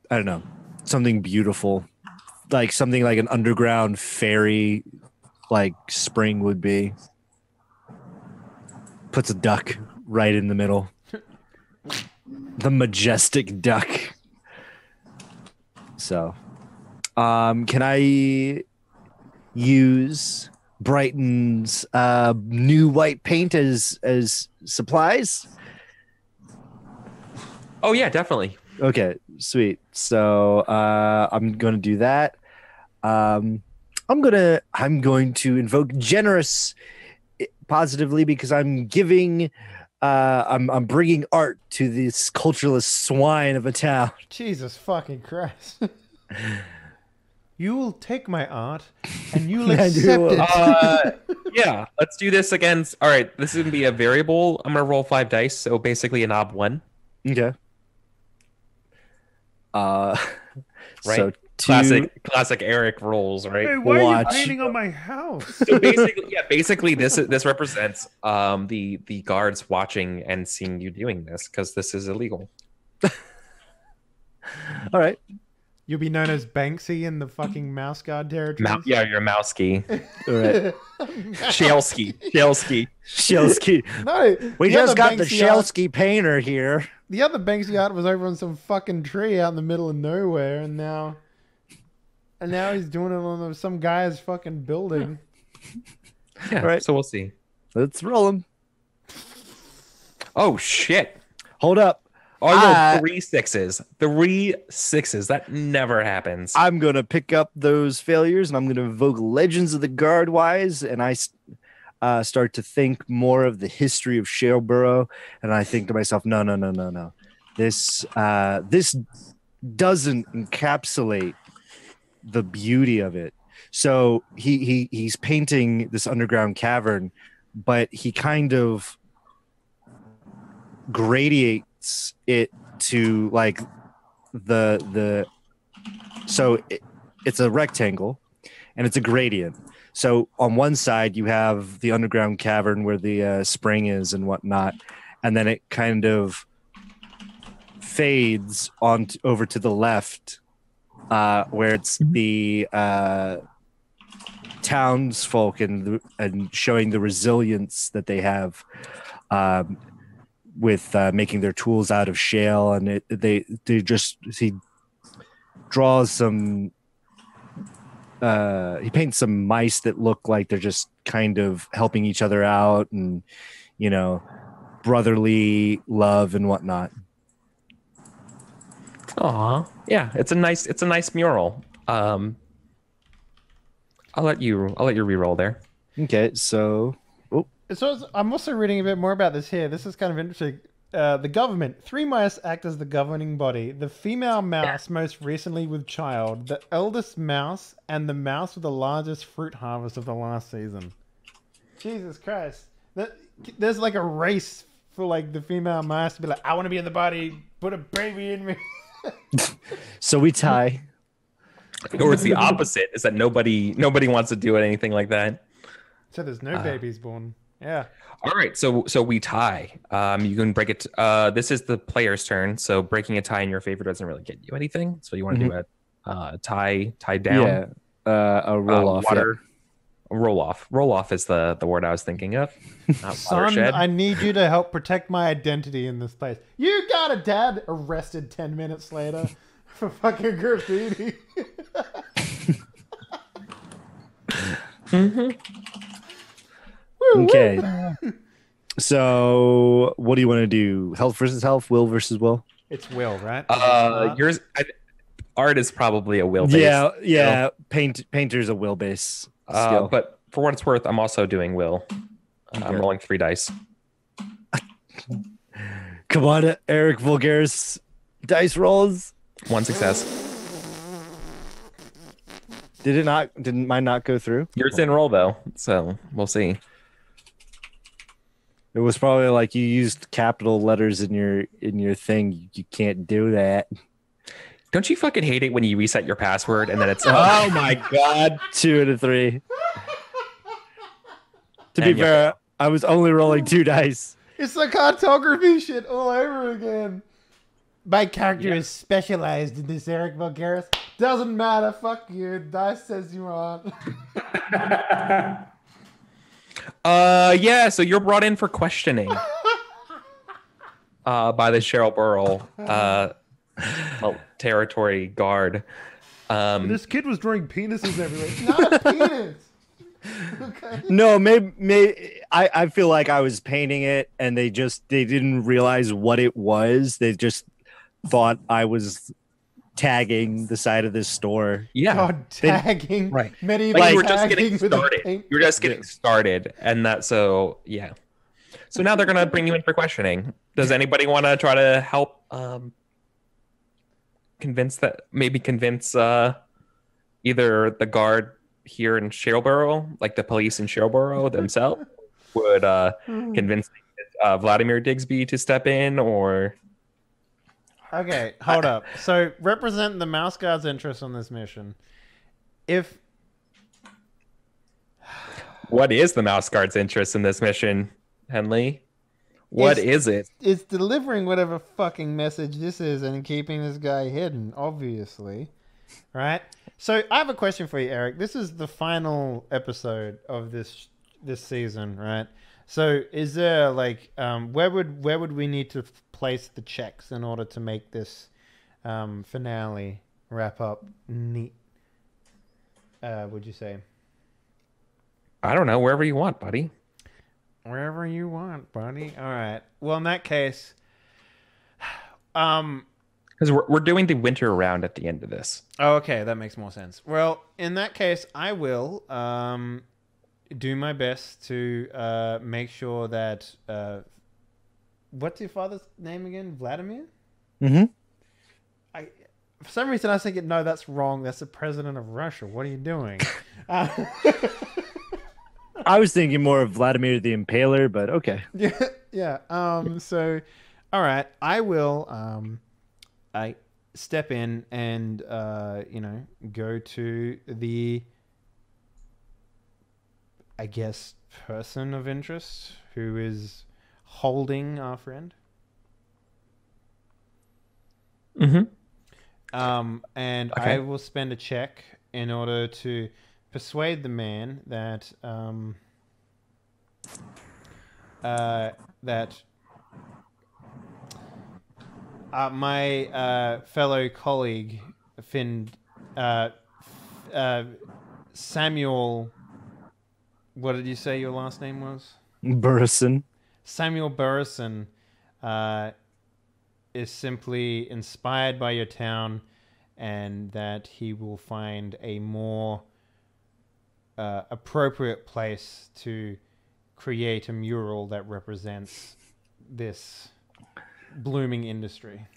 I don't know, something beautiful. Like something like an underground fairy like spring would be. Puts a duck right in the middle. The majestic duck. So, can I use Brighton's new white paint as supplies? Oh yeah, definitely. Okay, sweet. So I'm gonna do that. I'm going to invoke generous positively because I'm giving. I'm bringing art to this cultureless swine of a town. Jesus fucking Christ. You will take my art and you'll accept it. Yeah, let's do this against. All right, this is gonna be a variable. I'm gonna roll 5 dice, so basically an ob 1. Okay. Right. So Classic Eric rolls, right? Hey, why are Watch. you painting on my house? So basically, this represents the guards watching and seeing you doing this because this is illegal. All right. You'll be known as Banksy in the fucking mouse guard territory. Yeah, you're a mouse ski. All right. Shaleski. Shelsky. No, We the just other got the Banksy art- Shelsky painter here. The other Banksy art was over on some fucking tree out in the middle of nowhere, and now he's doing it on some guy's fucking building. Yeah, Right. so we'll see. Let's roll him. Oh shit! Hold up. Oh, I rolled 3 6s. 3 6s. That never happens. I'm going to pick up those failures and I'm going to invoke Legends of the Guard Wise. And I start to think more of the history of Shaleborough. And I think to myself, no. This doesn't encapsulate the beauty of it. So he's painting this underground cavern, but he kind of gradiates it to like it's a rectangle and it's a gradient. So on one side you have the underground cavern where the spring is and whatnot, and then it kind of fades on over to the left where it's the townsfolk and showing the resilience that they have with making their tools out of shale, and he draws some he paints some mice that look like they're just kind of helping each other out and brotherly love and whatnot. Aw, yeah, it's a nice mural. I'll let you re-roll there. Okay, so I'm also reading a bit more about this here. This is kind of interesting. The government. 3 mice act as the governing body. The female mouse most recently with child, the eldest mouse, and the mouse with the largest fruit harvest of the last season. Jesus Christ. There's like a race for like the female mouse to be like, I want to be in the body, put a baby in me. So we tie. Or it's the opposite, is that nobody wants to do anything like that. So there's no babies born. Yeah. All right, so we tie. You can break it. This is the player's turn, so breaking a tie in your favor doesn't really get you anything. So you want to do a tie down. Yeah. A roll off. Water. Yeah. Roll off. Roll off is the word I was thinking of. Not Son, watershed. I need you to help protect my identity in this place. You got a dad arrested 10 minutes later for fucking graffiti. Okay. So what do you want to do? Health versus health, will versus will? It's Will, right? Yours. Art is probably a will base. Yeah. Painter's a will base skill. But for what it's worth, I'm also doing will. I'm rolling 3 dice. Come on, Eric Vulgaris. Dice rolls. 1 success. Didn't mine not go through? Yours didn't roll though, so we'll see. It was probably like you used capital letters in your thing. You can't do that. Don't you fucking hate it when you reset your password and then it's oh my god. 2 out of 3. To be fair, I was only rolling 2 dice. It's the cartography shit all over again. My character is specialized in this, Eric Vulgaris. Doesn't matter. Fuck you. Dice says you aren't. Yeah, so you're brought in for questioning by the Cheryl Burrell territory guard. This kid was drawing penises everywhere. It's not a penis. Okay. No, maybe I feel like I was painting it and they didn't realize what it was. They just thought I was tagging the side of this store. Yeah. God, tagging. Right. Medieval Like you were just tagging getting with a started. paint. You were just getting started. And so now they're gonna bring you in for questioning. Does anybody want to try to help convince either the guard here in Sherrilborough, like the police in Sherrilborough themselves, would convince Vladimir Digsby to step in, or Okay, hold up. So represent the Mouse Guard's interest on this mission. If what is the Mouse Guard's interest in this mission, Henley? What is it? It's delivering whatever fucking message this is and keeping this guy hidden, obviously. Right? So I have a question for you, Eric. This is the final episode of this season, right? So is there like where would we need to place the checks in order to make this finale wrap up neat? Would you say? I don't know. Wherever you want, buddy. Wherever you want, buddy. All right. Well, in that case, because we're doing the winter round at the end of this. Oh, okay, that makes more sense. Well, in that case, I will do my best to make sure that what's your father's name again? Vladimir? Mm-hmm. For some reason, I was thinking, no, that's wrong. That's the president of Russia. What are you doing? I was thinking more of Vladimir the Impaler, but okay. Yeah. So, all right, I will. I step in and go to the, I guess, person of interest who is holding our friend. Mm-hmm. And okay. I will spend a check in order to persuade the man that my fellow colleague Finn Samuel, what did you say your last name was? Burrison. Samuel Burrison is simply inspired by your town, and that he will find a more appropriate place to create a mural that represents this blooming industry.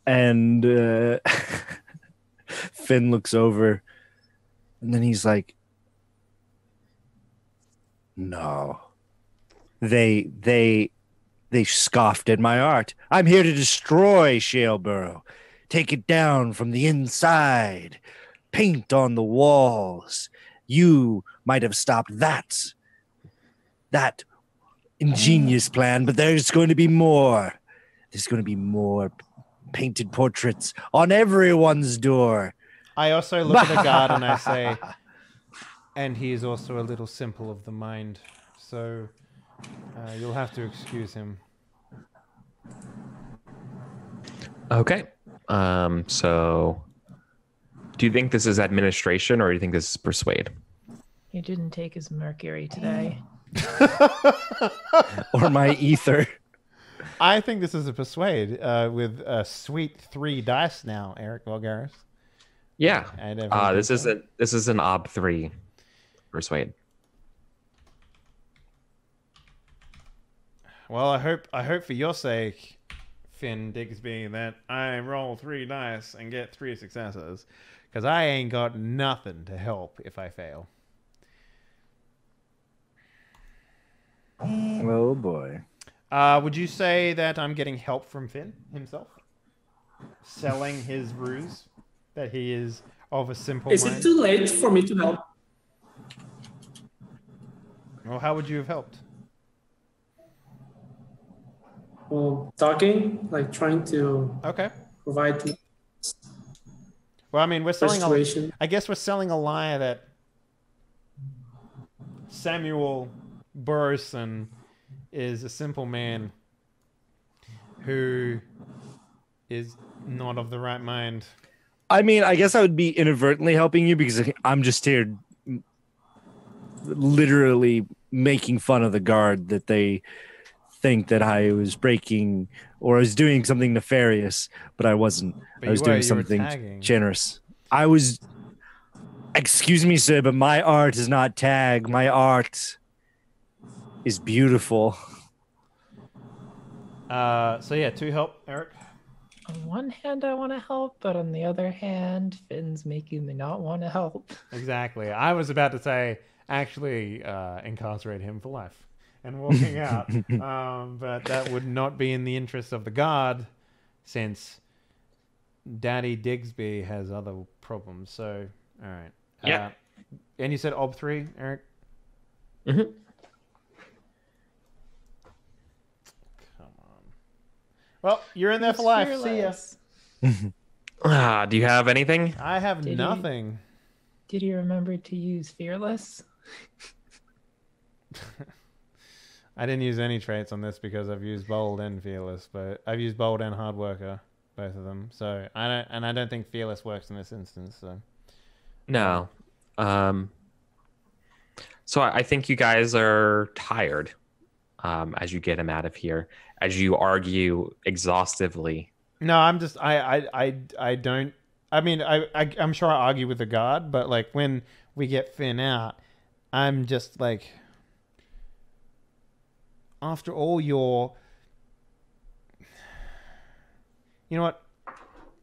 And Finn looks over, and then he's like, no. They scoffed at my art. I'm here to destroy Shaleborough. Take it down from the inside. Paint on the walls. You might have stopped that ingenious plan, but there's going to be more. There's going to be more painted portraits on everyone's door. I also look at the guard and I say, and he is also a little simple of the mind, so you'll have to excuse him. Okay. So do you think this is administration, or do you think this is persuade? He didn't take his mercury today. Or my ether. I think this is a persuade with a sweet 3 dice now, Eric Vulgaris. Yeah. This is an ob 3 persuade. Well, I hope for your sake, Finn Digsby, that I roll 3 dice and get 3 successes, because I ain't got nothing to help if I fail. Oh boy. Would you say that I'm getting help from Finn himself? Selling his ruse that he is of a simple Is mind? it too late for me to help? Well, how would you have helped? Well, talking, like trying to Okay. provide Well, I mean, we're selling persuasion. I guess we're selling a lie that Samuel Burrison is a simple man who is not of the right mind. I mean, I guess I would be inadvertently helping you because I'm just here literally making fun of the guard that they think that I was breaking or I was doing something nefarious, but I wasn't. But I was doing something generous. I was, excuse me, sir, but my art is not tag. My art is beautiful. So yeah, 2 help, Eric. one hand, I want to help, but on the other hand, Finn's making me not want to help. Exactly. I was about to say, actually, incarcerate him for life and walking out. But that would not be in the interest of the guard, since Daddy Digsby has other problems. So, all right. Yeah. And you said Ob 3, Eric? Mm-hmm. Come on. Well, you're in there for life. See ya. Do you have anything? I have Did nothing. Did you remember to use Fearless? I didn't use any traits on this because I've used Bold and Fearless, but I've used Bold and Hard Worker, both of them. So I don't think Fearless works in this instance. So No. So I think you guys are tired as you get him out of here, as you argue exhaustively. no, I'm just I don't. I mean, I'm sure I argue with the guard, but like when we get Finn out, I'm just like, after all your, you know what?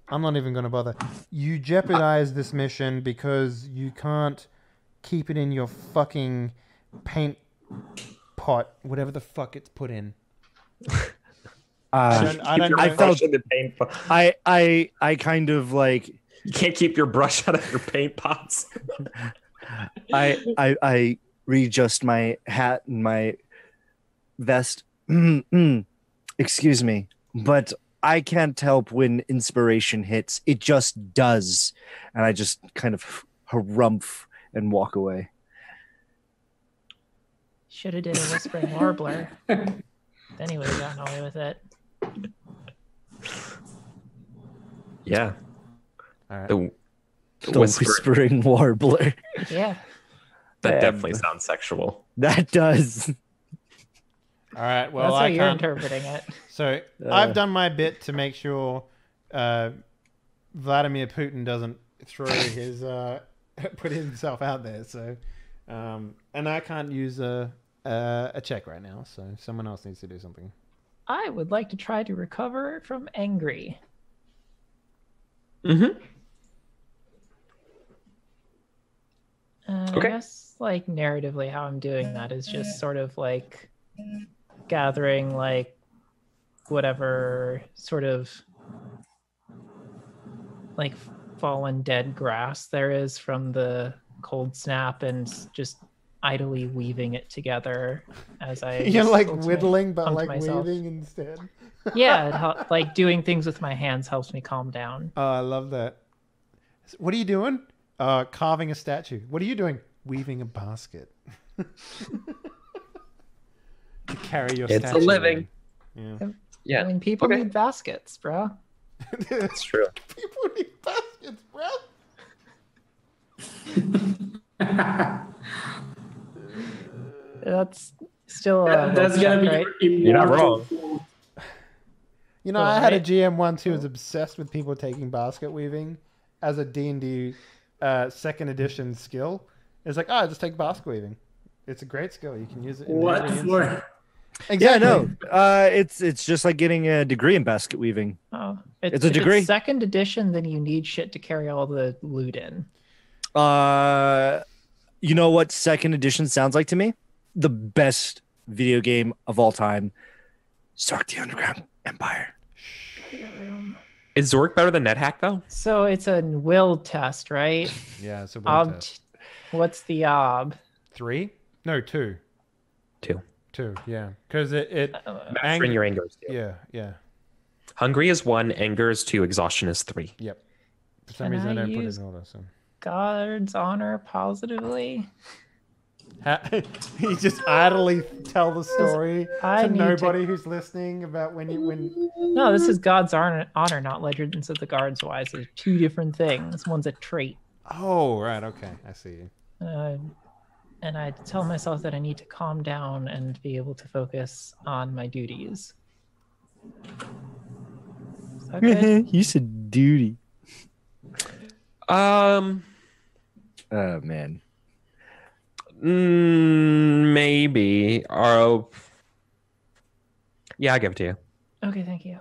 I'm not even going to bother. You jeopardize this mission because you can't keep it in your fucking paint pot, whatever the fuck it's put in. I don't know. I felt I kind of like You can't keep your brush out of your paint pots. I readjust my hat and my vest. Excuse me, but I can't help when inspiration hits. It just does, and I just kind of harumph and walk away. Should have did a Whispering Warbler. Then he would have gotten away with it. Yeah. All right. The Whispering Warbler. Yeah. That Yeah. definitely sounds sexual. That does. All right. Well, That's how I you're can't. interpreting it. So I've done my bit to make sure Vladimir Putin doesn't throw his put himself out there. So, and I can't use a check right now. So someone else needs to do something. I would like to try to recover from angry. Mm-hmm. I Okay. guess, like, narratively, how I'm doing that is just sort of like gathering, like, whatever sort of like fallen dead grass there is from the cold snap and just idly weaving it together as I You're just like ultimately whittling, but come to like myself. weaving instead. Yeah, like doing things with my hands helps me calm down. Oh, I love that. What are you doing? Carving a statue. What are you doing? Weaving a basket. To carry your It's a statue. living. Yeah. Yeah. I mean, people Okay. need baskets, bro. That's true. People need baskets, bro. That's still That's gonna be right? You're not wrong. You know, Well, I had a right. GM once who was obsessed with people taking basket weaving as a D&D second edition skill. It's like, just take basket weaving. It's a great skill. You can use it in What every for? instance. Yeah, Exactly. no. It's just like getting a degree in basket weaving. Oh, It's a if degree. It's second edition, then you need shit to carry all the loot in. You know what second edition sounds like to me? The best video game of all time. Stark the Underground Empire. Is Zork better than NetHack though? So it's a will test, right? Yeah, it's a will Ob, test. what's the ob? 3? No, 2. 2. 2, yeah. Because it Mastering your anger is 2. yeah. Hungry is 1, anger is 2, exhaustion is 3. Yep. For some Can reason, I I don't put it use- in order. So God's honor positively. you just idly tell the story I to need nobody who's listening about when. No, this is God's honor, not Legends of the Guards wise. They're two different things. One's a trait. Oh, right. Okay, I see you. And I tell myself that I need to calm down and be able to focus on my duties. Is that good? You said duty. Um, Oh man. maybe. Or yeah, I'll give it to you. Okay, thank you.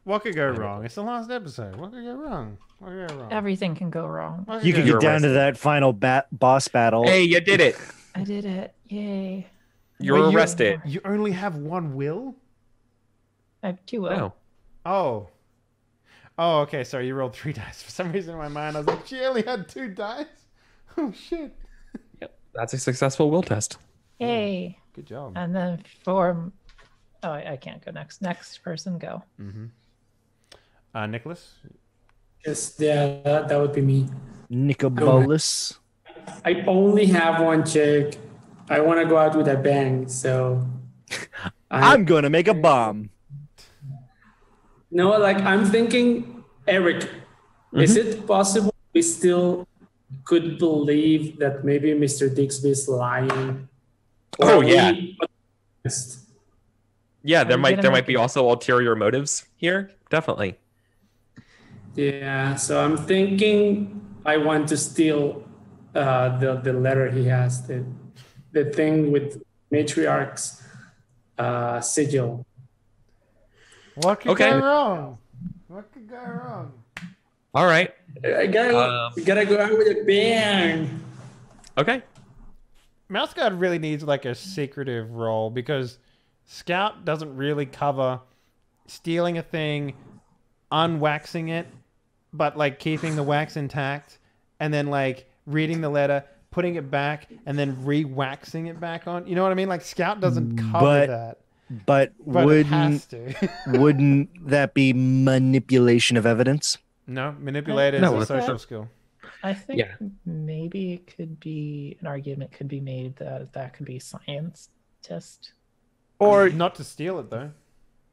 What could go wrong? It's the last episode. What could go wrong? What could go wrong? Everything can go wrong. What You could could go get down to arrested. that final boss battle. Hey, you did it. I did it. Yay. You're Wait, arrested. You only have one will? I have 2 will. No. Oh. Oh, okay. Sorry, you rolled 3 dice. For some reason in my mind, I was like, she only had 2 dice? Oh, shit. Yep. That's a successful will test. Yay. Good job. And then for... Oh, I can't go next. Next person, go. Nicholas? Yes, yeah, that would be me. Nicobolus. I only have 1 check. I want to go out with a bang, so I'm going to make a bomb. no, like I'm thinking, Eric, is it possible we still could believe that maybe Mr. Dixby is lying? Oh, Or yeah. Yeah, there might be also ulterior motives here. Definitely. Yeah, so I'm thinking I want to steal the letter he has, the thing with matriarch's sigil. What could Okay. go wrong? What could go wrong? All right. I gotta go out with a bang. Okay. Mouse Guard really needs like a secretive role because Scout doesn't really cover stealing a thing, unwaxing it, but like keeping the wax intact, and then like reading the letter, putting it back, and then re-waxing it back on. You know what I mean? Like Scout doesn't cover that. But But it has wouldn't to. wouldn't that be manipulation of evidence? No, manipulate is No, a it's social not. skill. I think Yeah. maybe it could be an argument could be made that that could be science test. Or not to steal it though.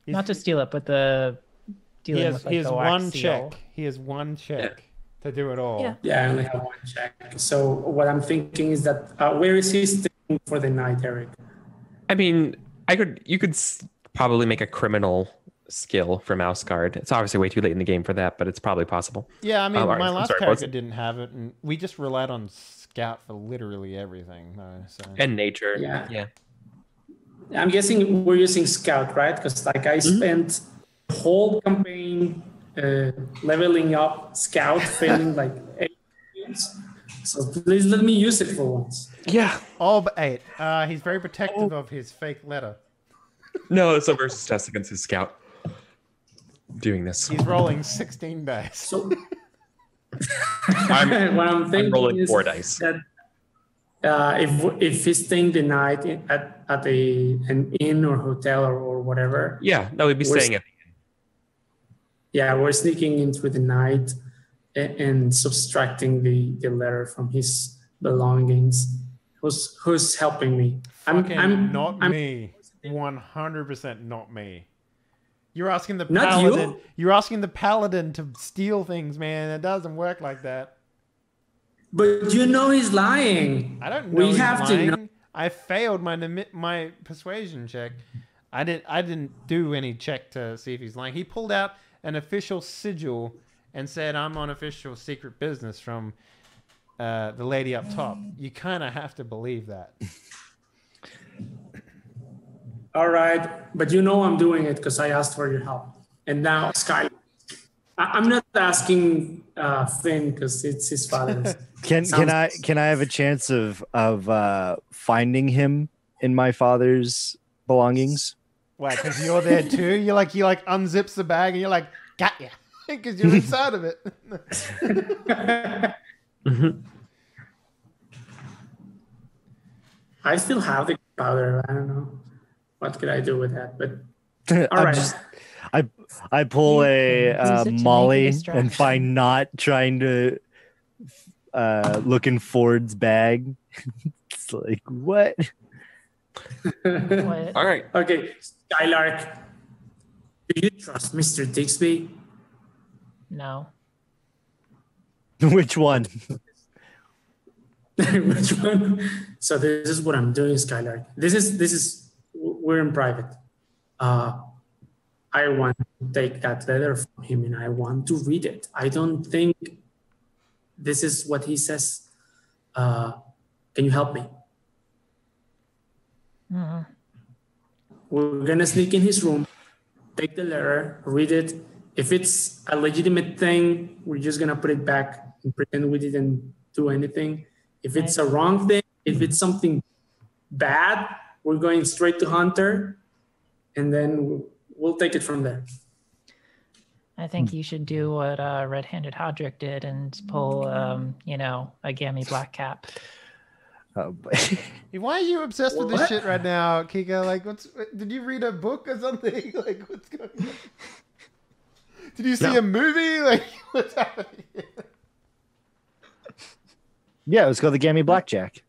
He's- Not to steal it, but the he dealing has, with like he has the wax one seal. check. He has one check to do it all. Yeah. Yeah, I only have 1 check. So what I'm thinking is that where is he staying for the night, Eric? I mean, you could probably make a criminal skill for Mouse Guard. It's obviously way too late in the game for that, but it's probably possible. Yeah, I mean, all right, my I'm last sorry, character what's- didn't have it, and we just relied on Scout for literally everything, though. So And nature. Yeah. Yeah. I'm guessing we're using Scout, right? Because like I spent the whole campaign leveling up Scout, failing like 8 games. So please let me use it for once. Yeah. all but 8. He's very protective of his fake letter. No, it's a versus test against his scout. Doing this. He's rolling 16 dice. So I'm, what I'm thinking I'm rolling is 4 dice. that if he's staying the night at an inn or hotel or whatever, Yeah, no, we'd be We're staying at. yeah, we're sneaking in through the night and subtracting the letter from his belongings. Who's helping me? Fucking not me. 100% not me. You're asking the Not paladin. you? You're asking the paladin to steal things, man. It doesn't work like that. But you know he's lying. I don't know. We he's have to lying. know. I failed my persuasion check. I didn't do any check to see if he's lying. He pulled out an official sigil and said, "I'm on official secret business from the lady up top." You kind of have to believe that. All right, but you know I'm doing it because I asked for your help. And now Sky, I'm not asking Finn because it's his father's. Can I have a chance of finding him in my father's belongings? Why? Because you're there too. You like unzips the bag and you're like, got ya, because you're inside of it. I still have the powder. I don't know what could I do with that, but all right. I pull Use a it to make a Molly distraction. and find not trying to look in Ford's bag. It's like, what? What? All right. Okay, Skylark, do you trust Mr. Dixby? No. Which one? Which one? So this is what I'm doing, Skylark. This is we're in private. I want to take that letter from him and I want to read it. I don't think this is what he says. Can you help me? Mhm. We're gonna sneak in his room, take the letter, read it, If it's a legitimate thing, we're just gonna put it back and pretend we didn't do anything. If it's a wrong thing, if it's something bad, we're going straight to Hunter, and then we'll take it from there. I think you should do what Red-Handed Hodrick did and pull, a gammy black cap. Why are you obsessed with this shit right now, Kika? Like, did you read a book or something? Like, what's going on? Did you see a movie? Like, what's happening here? Yeah, let's go the Gammy Blackjack.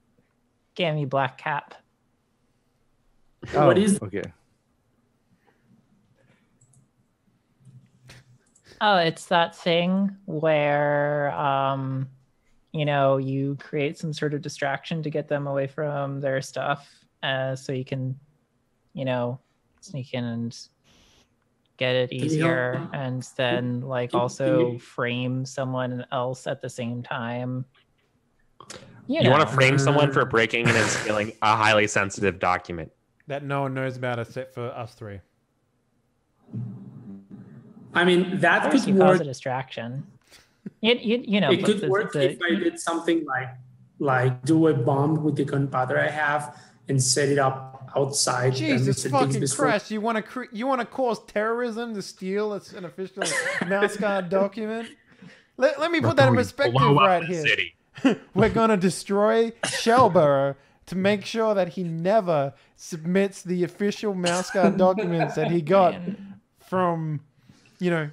Gammy black cap. Oh, What is okay. Oh, it's that thing where, you create some sort of distraction to get them away from their stuff, so you can, sneak in and get it easier, and then also frame someone else at the same time. You want to frame someone for breaking in and stealing a highly sensitive document that no one knows about except for us three. I mean, that First could you cause work. a distraction. It could work if I did something like do a bomb with the gunpowder I have and set it up outside. Jesus and fucking Christ! You want to cause terrorism to steal an official mouse guard document? Let me put that in perspective right here. City. We're gonna destroy Shellborough to make sure that he never submits the official mouse guard documents that he got from, the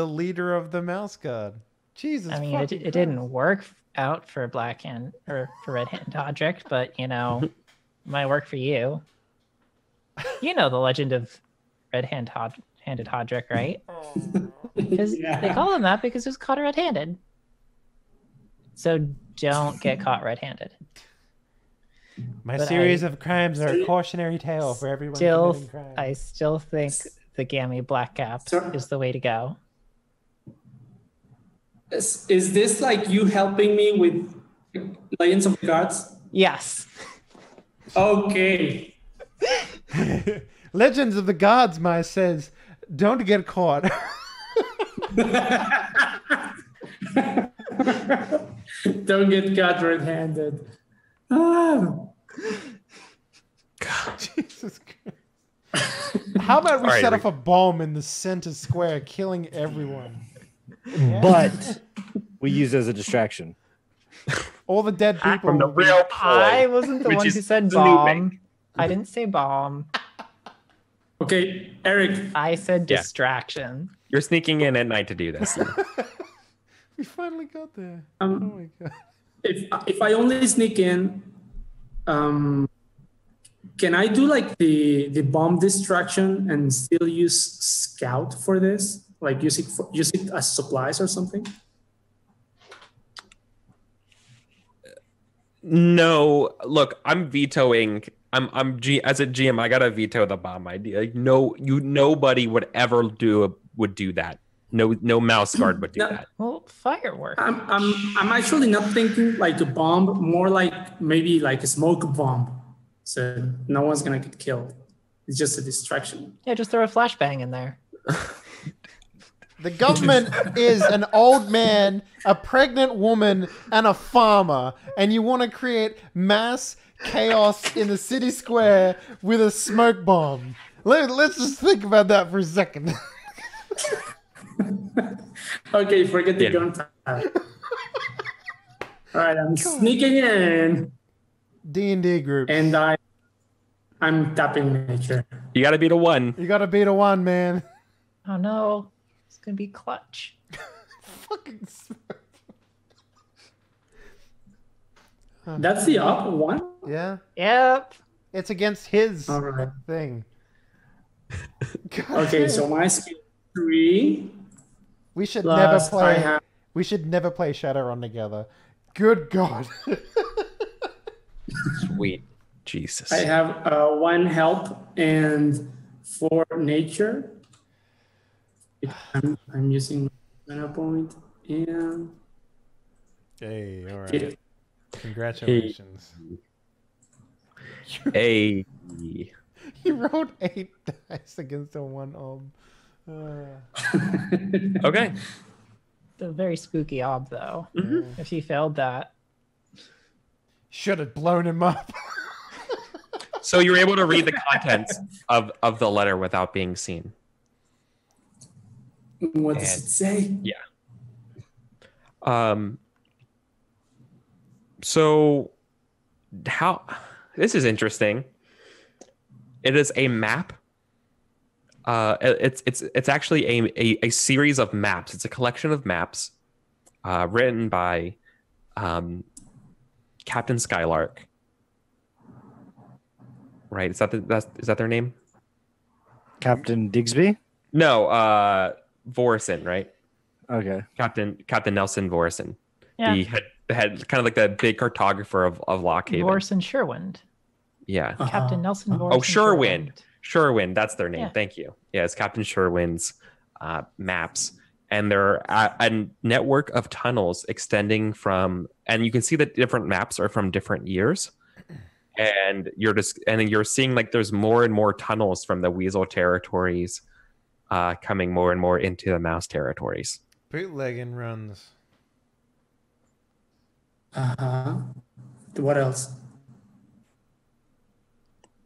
leader of the mouse guard. Jesus. I mean, it didn't work out for Blackhand or for Red-Handed Hodrick, but might work for you. You know the legend of Red-Handed Hodrick, right? Because they call him that because he was caught red-handed. So don't get caught red-handed. My series of crimes are a cautionary tale for everyone committing crime. I still think the Gammy Black Cap is the way to go. Is this like you helping me with Legends of the Gods? Yes. Okay. Legends of the Gods, my says, don't get caught. Don't get caught red-handed. Oh. God, Jesus Christ. How about we set off a bomb in the center square, killing everyone? Yeah. But we use it as a distraction. All the dead people. From the real I wasn't the one who said bomb. I didn't say bomb. Okay, Eric. I said distraction. You're sneaking in at night to do this. We finally got there. Oh my God. If I only sneak in, can I do like the bomb distraction and still use scout for this? Like use it as supplies or something? No, look, I'm vetoing. As a GM, I gotta veto the bomb idea. No, nobody would ever would do that. No mouse guard would do that. Well, firework. I'm actually not thinking like a bomb, more like maybe like a smoke bomb. So no one's gonna get killed. It's just a distraction. Yeah, just throw a flashbang in there. The government is an old man, a pregnant woman, and a farmer, and you want to create mass chaos in the city square with a smoke bomb. Let's just think about that for a second. Okay, forget the gunpowder. All right, I'm sneaking in. D&D group. And I'm tapping nature. You gotta beat a 1. You gotta beat a 1, man. Oh no. It's gonna be clutch. Fucking smoke. That's the up 1? Yeah. Yep. It's against his All right. thing. Okay, so my skill 3. We should Plus never play. I have- We should never play Shadowrun together. Good God. Sweet Jesus. I have 1 help and 4 nature. I'm using my mana point and. Hey, all right. Congratulations. Hey. You rolled 8 dice against a 1 ob. Okay. It's a very spooky ob, though. Mhm. If he failed that, Should have blown him up. So you're able to read the contents of the letter without being seen. What does it say? So how this is interesting. It is a map. It's actually a series of maps. It's a collection of maps written by Captain Skylark. Right? Is that their name? Captain Digsby. No, Vorison, right? Okay. Captain Nelson Vorison. yeah, The head, kind of like the big cartographer of Lockhaven. Vorson Sherwind, Yeah. Captain Nelson Vorson. Oh, Sherwind. Sherwind, that's their name. Yeah. Thank you. Yeah, it's Captain Sherwind's maps. And they're a network of tunnels extending from, and you can see that different maps are from different years. And you're seeing like there's more and more tunnels from the Weasel territories coming more and more into the Mouse territories. Bootlegging runs. What else?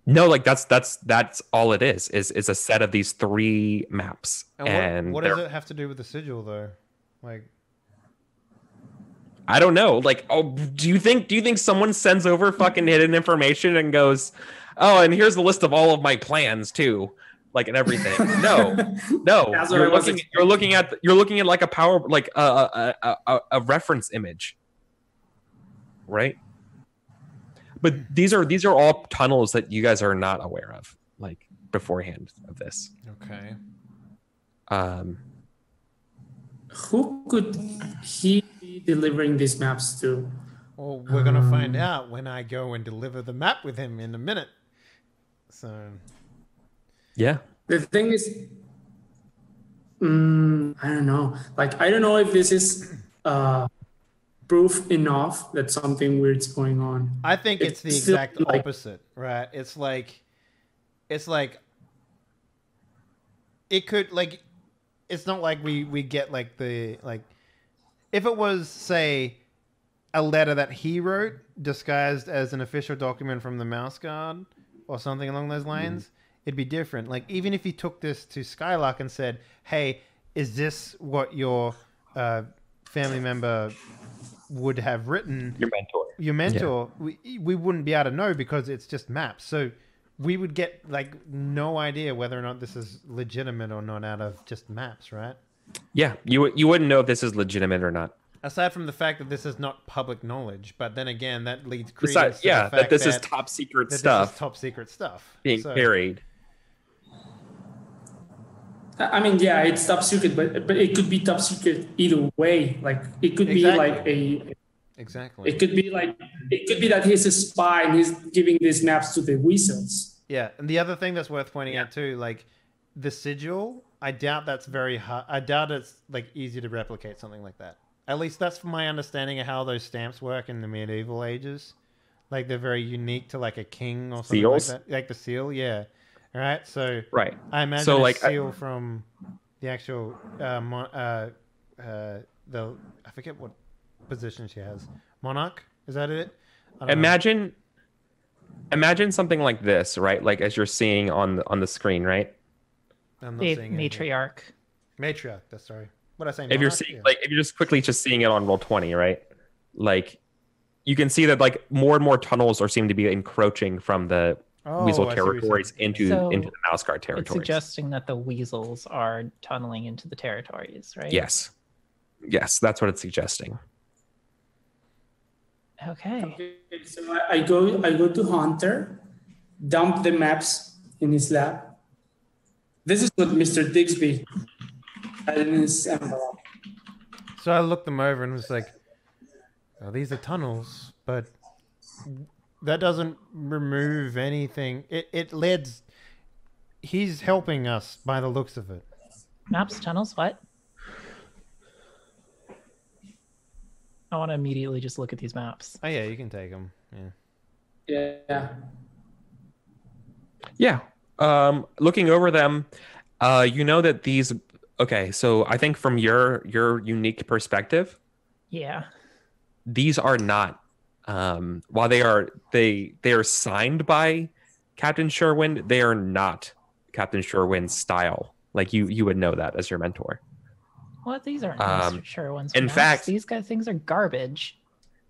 No, like that's all it is a set of these 3 maps. And what does it have to do with the sigil, though? Like, I don't know. Like, do you think someone sends over fucking hidden information and goes, "Oh, and here's the list of all of my plans too," like and everything? No. That's what You're looking at like a power, like a reference image, right? But these are all tunnels that you guys are not aware of, like beforehand of this. okay. Who could he be delivering these maps to? Well, we're going to find out when I go and deliver the map with him in a minute. So, Yeah. The thing is, I don't know. Like, I don't know if this is proof enough that something weird's going on. I think it's the still, exact like, opposite, right? It's like it could, like, it's not like we get like the, like, if it was, say, a letter that he wrote disguised as an official document from the Mouse Guard or something along those lines, it'd be different. Like, even if he took this to Skylark and said, "Hey, is this what your family member would have written?" Your mentor, we wouldn't be able to know because it's just maps. So we would get like no idea whether or not this is legitimate or not out of just maps, right? Yeah, you wouldn't know if this is legitimate or not. Aside from the fact that this is not public knowledge, but then again, that leads credence to the fact that this is top secret that stuff. This is top secret stuff being carried. I mean, yeah, it's top secret, but it could be top secret either way. Like, it could be like Exactly. It could be that he's a spy and he's giving these maps to the weasels. Yeah, and the other thing that's worth pointing out too, like the sigil, I doubt that's very hard. I doubt it's like easy to replicate something like that. At least that's my understanding of how those stamps work in the medieval ages. Like they're very unique to like a king or something Seals? like that. Like the seal, yeah. All right, so Right. I imagine So, a like, seal from the actual I forget what position she has. Monarch? Is that it? I don't know. Imagine something like this, right? Like as you're seeing on the screen, right? I'm not the seeing anything. matriarch. Matriarch. That's sorry. What did I say? If you're Monarch? seeing Yeah. like if you're just quickly seeing it on Roll20, right? Like you can see that like more and more tunnels are seem to be encroaching from the Weasel I see what you're territories saying. into So, the Mouse Guard It's territories. suggesting that the weasels are tunneling into the territories, right? Yes, that's what it's suggesting. Okay. Okay, so I go to Hunter, dump the maps in his lap. This is not Mr. Digsby. In his envelope. So I looked them over and was like, "Oh, these are tunnels, but that doesn't remove anything. It leads. He's helping us by the looks of it." Maps, tunnels, what? I want to immediately just look at these maps. Oh yeah, you can take them. Yeah. Yeah. Yeah. Looking over them, You know that these. Okay, so I think from your unique perspective, Yeah. these are not. While they are signed by Captain Sherwin, they are not Captain Sherwin's style. Like you would know that as your mentor. What? These aren't Um, Mr. Sherwin's in maps. fact- These things are garbage.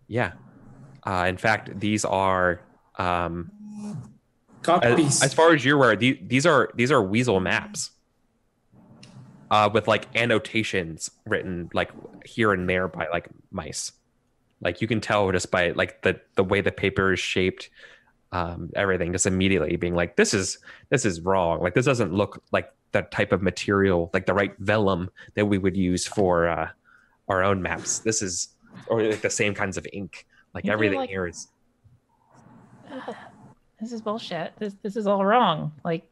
Yeah. In fact, these are Copies. as far as you're aware, these are weasel maps. With like annotations written like here and there by like mice. Like you can tell just by like the way the paper is shaped, everything just immediately being like, this is wrong. Like this doesn't look like the type of material, like the right vellum that we would use for our own maps. This is, or like the same kinds of ink. Like Maybe, everything like- here is. This is bullshit. This is all wrong. Like,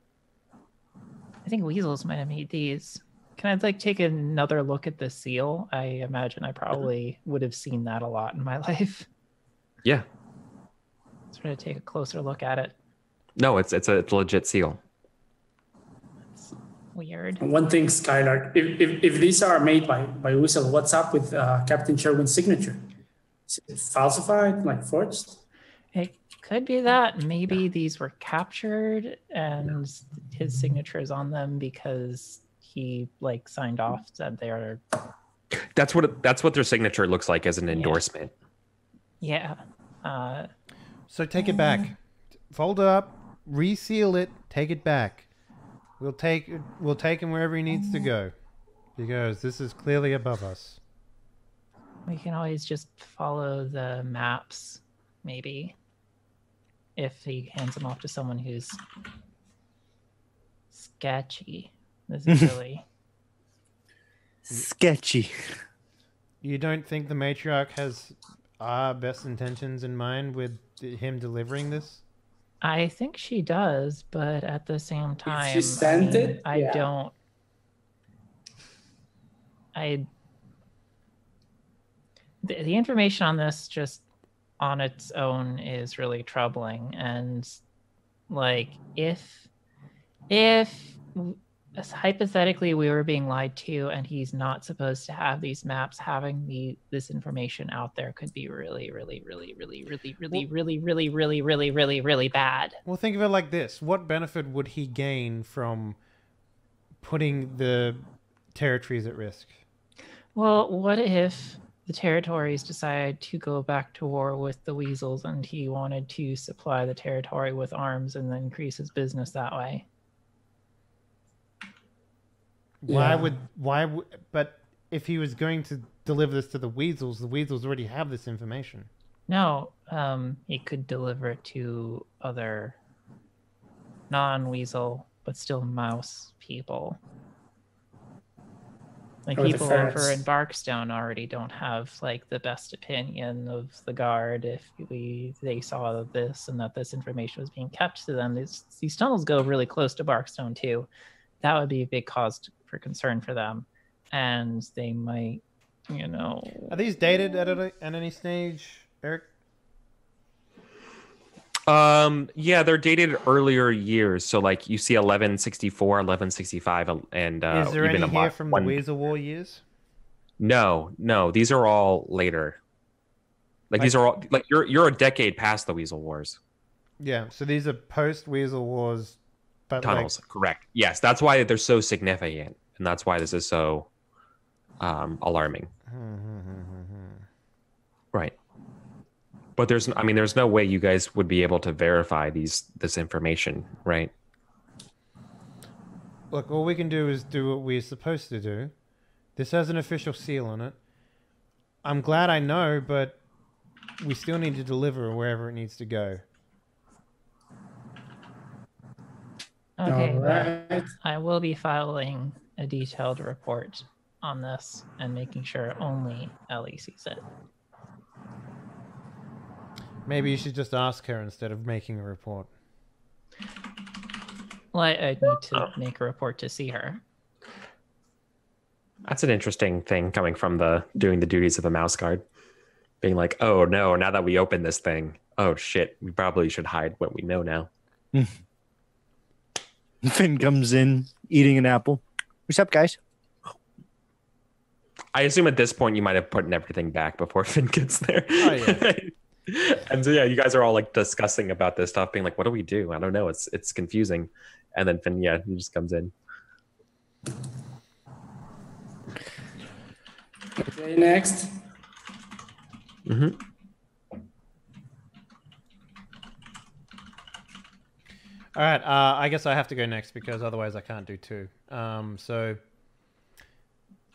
I think weasels might have made these. Can I like take another look at the seal? I imagine I probably would have seen that a lot in my life. Yeah. Sort of take a closer look at it. No, it's a legit seal. It's weird. One thing, Skylark, if these are made by Weasel, what's up with Captain Sherwin's signature? Is it falsified, like forged? It could be that maybe these were captured and his signature is on them because he like signed off that they are. That's what their signature looks like as an endorsement. Yeah. So take it back. Fold it up, reseal it, take it back. We'll take him wherever he needs to go. Because this is clearly above us. We can always just follow the maps, maybe. If he hands them off to someone who's sketchy. This is really Sketchy. You don't think the matriarch has our best intentions in mind with him delivering this? I think she does, but at the same time, sent it, I yeah. don't. The information on this just on its own is really troubling, and like if hypothetically we were being lied to and he's not supposed to have these maps, having this information out there could be really bad. Well, think of it like this. What benefit would he gain from putting the territories at risk? Well, what if the territories decide to go back to war with the weasels and he wanted to supply the territory with arms and then increase his business that way? But if he was going to deliver this to the weasels already have this information. No, he could deliver it to other non-weasel but still mouse people. Like Or the people over ferrets. in Barkstone already don't have like the best opinion of the guard if they saw this and that this information was being kept to them. These tunnels go really close to Barkstone too. That would be a big cause for concern for them, and they might, Are these dated at any stage, Eric? Yeah, they're dated earlier years. So like you see 1164, 1165, and Is there even any here from the Weasel War years? No, these are all later. Like these are all like you're a decade past the Weasel Wars. Yeah, so these are post Weasel Wars, but Tunnels, correct. Yes, that's why they're so significant, and that's why this is so alarming. Right. But there's no way you guys would be able to verify this information, right? Look, all we can do is do what we're supposed to do. This has an official seal on it. I'm glad I know, but we still need to deliver wherever it needs to go. Okay, All but right. I will be filing a detailed report on this and making sure only Ellie sees it. Maybe you should just ask her instead of making a report. Well, I need to make a report to see her. That's an interesting thing coming from doing the duties of a mouse guard. Being like, oh no, now that we open this thing, oh shit, we probably should hide what we know now. Finn comes in eating an apple. What's up, guys? I assume at this point you might have put everything back before Finn gets there. Oh, yeah. And so yeah, you guys are all like discussing about this stuff, being like, "What do we do? I don't know. It's confusing." And then Finn, yeah, he just comes in. Okay, next. Mm-hmm. All right. I guess I have to go next because otherwise I can't do two. So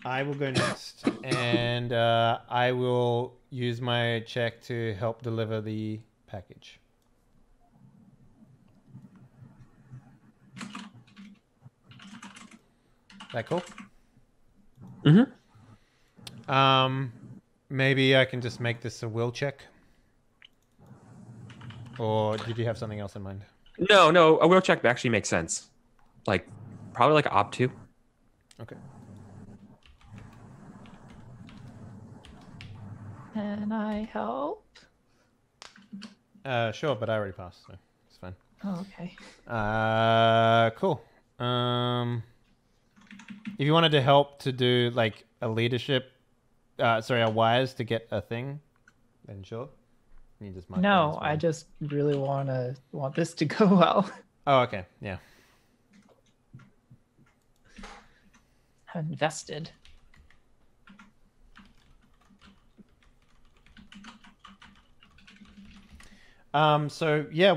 I will go next, and I will use my check to help deliver the package. That cool? Mm-hmm. Maybe I can just make this a will check. Or did you have something else in mind? No, a will check actually makes sense. Like, probably like opt to. Okay. Can I help? Sure, but I already passed, so it's fine. Oh, okay. Cool. If you wanted to help to do like a leadership, a wires to get a thing, then sure. You just might. No, I just really want this to go well. Oh, okay. Yeah. I'm invested. So yeah,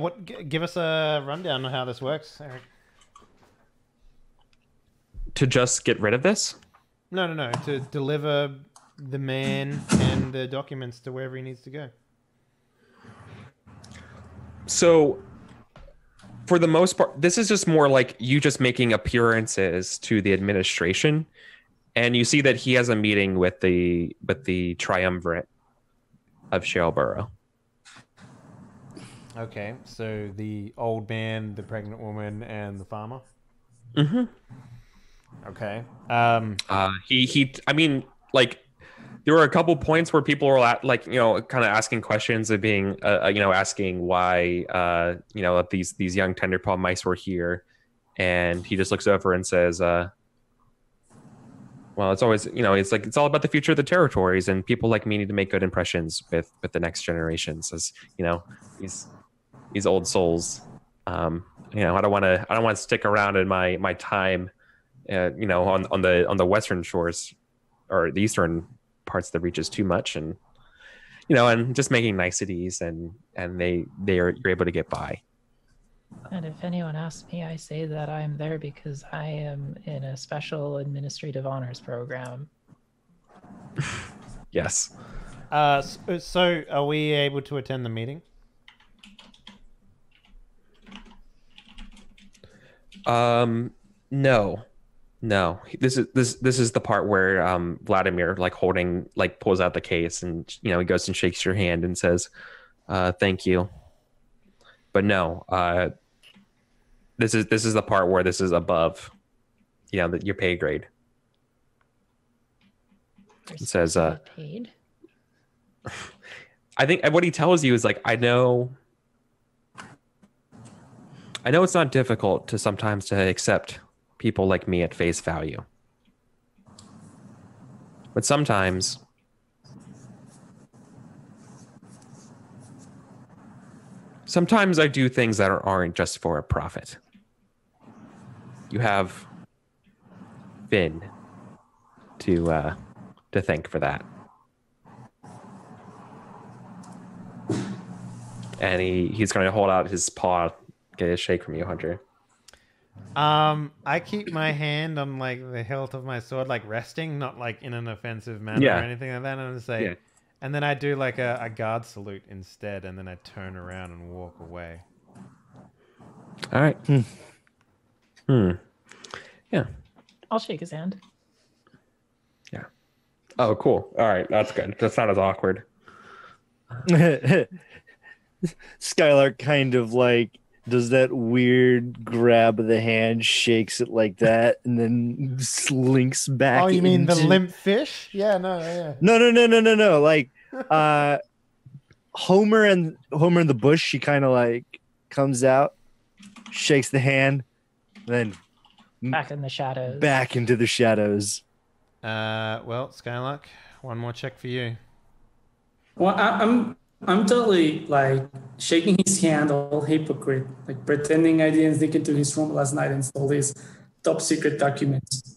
give us a rundown on how this works, Eric. To just get rid of this? No. To deliver the man and the documents to wherever he needs to go. So, for the most part, this is just more like you just making appearances to the administration, and you see that he has a meeting with the triumvirate of Shaleborough. Okay, so the old man, the pregnant woman, and the farmer. Mm-hmm. Okay. I mean, like, there were a couple points where people were at, like, you know, kind of asking questions of being, asking why, these young tenderpaw mice were here, and he just looks over and says, well, it's always, it's all about the future of the territories, and people like me need to make good impressions with the next generations, as these old souls. I don't want to stick around in my time, on the western shores or the eastern parts of the reaches too much, and and just making niceties, and you're able to get by. And if anyone asks me, I say that I'm there because I am in a special administrative honors program. Yes. So are we able to attend the meeting? No. This is the part where Vladimir pulls out the case, and he goes and shakes your hand and says, "Thank you." But no, this is the part where this is above, your pay grade. It says, paid. I think what he tells you is like, I know it's not difficult to sometimes to accept people like me at face value, but sometimes I do things that aren't just for a profit. You have Finn to thank for that. And he's going to hold out his paw, get a shake from you, Hunter. I keep my hand on the hilt of my sword, resting, not in an offensive manner or anything like that. And I say, and then I do a guard salute instead, and then I turn around and walk away. All right. Yeah. I'll shake his hand. Yeah. Oh, cool. All right, that's good. That's not as awkward. Skylark kind of does that weird grab of the hand, shakes it like that, and then slinks back. Oh, you mean the limp fish? Yeah, no. Homer and the bush, she kind of comes out, shakes the hand, then Back in the shadows. back into the shadows. Well, Skylark, one more check for you. Well, I'm totally like shaking his hand, all hypocrite, like pretending I didn't sneak into his room last night and stole his top secret documents.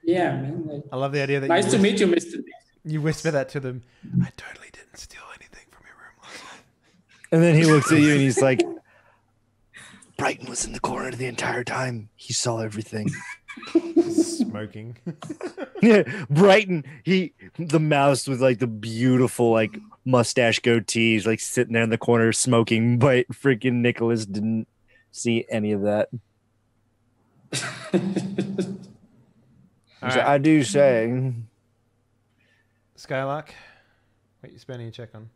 Yeah, man. Like, I love the idea that nice to meet you, Mr. You whisper that to them. I totally didn't steal anything from your room last night. And then he looks at you and he's like, Brighton was in the corner the entire time. He saw everything. Smoking. Yeah, Brighton, the mouse with like the beautiful like mustache goatees, like sitting there in the corner smoking, but freaking Nicholas didn't see any of that. All So right. I do say, Skylark, what you spending your check on?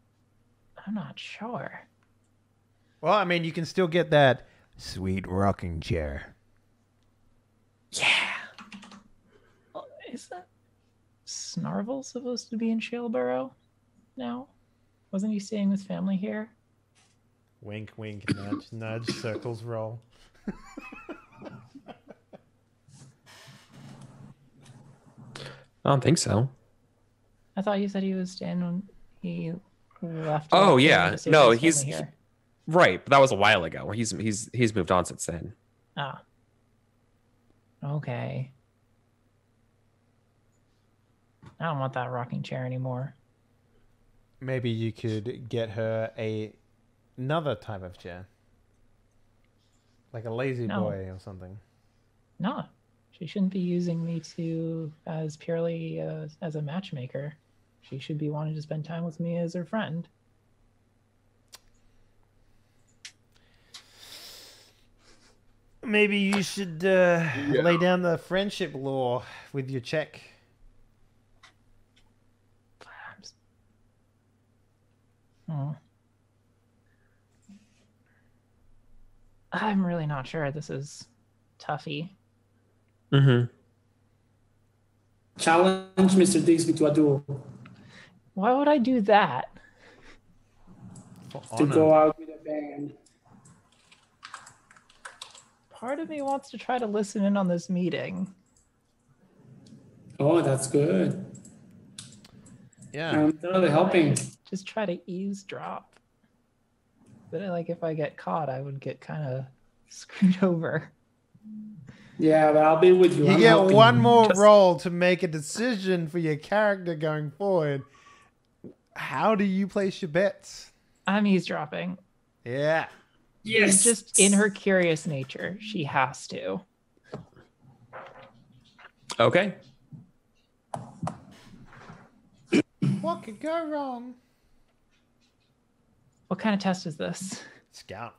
I'm not sure. Well, I mean, you can still get that sweet rocking chair. Yeah. Well, isn't Snarvel supposed to be in Shaleborough now? Wasn't he staying with family here? Wink, wink, nudge, nudge, circles roll. I don't think so. I thought you said he was staying when he left. Oh, Lockhaven yeah. to stay No, with his he's- family here. Right, but that was a while ago. He's moved on since then. Ah. Okay. I don't want that rocking chair anymore. Maybe you could get her another type of chair. Like a lazy No. boy or something. No, she shouldn't be using me as purely as a matchmaker. She should be wanting to spend time with me as her friend. Maybe you should lay down the friendship law with your check. I'm really not sure. This is toughy. Mm-hmm. Challenge Mr. Digsby to a duel, Why would I do that? For to honor. go out with a band. Part of me wants to try to listen in on this meeting. Oh, that's good. Yeah. I'm totally helping. Just try to eavesdrop. But if I get caught, I would get kind of screwed over. Yeah, but I'll be with you. You I'm get helping. one more Just- roll to make a decision for your character going forward. How do you place your bets? I'm eavesdropping. Yeah. Yes. It's just in her curious nature. She has to. Okay. What could go wrong? What kind of test is this? Scout.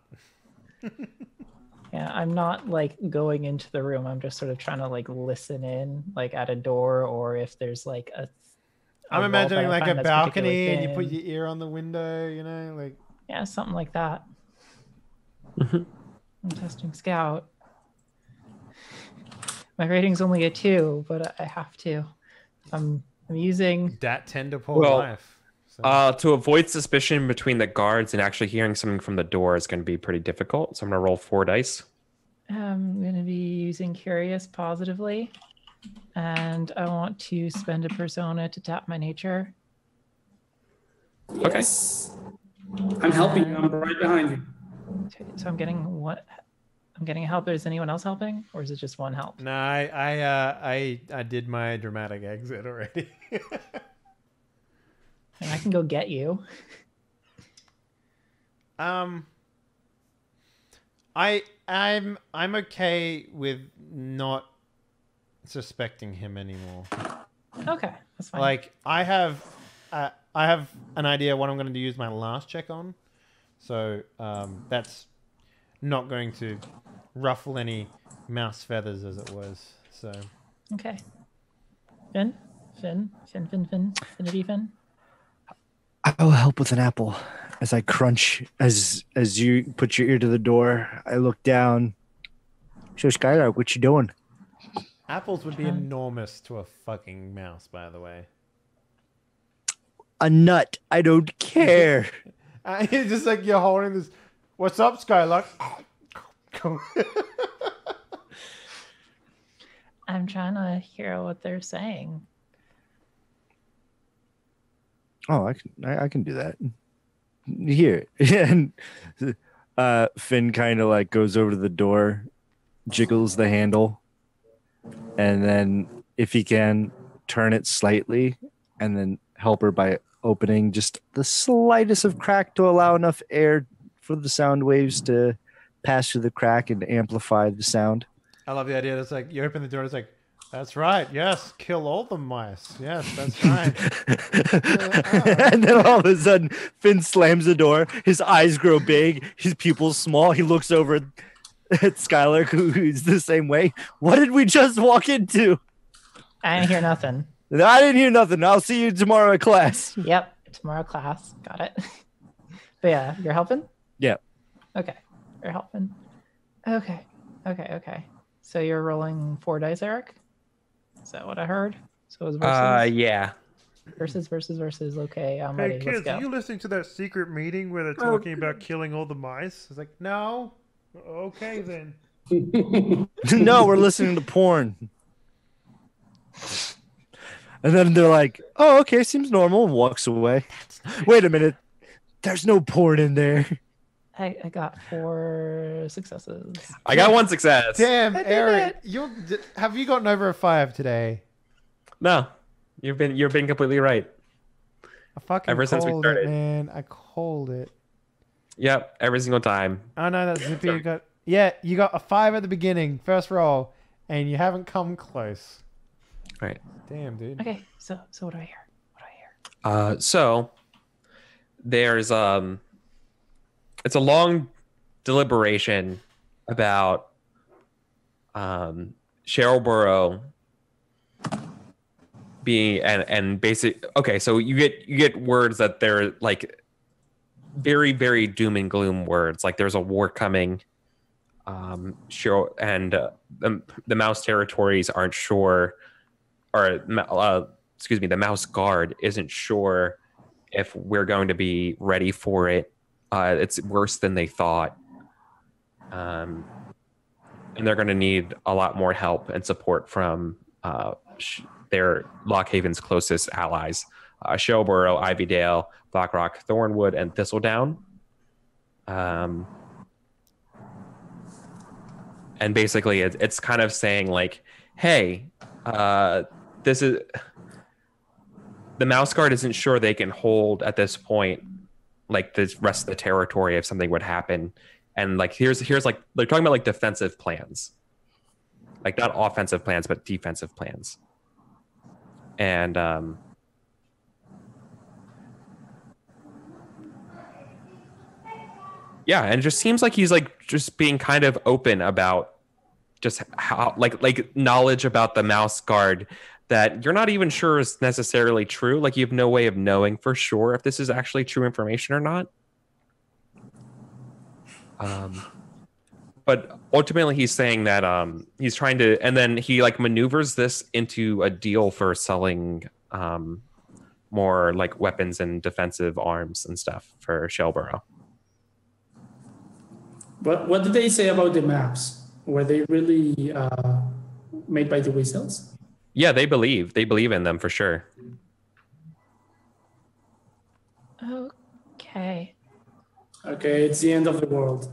Yeah, I'm not going into the room. I'm just sort of trying to listen in, at a door, or if there's a I'm wall imagining that I like a find that's balcony particularly and you put thin. your ear on the window, you know, like Yeah, something like that. Mhm. I'm testing Scout. My rating's only a 2, but I have to. I'm using. that tender poor Well, life. So, To avoid suspicion between the guards and actually hearing something from the door is going to be pretty difficult. So I'm going to roll 4 dice. I'm going to be using Curious positively, and I want to spend a persona to tap my nature. Yes. I'm helping you. I'm right behind you. So I'm getting what? I'm getting help. Is anyone else helping, or is it just one help? no, I did my dramatic exit already. And I can go get you. I'm okay with not suspecting him anymore. Okay, that's fine. Like I have an idea what I'm going to use my last check on, so that's not going to ruffle any mouse feathers as it was. So Okay. Finity Fin. I will help with an apple. As I crunch, as you put your ear to the door, I look down. So Skylark, what you doing? apples would be enormous to a fucking mouse, by the way. A nut. I don't care. It's just like you're holding this. What's up, Skylark? I'm trying to hear what they're saying. Oh, I can do that. Here. And Finn kind of like goes over to the door, jiggles the handle, and then if he can turn it slightly and then help her by opening just the slightest of crack to allow enough air for the sound waves to pass through the crack and amplify the sound. I love the idea. It's like you open the door. It's like, that's right. Yes, kill all the mice. Yes, that's right. And then all of a sudden, Finn slams the door. His eyes grow big. His pupils small. He looks over at Skylar, who's the same way. What did we just walk into? I didn't hear nothing. I didn't hear nothing. I'll see you tomorrow at class. Yep, tomorrow class. Got it. But yeah, you're helping? Yeah. Okay, you're helping. Okay. So you're rolling 4 dice, Eric? Is that what I heard? So it was versus? Yeah. Versus. Okay, I'm Hey ready. kids, Let's go. are you listening to that secret meeting where they're talking about killing all the mice? It's like, no. Okay then. No, we're listening to porn. And then they're like, oh, okay, seems normal, and walks away. Wait a minute. There's no porn in there. I got 4 successes. I got 1 success. Damn, I did Eric, have you gotten over a 5 today? No, you've been completely right. I fucking Ever since we called started. it, man. I called it. Yep, every single time. Oh no, that's Zippy. You got a 5 at the beginning, first roll, and you haven't come close. Right. Damn, dude. Okay, so what do I hear? So there's it's a long deliberation about Sherrilborough being and basic. Okay, so you get words that they're like very, very doom and gloom words. Like there's a war coming. Cheryl and the mouse territories aren't sure, or the mouse guard isn't sure if we're going to be ready for it. It's worse than they thought. And they're going to need a lot more help and support from their Lockhaven's closest allies, Sherrilborough, Ivydale, Blackrock, Thornwood, and Thistledown. And basically, it's kind of saying like, hey, this is... The Mouse Guard isn't sure they can hold at this point like the rest of the territory if something would happen. And like here's like they're talking about like defensive plans. Like not offensive plans, but defensive plans. And yeah, and it just seems like he's like just being kind of open about just how like knowledge about the Mouse Guard that you're not even sure is necessarily true. Like you have no way of knowing for sure if this is actually true information or not. But ultimately he's saying that he's trying to, and then he like maneuvers this into a deal for selling more like weapons and defensive arms and stuff for Sherrilborough. But what did they say about the maps? Were they really made by the Weasels? Yeah, they believe in them for sure. Okay. Okay, it's the end of the world.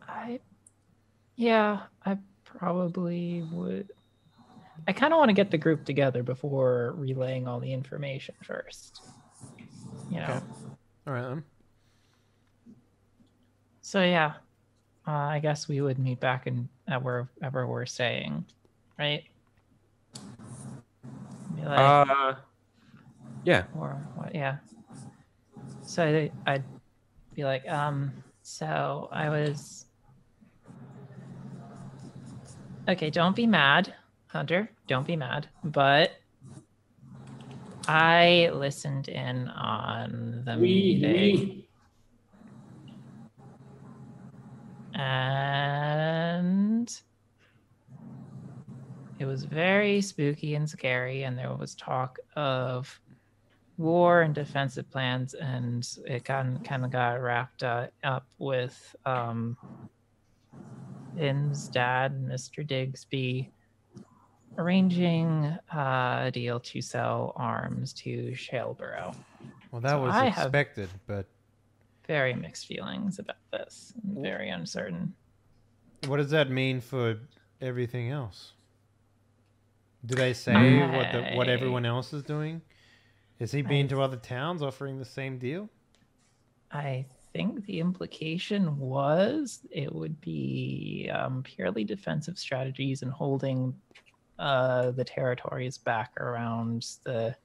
I probably would. I kind of want to get the group together before relaying all the information first. You know. Okay. All right then. So yeah, I guess we would meet back at wherever we're staying, right? Be like, yeah. Or what? Yeah. So I'd be like, so I was. Okay, don't be mad, Hunter. Don't be mad. But I listened in on the meeting. And it was very spooky and scary, and there was talk of war and defensive plans, and it kind of got wrapped up with Finn's dad, Mr. Digsby, arranging a deal to sell arms to Shaleborough. Well, that So was I have- expected, but Very mixed feelings about this. And very uncertain. what does that mean for everything else? Do they say what everyone else is doing? Has he been to other towns offering the same deal? I think the implication was it would be purely defensive strategies and holding the territories back around the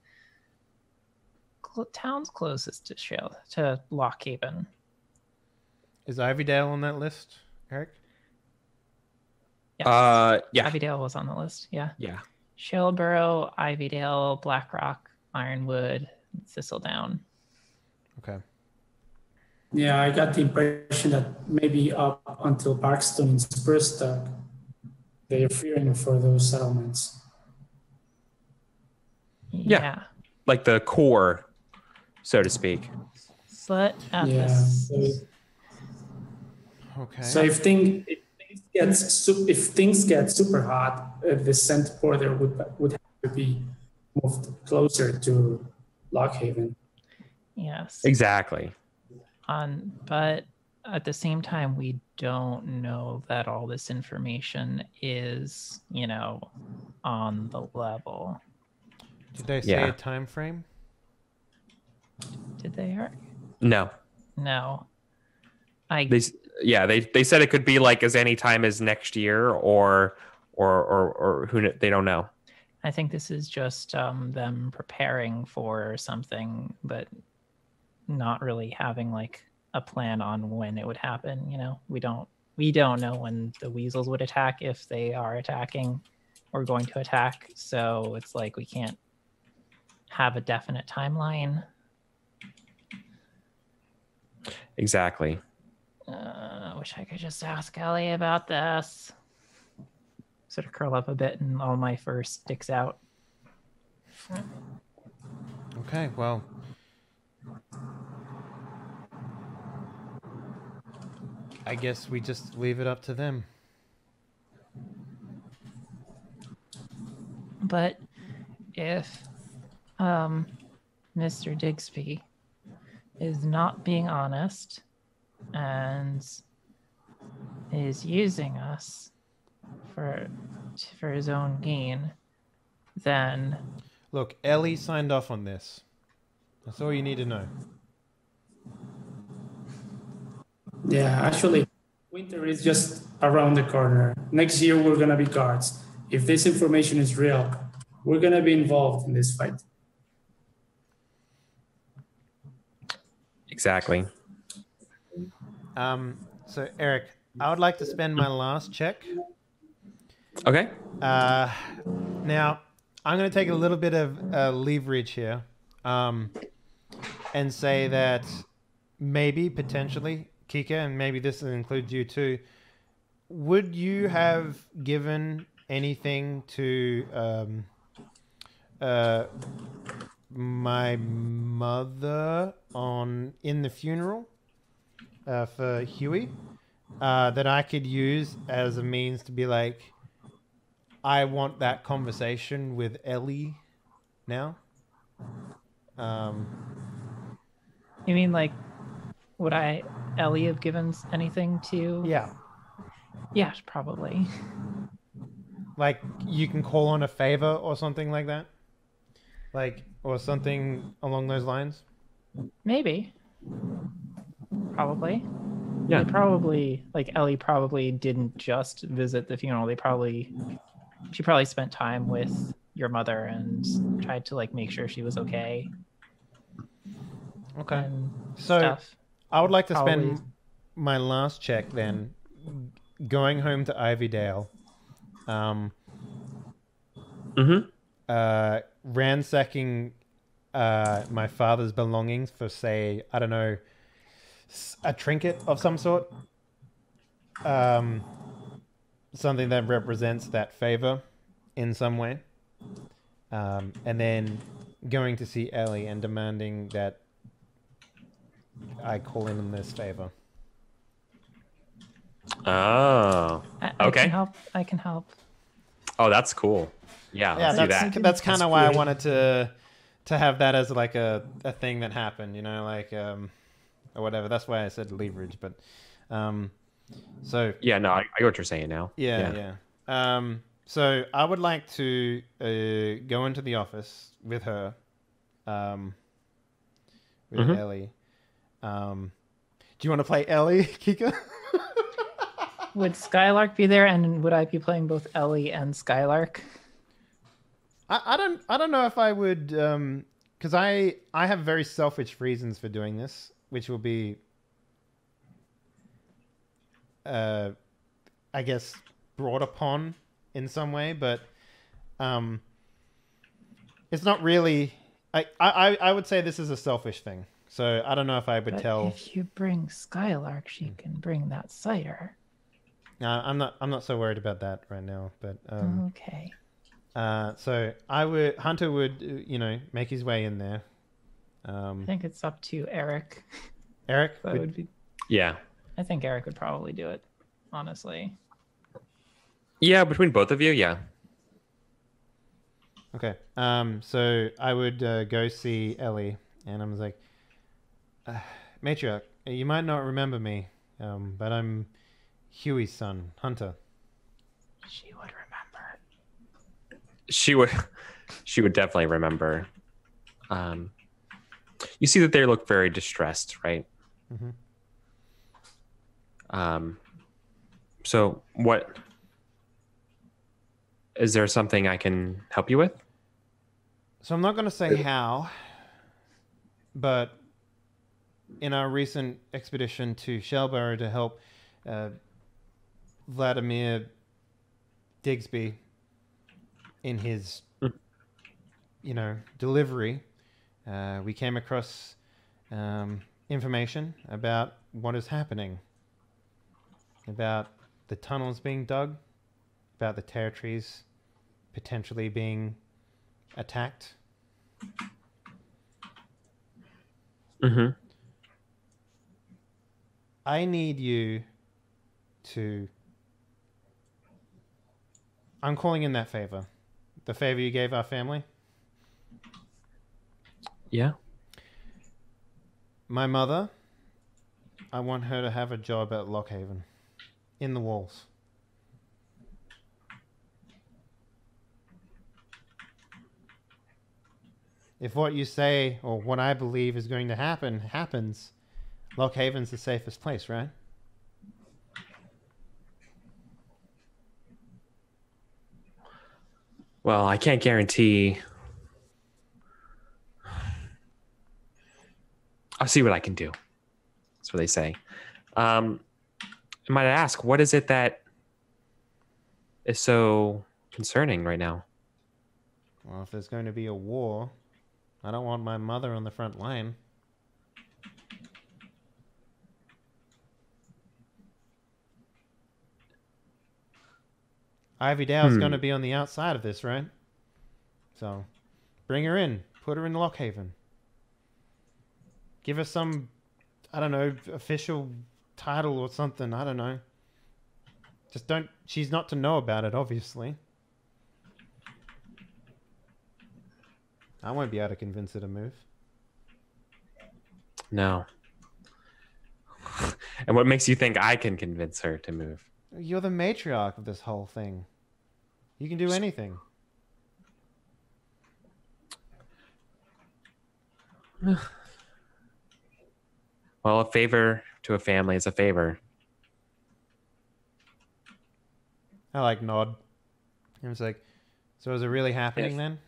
towns closest to Lockhaven. Is Ivydale on that list, Eric? Yes. Yeah. Ivydale was on the list. Yeah. Yeah. Shaleborough, Ivydale, Blackrock, Ironwood, Thistledown. Okay. Yeah, I got the impression that maybe up until Barkston and Spurstock, they are fearing for those settlements. Yeah. Like the core, so to speak. But at Yeah. this, Okay. So if things get super hot, the scent border would have to be moved closer to Lockhaven. yes. Exactly. But at the same time, we don't know that all this information is, on the level. Did they say Yeah. a time frame? Did they, Eric? No. No. They said it could be like as any time as next year or they don't know. I think this is just them preparing for something, but not really having like a plan on when it would happen. We don't know when the weasels would attack, if they are attacking or going to attack. So it's like we can't have a definite timeline. Exactly. I wish I could just ask Ellie about this. Sort of curl up a bit and all my fur sticks out. Okay, well. I guess we just leave it up to them. But if Mr. Digsby is not being honest and is using us for his own gain, then Look, Ellie signed off on this. That's all you need to know. Yeah, actually, winter is just around the corner. Next year, we're going to be guards. If this information is real, we're going to be involved in this fight. Exactly. So Eric, I would like to spend my last check. Okay. Now, I'm going to take a little bit of leverage here, and say that maybe, potentially, Kika, and maybe this includes you too, would you have given anything to my mother in the funeral for Huey that I could use as a means to be like, I want that conversation with Ellie now? you mean like, would Ellie have given anything to? Yeah. Yeah, probably. Like, you can call on a favor or something like that? Like, or something along those lines? Maybe. Probably. Yeah. They probably, like, Ellie probably didn't just visit the funeral. She probably spent time with your mother and tried to, like, make sure she was okay. Okay. And So, stuff. I would like to Probably. spend my last check then going home to Ivydale, ransacking my father's belongings for, say, I don't know, a trinket of some sort. Something that represents that favor in some way. And then going to see Ellie and demanding that I call in this favor. Oh. I Okay. can help. Oh, that's cool. Yeah, Yeah, let's do that. that's kind of why I great. wanted to have that as like a thing that happened, you know, like or whatever. That's why I said leverage, but so Yeah, no, I get what you're saying now. yeah. So I would like to go into the office with her, with Mhm. Ellie. Do you want to play Ellie, Kika? Would Skylark be there, and would I be playing both Ellie and Skylark? I don't know if I would, because I have very selfish reasons for doing this, which will be, I guess, brought upon in some way, but it's not really. I would say this is a selfish thing, so I don't know if I would But tell. if you bring Skylark, she can bring that sire. No, I'm not so worried about that right now, but Okay. so Hunter would make his way in there. I think it's up to Eric. Eric, That would be. Yeah. I think Eric would probably do it. Honestly. Yeah, between both of you, yeah. okay. So I would go see Ellie, and I was like, Matriarch, you might not remember me, but I'm Huey's son, Hunter. She would remember. She would definitely remember. You see that they look very distressed, right? Mm-hmm. So what is there something I can help you with? So I'm not going to say how, but in our recent expedition to Shellborough to help Vladimir Digsby in his, delivery, we came across information about what is happening, about the tunnels being dug, about the territories potentially being attacked. Mm-hmm. I need you to... I'm calling in that favor. The favor you gave our family. Yeah. My mother, I want her to have a job at Lockhaven. In the walls. If what you say, or what I believe is going to happen, happens, Lockhaven's the safest place, right? Well, I can't guarantee. I'll see what I can do. That's what they say. I might ask, what is it that is so concerning right now? Well, if there's going to be a war, I don't want my mother on the front line. Ivy Dale's going to be on the outside of this, right? So, bring her in. Put her in Lockhaven. Give her some, I don't know, official title or something. I don't know. Just don't... She's not to know about it, obviously. I won't be able to convince her to move. No. And what makes you think I can convince her to move? You're the matriarch of this whole thing. You can do anything. Well, a favor to a family is a favor. I like nod. It was like, so is it really happening then?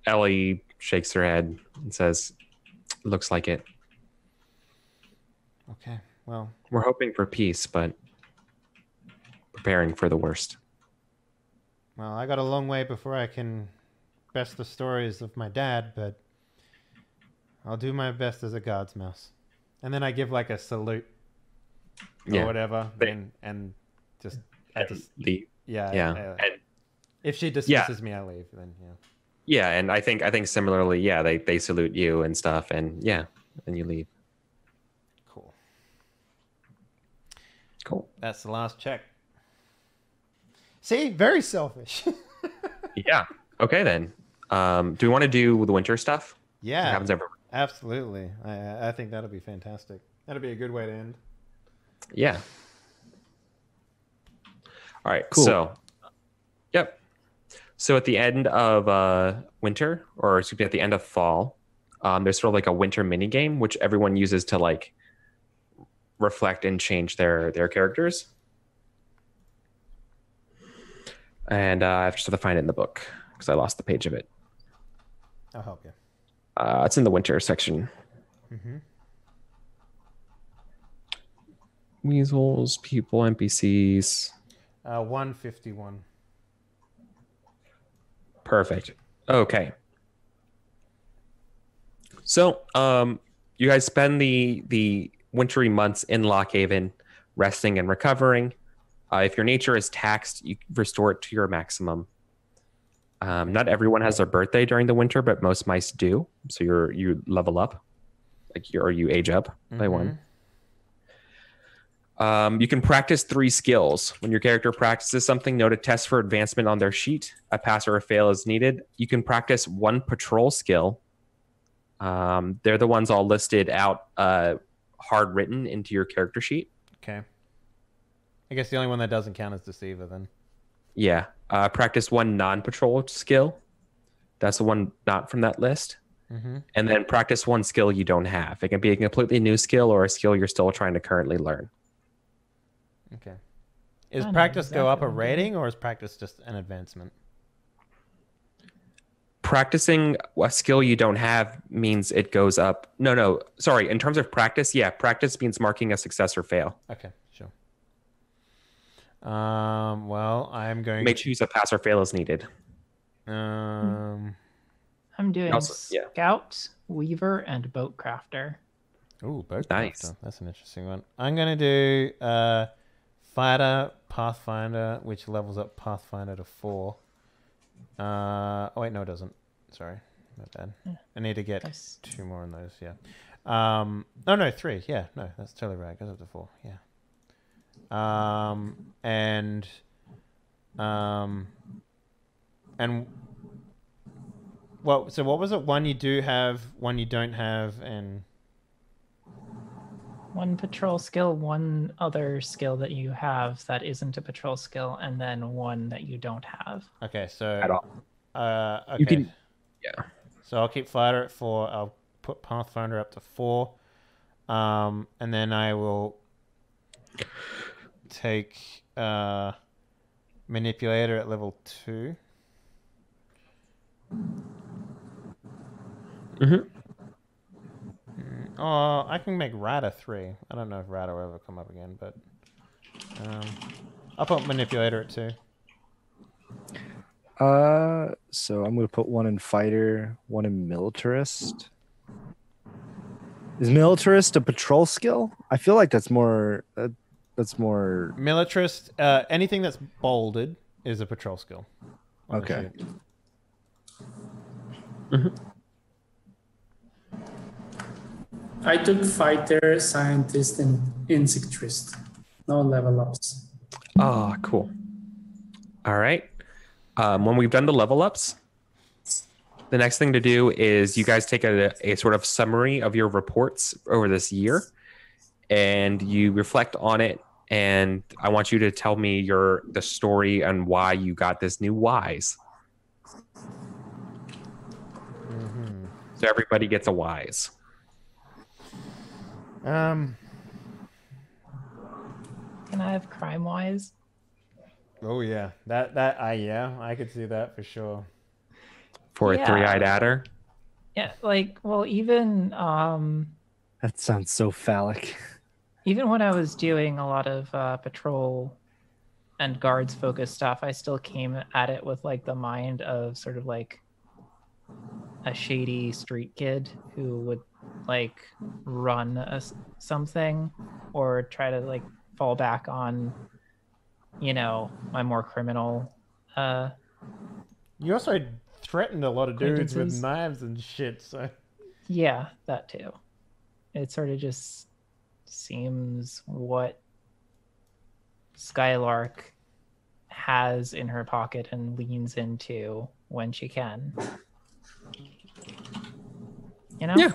Ellie shakes her head and says, looks like it. Okay, well, We're hoping for peace, but preparing for the worst. I got a long way before I can best the stories of my dad, but I'll do my best as a guard's mouse. And then I give like a salute or Yeah. whatever, They- and just Yeah. yeah. And If she dismisses me, I leave. Then yeah. yeah, and I think similarly, yeah, they salute you and stuff, and yeah, and you leave. Cool. Cool. That's the last check. See, very selfish. Yeah. Okay then. Do we want to do the winter stuff? It Yeah, happens everywhere. absolutely. I think that'll be fantastic. That'll be a good way to end. Yeah. All right. Cool. So, yep. So at the end of winter, or excuse me, at the end of fall, there's sort of like a winter mini game which everyone uses to like reflect and change their characters. And I have to find it in the book because I lost the page of it. I'll help you. It's in the winter section. Mm-hmm. Weasels, people, NPCs. 151. Perfect. Okay. So, you guys spend the wintry months in Lockhaven, resting and recovering. If your nature is taxed, you restore it to your maximum. Not everyone has their birthday during the winter, but most mice do. So you level up, or you age up by one. You can practice 3 skills. When your character practices something, note a test for advancement on their sheet. A pass or a fail is needed. You can practice 1 patrol skill. They're the ones all listed out, hard written into your character sheet. Okay. I guess the only one that doesn't count is Deceiver then. Yeah. Practice 1 non-patrol skill. That's the one not from that list. Mm-hmm. And then practice 1 skill you don't have. It can be a completely new skill or a skill you're still trying to currently learn. Okay. Is I know practice go exactly up a what I'm doing. rating, or is practice just an advancement? Practicing a skill you don't have means it goes up. No. Sorry. In terms of practice, yeah, practice means marking a success or fail. Okay, sure. Well, I'm going You may choose a pass or fail as needed. Um. I'm doing Also- yeah. Scout, Weaver, and Boat Crafter. Ooh, boat Nice. crafter. That's an interesting one. I'm gonna do Fighter, Pathfinder, which levels up Pathfinder to 4. Oh wait, no, it doesn't. Sorry, my bad. Yeah. I need to get Nice. 2 more on those. Yeah. Oh no, 3. Yeah, no, that's totally right. It goes up to 4. Yeah. And what? So what was it? 1 you do have, 1 you don't have, and 1 patrol skill, 1 other skill that you have that isn't a patrol skill, and then 1 that you don't have. okay. So At all. okay. You can- Yeah. So I'll keep Fighter at 4. I'll put Pathfinder up to 4. And then I will take Manipulator at level 2. Mm-hmm. Oh, I can make Rada 3. I don't know if Rada will ever come up again, but I'll put Manipulator at 2. So I'm gonna put 1 in fighter, 1 in militarist. Is militarist a patrol skill? I feel like that's more. That's more. Militarist, anything that's bolded is a patrol skill. on the Okay. sheet. I took fighter, scientist, and insectrist. No level ups. Oh, cool. All right. When we've done the level ups, the next thing to do is you guys take a sort of summary of your reports over this year, and you reflect on it. And I want you to tell me the story and why you got this new wise. So everybody gets a wise. Can I have crime wise? Oh yeah, I could see that for sure. For Yeah. a 3-eyed adder. Yeah, like, well, even That sounds so phallic. even when I was doing a lot of patrol and guards focused stuff, I still came at it with like the mind of sort of like a shady street kid who would like run something or try to like fall back on, you know, my more criminal. You also threatened a lot of dudes with Acquaintances. knives and shit. So Yeah, that too. It sort of just seems what Skylark has in her pocket and leans into when she can. You know? Yeah.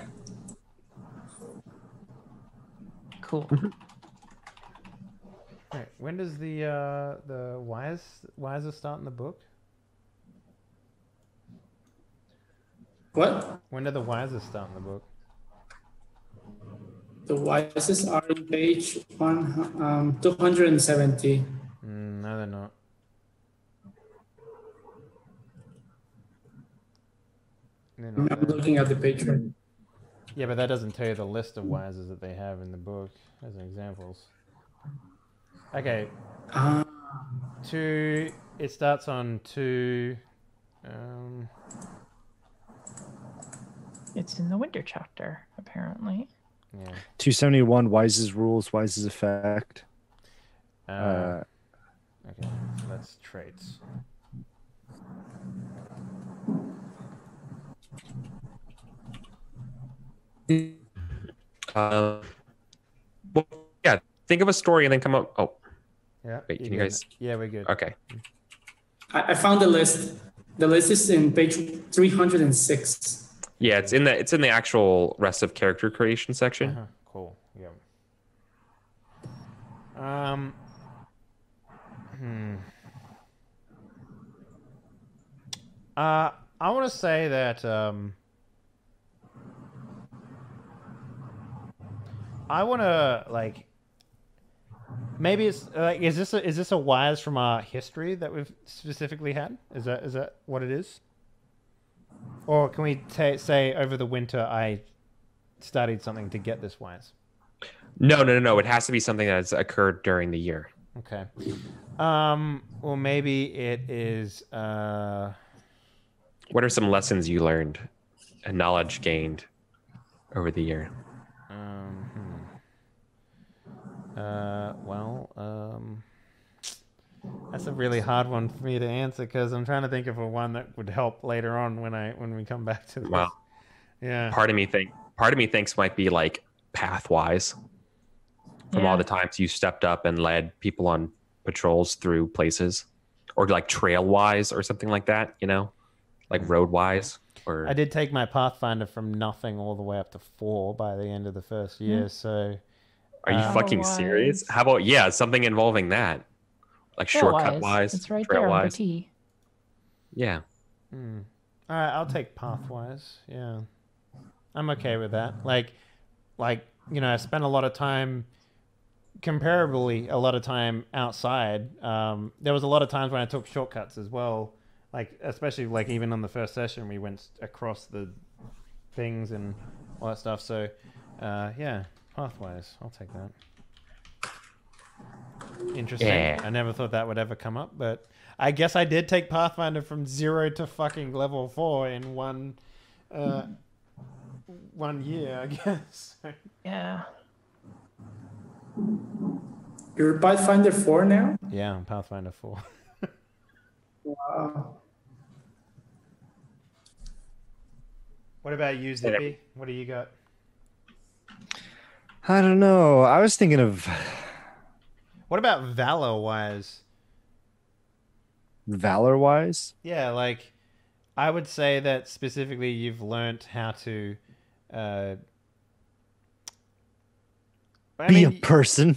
Cool. Right. When does the Wiser start in the book? What? When do the Wiser start in the book? The wisest are on page 270. No, they're not. They're not I'm there. looking at the page right now. Yeah, but that doesn't tell you the list of Wisers that they have in the book as examples. Okay. Ah, It starts on 2. It's in the winter chapter, apparently. Yeah. 271 Wise's rules, Wise's effect. Okay, so that's traits. Well, yeah. Think of a story and then come up. Oh, Yeah. wait. you Can you good? guys? Yeah, we're good. Okay. I found the list. The list is in page 306. Yeah, it's in the actual rest of character creation section. Uh-huh. Cool. Yeah. I want to say that I want to like maybe it's like is this a wise from our history that we've specifically had? Is that what it is? Or can we say over the winter I studied something to get this wise? No. It has to be something that has occurred during the year. Okay. Well, maybe it is. What are some lessons you learned and knowledge gained over the year? That's a really hard one for me to answer because I'm trying to think of a one that would help later on when we come back to this. Well, Yeah. part of me thinks might be like pathwise from all the times you stepped up and led people on patrols through places, or like trail wise or something like that, like road wise. Or I did take my Pathfinder from nothing all the way up to 4 by the end of the first year. So are you fucking serious? How about something involving that, like shortcut wise, it's right trail there on the wise. T. Yeah. all right, I'll take Pathwise. Yeah, I'm okay with that. Like I spent a lot of time, comparably a lot of time outside. There was a lot of times when I took shortcuts as well. Like especially like even on the first session, we went across the things and all that stuff. So yeah, Pathwise, I'll take that. Interesting. Yeah. I never thought that would ever come up, but I guess I did take Pathfinder from 0 to fucking level 4 in one year, I guess. Yeah. You're Pathfinder 4 now? Yeah, I'm Pathfinder 4. Wow. What about you, Zippy? What do you got? I don't know. I was thinking of What about valor-wise? valor-wise. Yeah, like I would say that specifically you've learnt how to Be a person.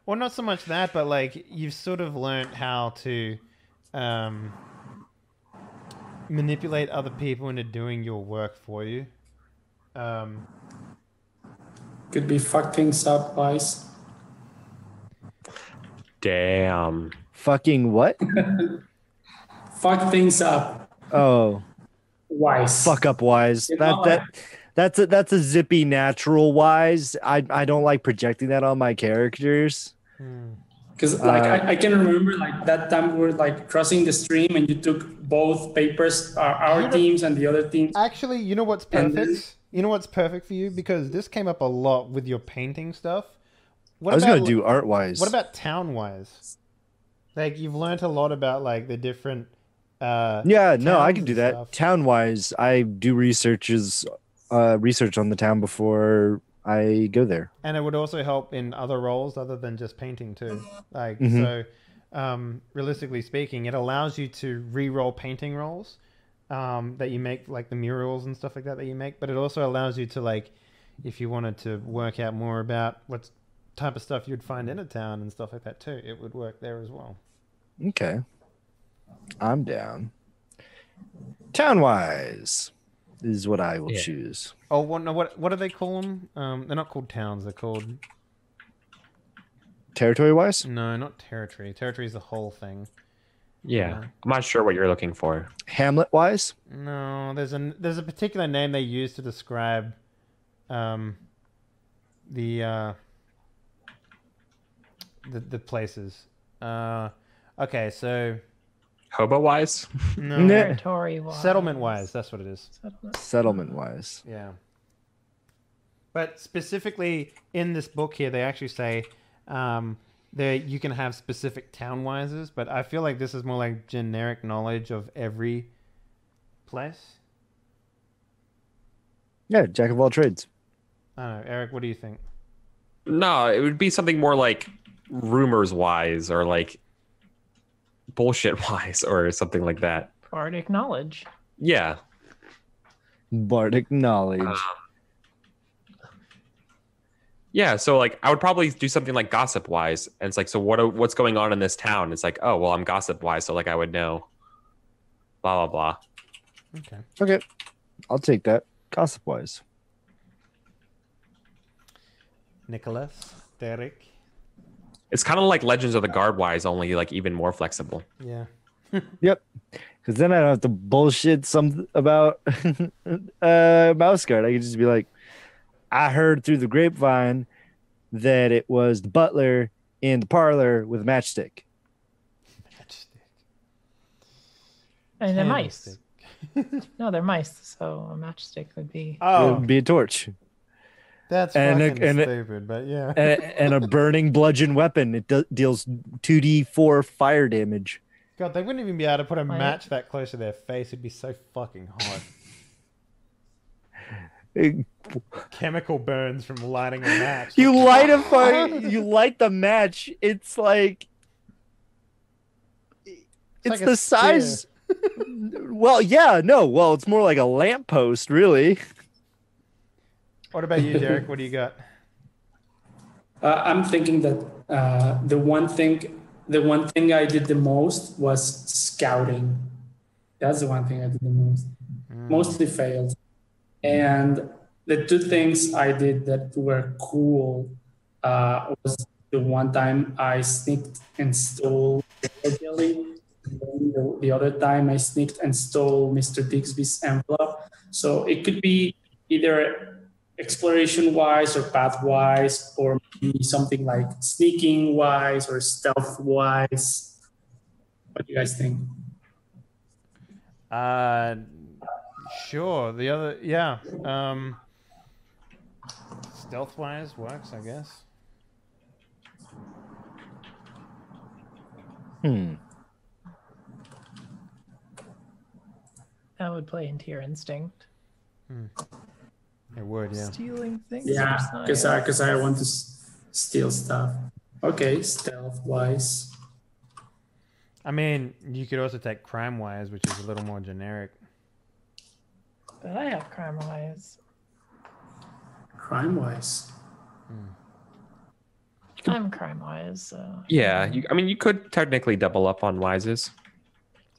Well, not so much that, but like you've sort of learnt how to manipulate other people into doing your work for you. Could be fuck things up, wise. Damn. Fucking what? Fuck things up, Oh, wise. fuck up wise. You know, That's a zippy natural wise. I don't like projecting that on my characters. Because like I can remember like that time we were like crossing the stream and you took both papers, our teams and the other teams. Actually, you know what's And perfect? then- You know what's perfect for you? Because this came up a lot with your painting stuff. What I was about, gonna do art wise. What about town wise? Like you've learnt a lot about like the different Yeah, no, I towns can do and that. stuff. Town wise, I do research on the town before I go there. And it would also help in other roles other than just painting too. Like realistically speaking, it allows you to re-roll painting rolls that you make, like the murals and stuff like that you make. But it also allows you to, like, if you wanted to work out more about what type of stuff you'd find in a town and stuff like that too, it would work there as well. Okay, I'm down. Town-wise is what I will choose. Oh, well, no, what do they call them? They're not called towns. They're called Territory-wise? no, not territory. Territory is the whole thing. Yeah, I'm not sure what you're looking for. Hamlet-wise? No, there's a particular name they use to describe the places. Okay, so Hobo-wise? no, Territory-wise. settlement-wise, that's what it is. Settlement-wise. Yeah. But specifically in this book here, they actually say there you can have specific town-wises, but I feel like this is more like generic knowledge of every place. Yeah, jack of all trades. I don't know, Eric, what do you think? No, it would be something more like rumors-wise or like bullshit-wise or something like that. Bardic knowledge. Yeah. Bardic knowledge. Yeah, so like I would probably do something like gossip-wise, and it's like, so what's going on in this town? It's like, oh well, I'm gossip-wise, so like I would know. Blah blah blah. Okay. Okay, I'll take that. Gossip-wise. Nicholas, Derek. It's kind of like Legends of the Guard-wise, only like even more flexible. Yeah. Yep. Because then I don't have to bullshit something about mouse guard. I could just be like, I heard through the grapevine that it was the butler in the parlor with a matchstick. Matchstick. And they're mice. Candlestick. No, they're mice. So a matchstick would be. It Oh, would be a torch. that's and fucking stupid, but yeah. And a burning bludgeon weapon. It deals 2d4 fire damage. God, they wouldn't even be able to put a Right. match that close to their face. It'd be so fucking hot. Chemical burns from lighting a match. You light a fire, you light the match. It's like it's like a the size. Well, yeah, no. Well, it's more like a lamppost, really. What about you, Derek? What do you got? I'm thinking that the one thing I did the most was scouting. That's the one thing I did the most. Mostly failed. And the two things I did that were cool was the one time I sneaked and stole jelly. The other time I sneaked and stole Mr. Bixby's envelope. So it could be either exploration-wise or path-wise, or maybe something like sneaking-wise or stealth-wise. What do you guys think? Sure. The other, yeah. Stealth-wise works, I guess. That would play into your instinct. It would, yeah. Stealing things. Yeah, are because I want to steal stuff. Okay, stealth-wise. I mean, you could also take crime-wise, which is a little more generic. But I have crime wise. Crime-wise. I'm crime wise. So. Yeah, you could technically double up on wises.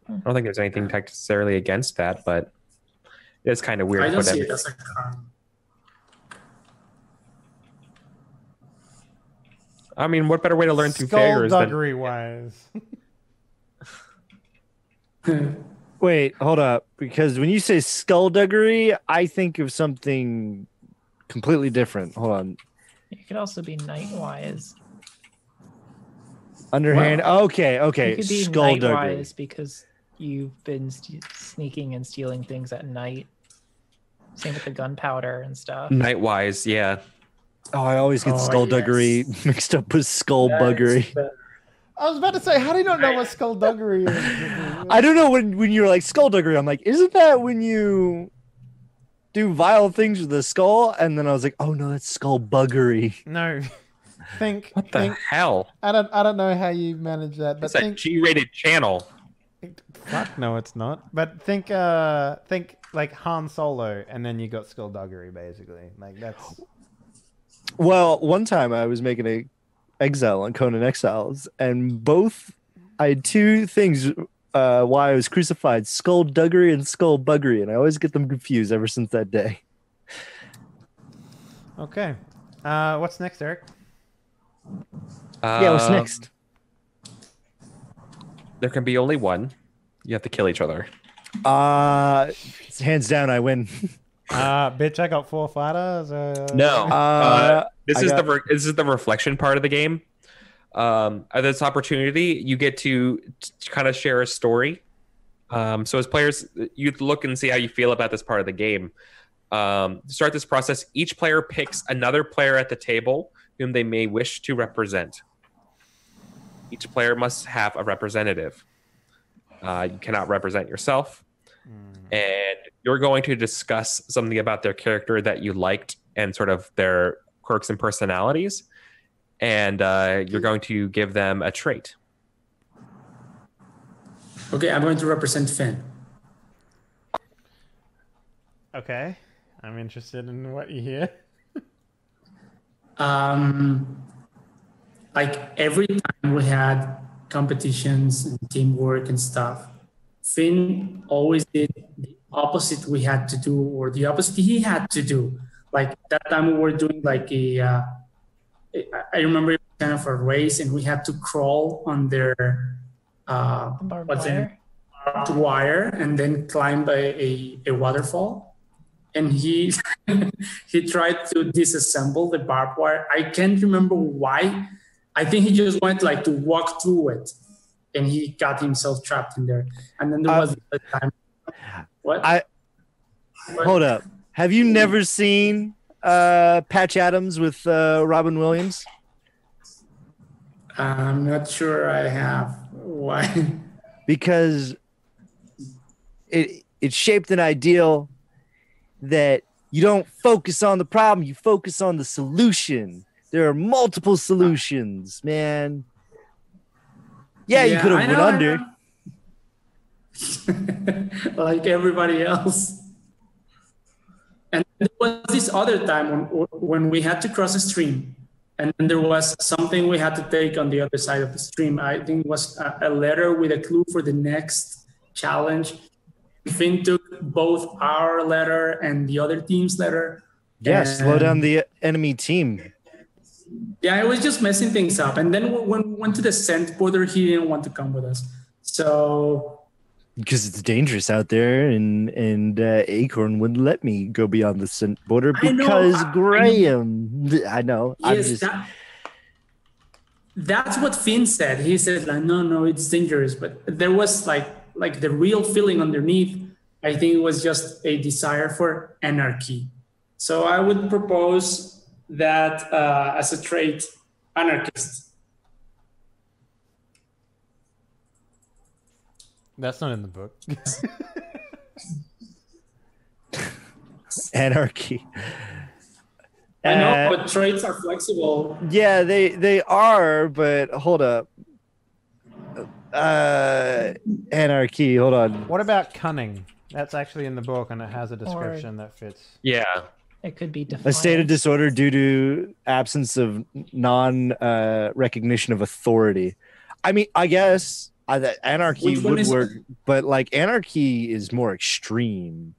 I don't think there's anything necessarily against that, but it's kind of weird. I don't to put see it as a crime. I mean, what better way to learn through failures than Skullduggery-wise. Wait, hold up. Because when you say skullduggery, I think of something completely different. Hold on. You could also be night wise. Underhand. Okay. You could be night Skullduggery. wise because you've been sneaking and stealing things at night. Same with the gunpowder and stuff. Nightwise, yeah. Oh, I always get skullduggery mixed up with skullbuggery. I was about to say, how do you not know what skullduggery is? I don't know when you're like skullduggery. I'm like, isn't that when you do vile things with the skull, and then I was like, oh no, that's skull buggery. No. Think. What the think. hell? I don't know how you manage that, but It's a think. G-rated channel. Fuck no, it's not. But think like Han Solo, and then you got skullduggery, basically. Like that's. Well, one time I was making a exile on Conan Exiles, and I had two things why I was crucified: skullduggery and skullbuggery, and I always get them confused ever since that day. Okay. What's next, Eric? Yeah, what's next? There can be only one. You have to kill each other. Hands down, I win. Bitch, I got 4 fighters. No. This is the reflection part of the game. At this opportunity, you get to kind of share a story. So as players, you look and see how you feel about this part of the game. To start this process, each player picks another player at the table whom they may wish to represent. Each player must have a representative. You cannot represent yourself. And you're going to discuss something about their character that you liked and sort of their quirks and personalities. And you're going to give them a trait. Okay, I'm going to represent Finn. Okay. I'm interested in what you hear. Like every time we had competitions and teamwork and stuff, Finn always did the opposite we had to do, or the opposite he had to do. Like that time we were doing like I remember it was kind of a race, and we had to crawl on their barbed wire and then climb a waterfall. And he he tried to disassemble the barbed wire. I can't remember why. I think he just went like to walk through it, and he got himself trapped in there. And then there was the time. What? Hold up. Have you never seen Patch Adams with Robin Williams? I'm not sure I have. Why? Because it shaped an ideal that you don't focus on the problem, you focus on the solution. There are multiple solutions, man. Yeah, you could have went under. Like everybody else. And there was this other time when we had to cross a stream, and then there was something we had to take on the other side of the stream. I think it was a letter with a clue for the next challenge. Finn took both our letter and the other team's letter. Yeah, slow down the enemy team. Yeah, I was just messing things up. And then when we went to the scent border, he didn't want to come with us. So... Because it's dangerous out there, and Acorn wouldn't let me go beyond the scent border because Graham. I know. Yes, that's what Finn said. He said, like, no, it's dangerous. But there was like the real feeling underneath. I think it was just a desire for anarchy. So I would propose that as a trait, anarchist. That's not in the book. Anarchy. I know, but traits are flexible. Yeah, they are, but hold up. Anarchy, hold on. What about cunning? That's actually in the book, and it has a description that fits. Yeah. It could be A state of disorder due to absence of recognition of authority. I mean, I guess anarchy would work, but like anarchy is more extreme.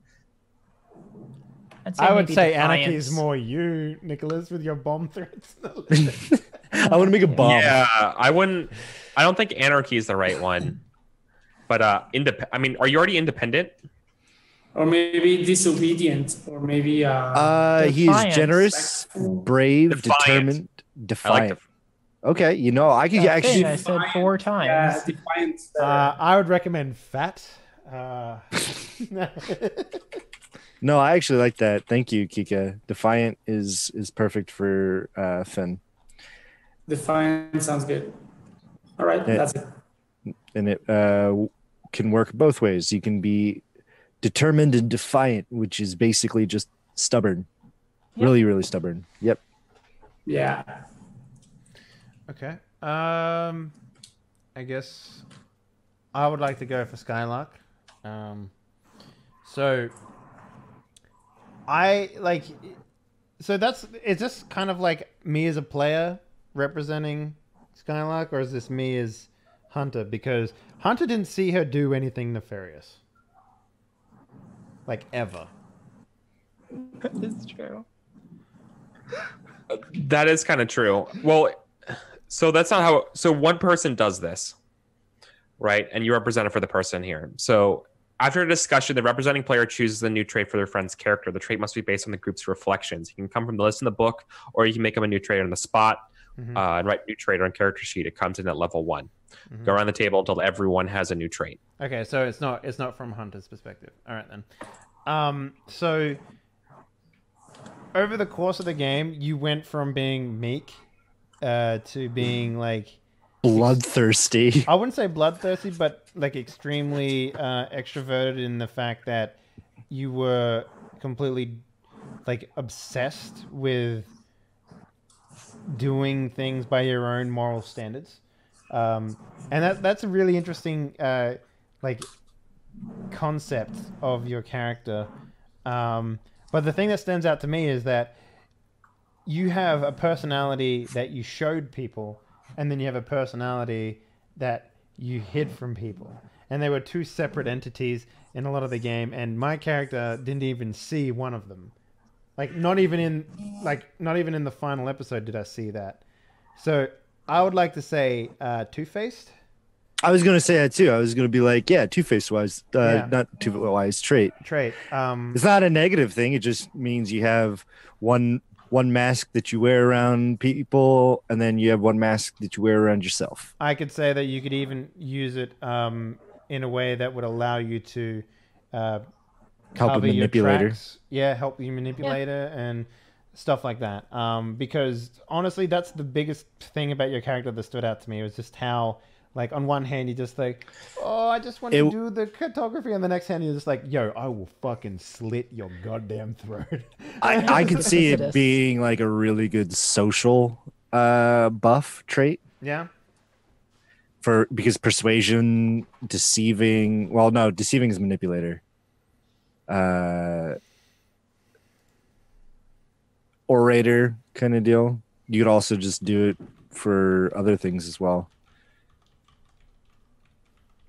I would say anarchy is more you, Nicholas, with your bomb threats. I want to make a bomb. Yeah, I don't think anarchy is the right one. But I mean, are you already independent? Or maybe disobedient, or maybe he's generous, brave, determined, defiant. Okay, I could actually. I said 4 times. Yeah, defiant. I would recommend fat. No, I actually like that. Thank you, Kika. Defiant is perfect for Finn. Defiant sounds good. All right, that's it. And it can work both ways. You can be determined and defiant, which is basically just stubborn. Yep. Really, really stubborn. Yep. Yeah. Okay. I guess I would like to go for Skylark. So I like. So is this kind of like me as a player representing Skylark, or is this me as Hunter? Because Hunter didn't see her do anything nefarious, like ever. It's true. That is kind of true. Well, so that's not how. So one person does this, right? And you represent it for the person here. So after a discussion, the representing player chooses a new trait for their friend's character. The trait must be based on the group's reflections. You can come from the list in the book, or you can make up a new trait on the spot and write a new trait on character sheet. It comes in at level 1. Go around the table until everyone has a new trait. Okay, so it's not from Hunter's perspective. All right then. So over the course of the game, you went from being meek to being like Bloodthirsty. I wouldn't say bloodthirsty, but like extremely extroverted in the fact that you were completely like obsessed with doing things by your own moral standards, and that's a really interesting like concept of your character. But the thing that stands out to me is that you have a personality that you showed people, and then you have a personality that you hid from people. And they were two separate entities in a lot of the game, and my character didn't even see one of them. Like not even in the final episode did I see that. So I would like to say two-faced. I was going to say that too. I was going to be like, yeah, two-faced wise, not two-wise trait. It's not a negative thing. It just means you have one mask that you wear around people, and then you have one mask that you wear around yourself. I could say that you could even use it in a way that would allow you to help a manipulator. Help you manipulator and stuff like that. Because honestly, that's the biggest thing about your character that stood out to me. It was just how, like, on one hand, you just like, oh, I just want to do the cartography. On the next hand, you're just like, yo, I will fucking slit your goddamn throat. I can see it being like a really good social buff trait. Yeah. Because persuasion, deceiving. Well, no, deceiving is manipulator. Orator kind of deal. You could also just do it for other things as well.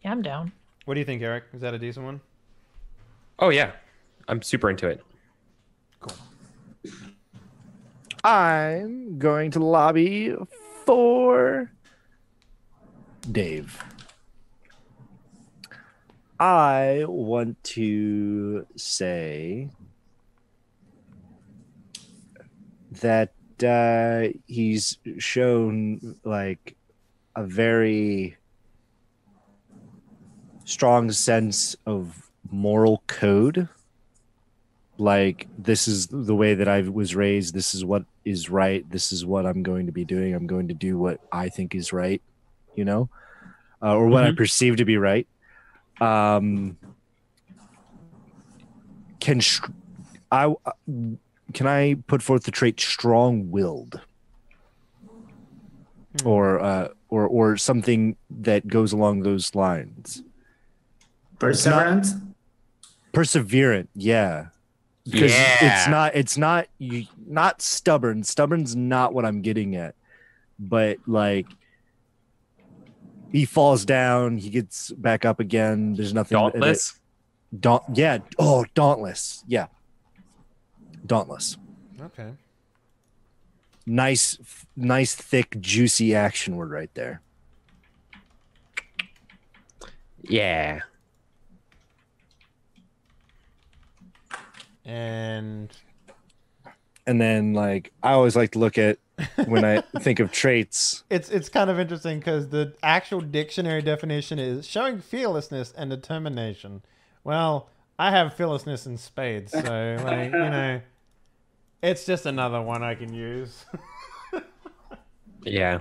Yeah, I'm down. What do you think, Eric? Is that a decent one? Oh yeah, I'm super into it. Cool. I'm going to lobby for Dave. I want to say that he's shown like a very strong sense of moral code. Like, this is the way that I was raised. This is what is right. This is what I'm going to be doing. I'm going to do what I think is right, or what I perceive to be right. Can I put forth the trait strong-willed, or something that goes along those lines? Perseverant, yeah. Because it's not stubborn. Stubborn's not what I'm getting at. But like, he falls down, he gets back up again. There's nothing. Dauntless. Dauntless. Yeah. Dauntless. Okay. Nice, thick, juicy action word right there. Yeah. And then, like, I always like to look at when I think of traits. It's kind of interesting because the actual dictionary definition is showing fearlessness and determination. Well, I have fearlessness in spades, so like, it's just another one I can use. Yeah.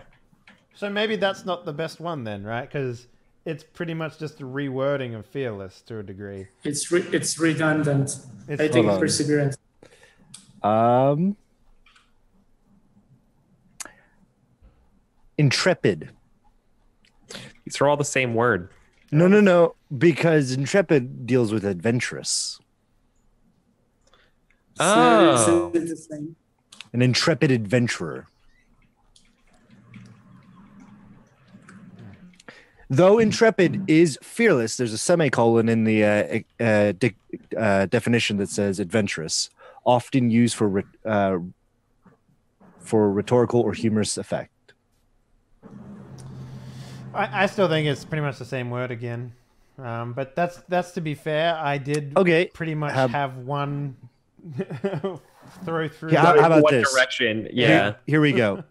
So maybe that's not the best one then, right? Because it's pretty much just a rewording of fearless to a degree. It's redundant. I think Hold on. perseverance. Intrepid. These are all the same word. No, because intrepid deals with adventurous. Oh. It's the same. An intrepid adventurer. Though intrepid is fearless, there's a semicolon in the definition that says adventurous, often used for rhetorical or humorous effect. I still think it's pretty much the same word again. But that's to be fair. I did pretty much have one throw through. Yeah, how about One this? direction. Yeah. Here we go.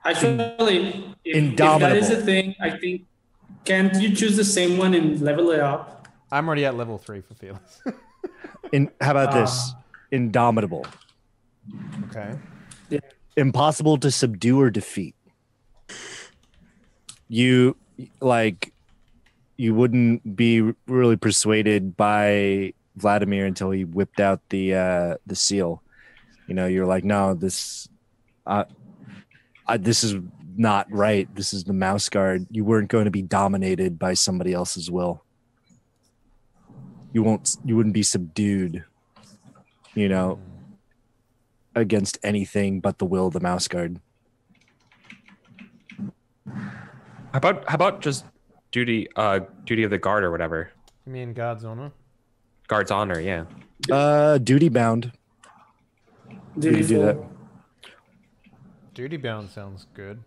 Actually, if Indomitable. that is a thing, I think, can't you choose the same one and level it up? I'm already at level 3 for fearless. How about this? Indomitable. Okay. Impossible to subdue or defeat. You wouldn't be really persuaded by Vladimir until he whipped out the seal. You know, you're like, no, this is not right. This is the mouse guard. You weren't going to be dominated by somebody else's will. You wouldn't be subdued, you know, against anything but the will of the mouse guard. How about just duty of the guard or whatever? You mean God's honor? Guard's honor, yeah. Duty bound. You can do that. Duty bound sounds good.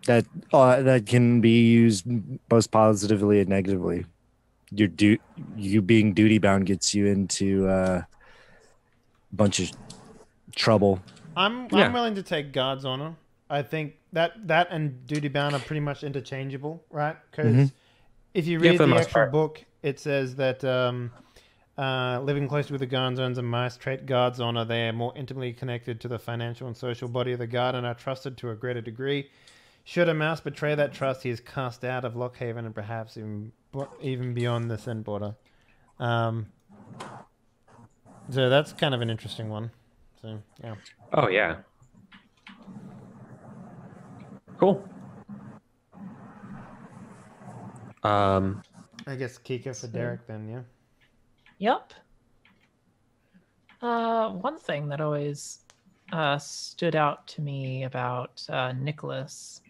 That can be used both positively and negatively. You being duty bound gets you into a bunch of trouble. I'm willing to take God's honor. I think that and duty bound are pretty much interchangeable, right? Because if you read the actual book, it says that living closely with the guard zones and mice trait God's honor. They are more intimately connected to the financial and social body of the guard and are trusted to a greater degree. Should a mouse betray that trust, he is cast out of Lockhaven and perhaps even beyond the Sen border. So that's kind of an interesting one. So yeah. Oh yeah. Cool. I guess Kika for Derek then, yeah. Yep. One thing that always stood out to me about Nicholas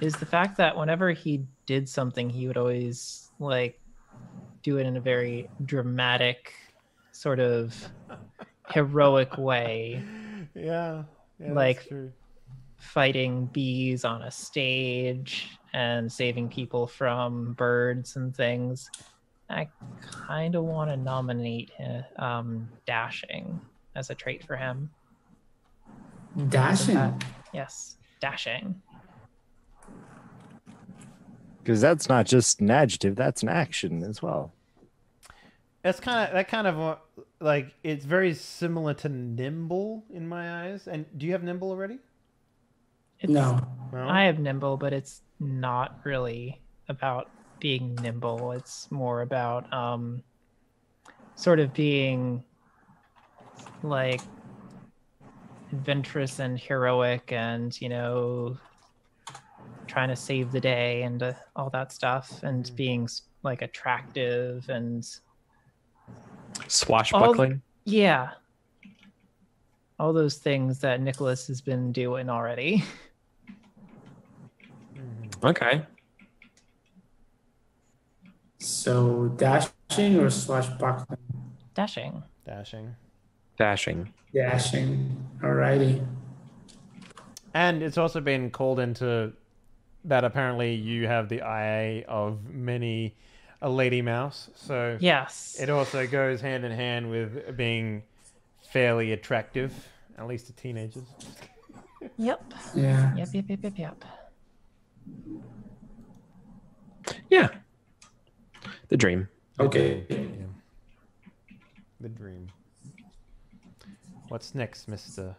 is the fact that whenever he did something, he would always do it in a very dramatic, sort of heroic way. Yeah, like that's true. Fighting bees on a stage and saving people from birds and things. I kind of want to nominate dashing as a trait for him. Dashing? Yes, dashing. Because that's not just an adjective, that's an action as well. It's it's very similar to nimble in my eyes. And do you have nimble already? No. I have nimble, but it's not really about being nimble. It's more about sort of being adventurous and heroic and, trying to save the day and all that stuff and being attractive and swashbuckling. All those things that Nicholas has been doing already. Okay. So dashing or swashbuckling? Dashing. Alrighty. And it's also been called into that apparently you have the eye of many a lady mouse. So yes, it also goes hand in hand with being fairly attractive, at least to teenagers. Yep. Yeah. Yep. Yeah. The dream. Okay. Yeah. The dream. What's next, Mr.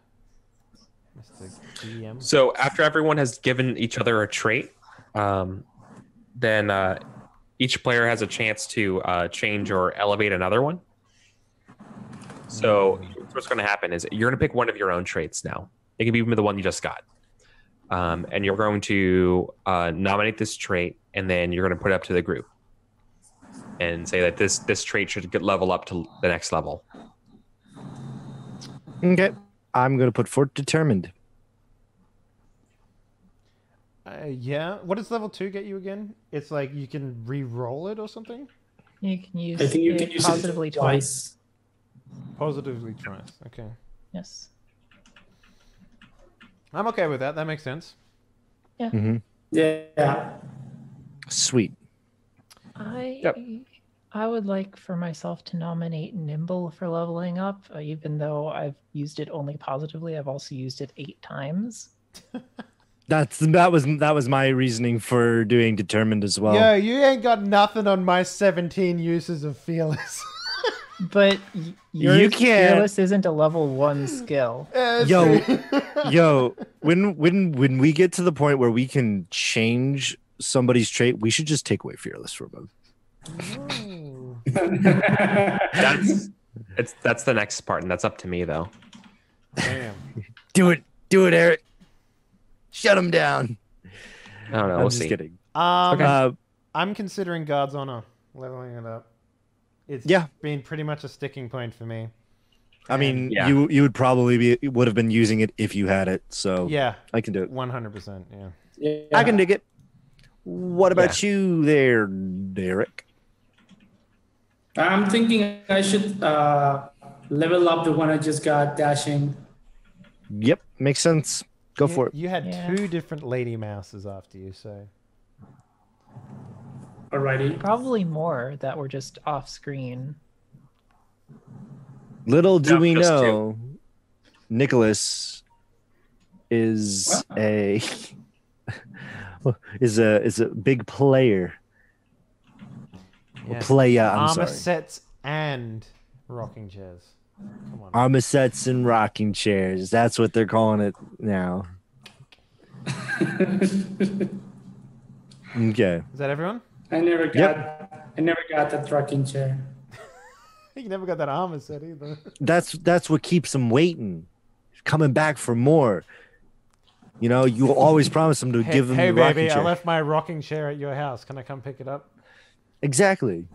GM? So after everyone has given each other a trait, then each player has a chance to change or elevate another one. So what's going to happen is you're going to pick one of your own traits now. It can be the one you just got. And you're going to nominate this trait, and then you're going to put it up to the group and say that this trait should get level up to the next level. Okay. I'm going to put Fort Determined. Yeah. What does level 2 get you again? It's like you can re-roll it or something? You can use I think you it can use positively it twice. Positively twice. Okay. Yes. I'm okay with that. That makes sense. Yeah. Mm-hmm. Yeah. Sweet. I would like for myself to nominate Nimble for leveling up, even though I've used it only positively. I've also used it 8 times. That was my reasoning for doing Determined as well. Yo, you ain't got nothing on my 17 uses of Fearless. But You can't- Fearless isn't a level 1 skill. Yo, when we get to the point where we can change somebody's trait, we should just take away Fearless from them. That's the next part, and that's up to me though. Damn. Do it, Eric. Shut him down. I don't know. I'm We'll just see. kidding. I'm considering God's Honor, leveling it up. It's been pretty much a sticking point for me. I mean, Yeah. you would have been using it if you had it. So Yeah, I can do it. 100%. Yeah. Yeah. I can dig it. What about you there, Derek? I'm thinking I should level up the one I just got, Dashing. Yep, makes sense. Go for it. You had Yeah. 2 different lady mouses after you, so. Alrighty. Probably more that were just off screen. Little do No, we just know, Nicholas is a big player. Yeah. Playa, I'm Armor sorry. sets and rocking chairs. Come on. Armor sets and rocking chairs. That's what they're calling it now. Okay. Is that everyone? I never got that rocking chair. You never got that armor set either. That's what keeps them waiting, coming back for more. You know, you always promise them to give them Hey, the rocking baby, I chair. left my rocking chair at your house. Can I come pick it up? Exactly.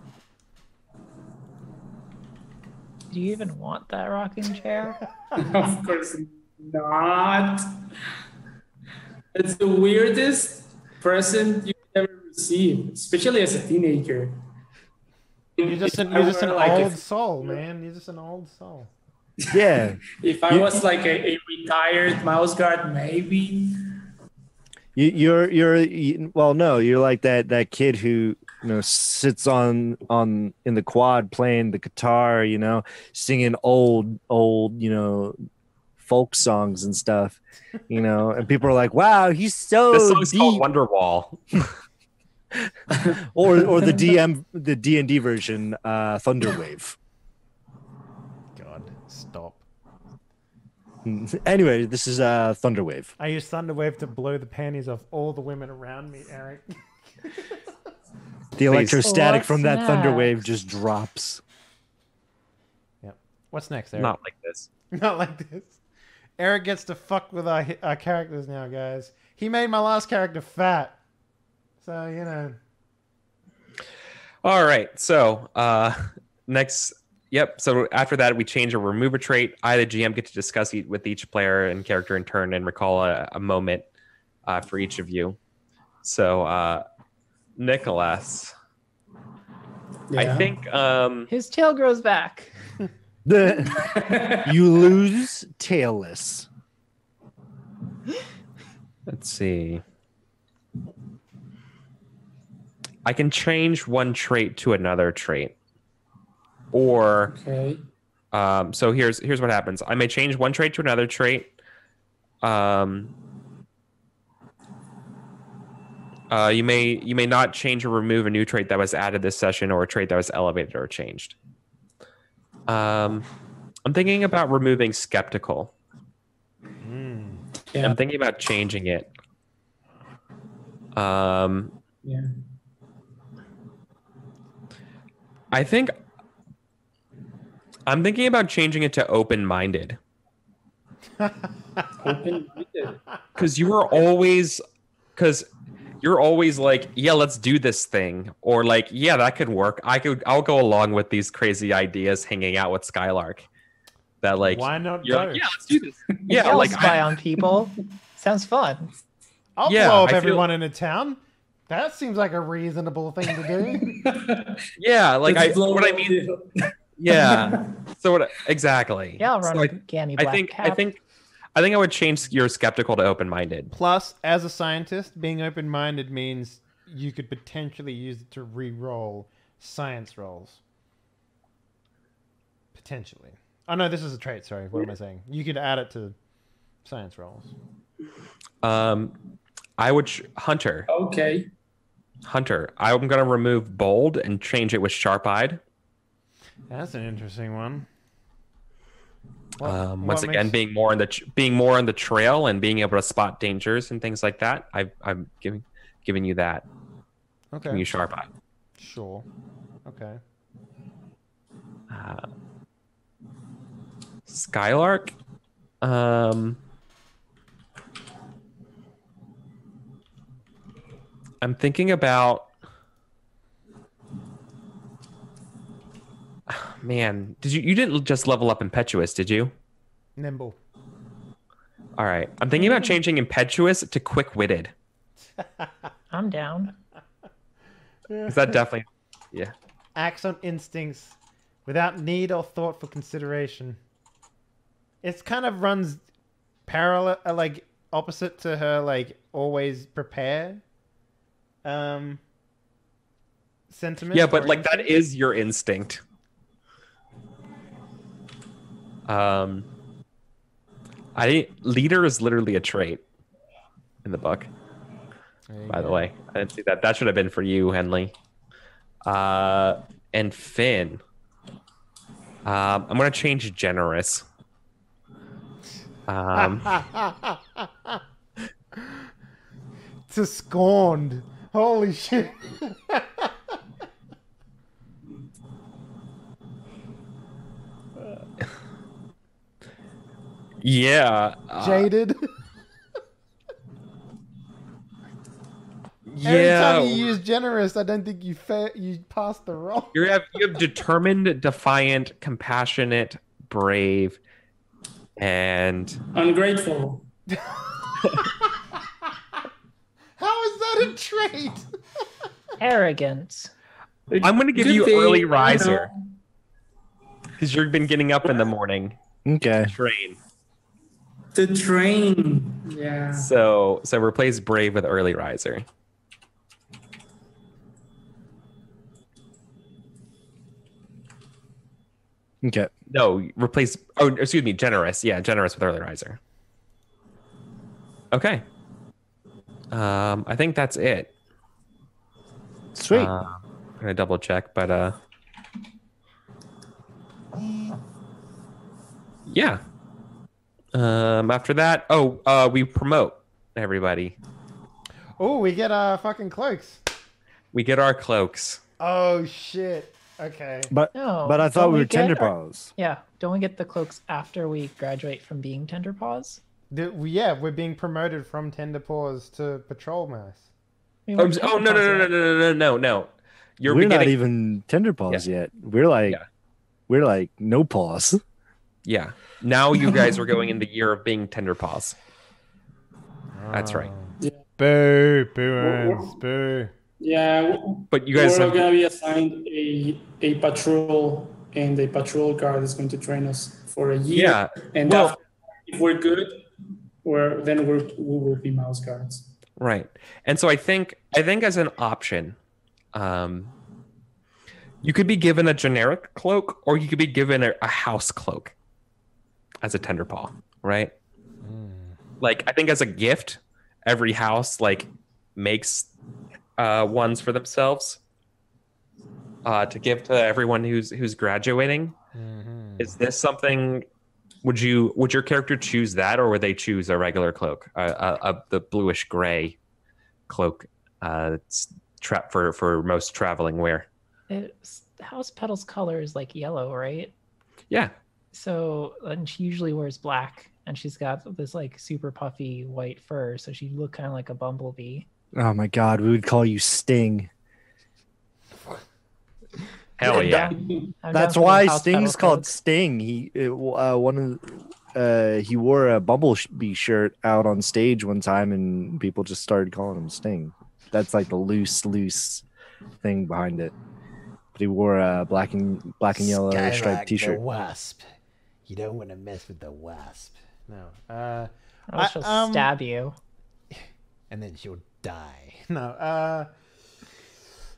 Do you even want that rocking chair? Of course not. It's the weirdest present you could ever receive, especially as a teenager. You're just an old soul, man. You're just an old soul. Yeah. If I was like a retired mouse guard, maybe. You're like that kid who sits on in the quad playing the guitar, singing old folk songs and stuff, and people are like, wow, he's so This song's deep. called Wonderwall. or the D&D version, Thunderwave. God, stop. Anyway, this is Thunderwave. I use Thunderwave to blow the panties off all the women around me, Eric. The electrostatic What's from that Thunderwave next? just drops. Yep. What's next, Eric? Not like this. Not like this. Eric gets to fuck with our characters now, guys. He made my last character fat. So, All right. So next, so after that, we change or remove a trait. I, the GM, get to discuss with each player and character in turn and recall a moment for each of you. So, Nicholas, I think His tail grows back. You lose tailless. let's see. I can change one trait to another trait, or Okay. so here's what happens. I may change one trait to another trait. You may not change or remove a new trait that was added this session or a trait that was elevated or changed. I'm thinking about removing skeptical. Yeah. I'm thinking about changing it. Yeah. I think I'm thinking about changing it to open-minded. Open-minded. Because you're always like, yeah, let's do this thing, or like, yeah, that could work. I'll go along with these crazy ideas hanging out with Skylark. That like, Why not you're both? like, yeah, let's do this. Yeah, I'll like spy on people. Sounds fun. I'll Yeah, blow up I feel- everyone in a town. That seems like a reasonable thing to do. yeah, like Let's blow what I up mean, the- yeah. So what exactly? Yeah, I'll run So a gammy black I cap. think I would change your skeptical to open-minded. Plus, as a scientist, being open-minded means you could potentially use it to re-roll science rolls. Potentially. Oh no, this is a trait. Sorry, what am I saying? You could add it to science rolls. I would Hunter. Okay. Hunter. I'm gonna remove bold and change it with sharp-eyed. That's an interesting one. Once again, being more on the trail and being able to spot dangers and things like that. I'm giving you that. Okay. Giving you sharp-eyed. Sure. Okay. Skylark. I'm thinking about. Man, you didn't just level up impetuous, did you? Nimble. All right. I'm thinking about changing impetuous to quick-witted. I'm down. Is that definitely yeah. Acts on instincts without need or thoughtful consideration. It kind of runs parallel, like opposite to her, like always prepare. Sentiment. Yeah, but or like that instinct. is your instinct. Leader is literally a trait in the book. By the way, I didn't see that. That should have been for you, Henley. And Finn. I'm gonna change generous. To scorned. Holy shit. Yeah. Jaded. Every Yeah. time you use generous, I don't think you passed the roll. You have determined, defiant, compassionate, brave, and Ungrateful. How is that a trait? Arrogant. I'm going to give Good you thing, early you riser know. because you've been getting up in the morning. Okay. Train. The train. Yeah. So replace brave with early riser. Okay. No, replace. Oh, excuse me, generous. Yeah, generous with early riser. Okay. I think that's it. Sweet. I'm gonna double check, but yeah. After that, we promote everybody. Oh, we get our fucking cloaks. We get our cloaks. Oh shit. Okay. but No, but I thought don't we were get our- tenderpaws. Yeah, don't we get the cloaks after we graduate from being tenderpaws? We're being promoted from tender paws to patrol mouse. We Oh, weren't no. tenderpaws yet. No. You're We're not beginning. even tenderpaws yet. We're like no paws. Yeah. Now you guys are going in the year of being tender paws. That's right. Boo, boo, boo. Yeah. But you guys We're have, going to be assigned a patrol, and the patrol guard is going to train us for a year. yeah. And Well- after, if we're good, we will be mouse guards. Right. And so I think as an option, you could be given a generic cloak or you could be given a house cloak as a tender paw, right? Like I think as a gift, every house like makes ones for themselves to give to everyone who's graduating. Is this something? Would your character choose that, or would they choose a regular cloak, the bluish gray cloak It's for most traveling wear. House Petal's color is like yellow, right? Yeah. So, and she usually wears black, and she's got this like super puffy white fur, so she look kind of like a bumblebee. Oh my God, we would call you Sting. Hell yeah. I'm That's down for why the House Sting's Petal called code. Sting. He wore a Bumblebee shirt out on stage one time, and people just started calling him Sting. That's like the loose thing behind it. But he wore a black and yellow striped The T-shirt. wasp. You don't want to mess with the wasp. No. Or she'll stab you. And then she'll die. No.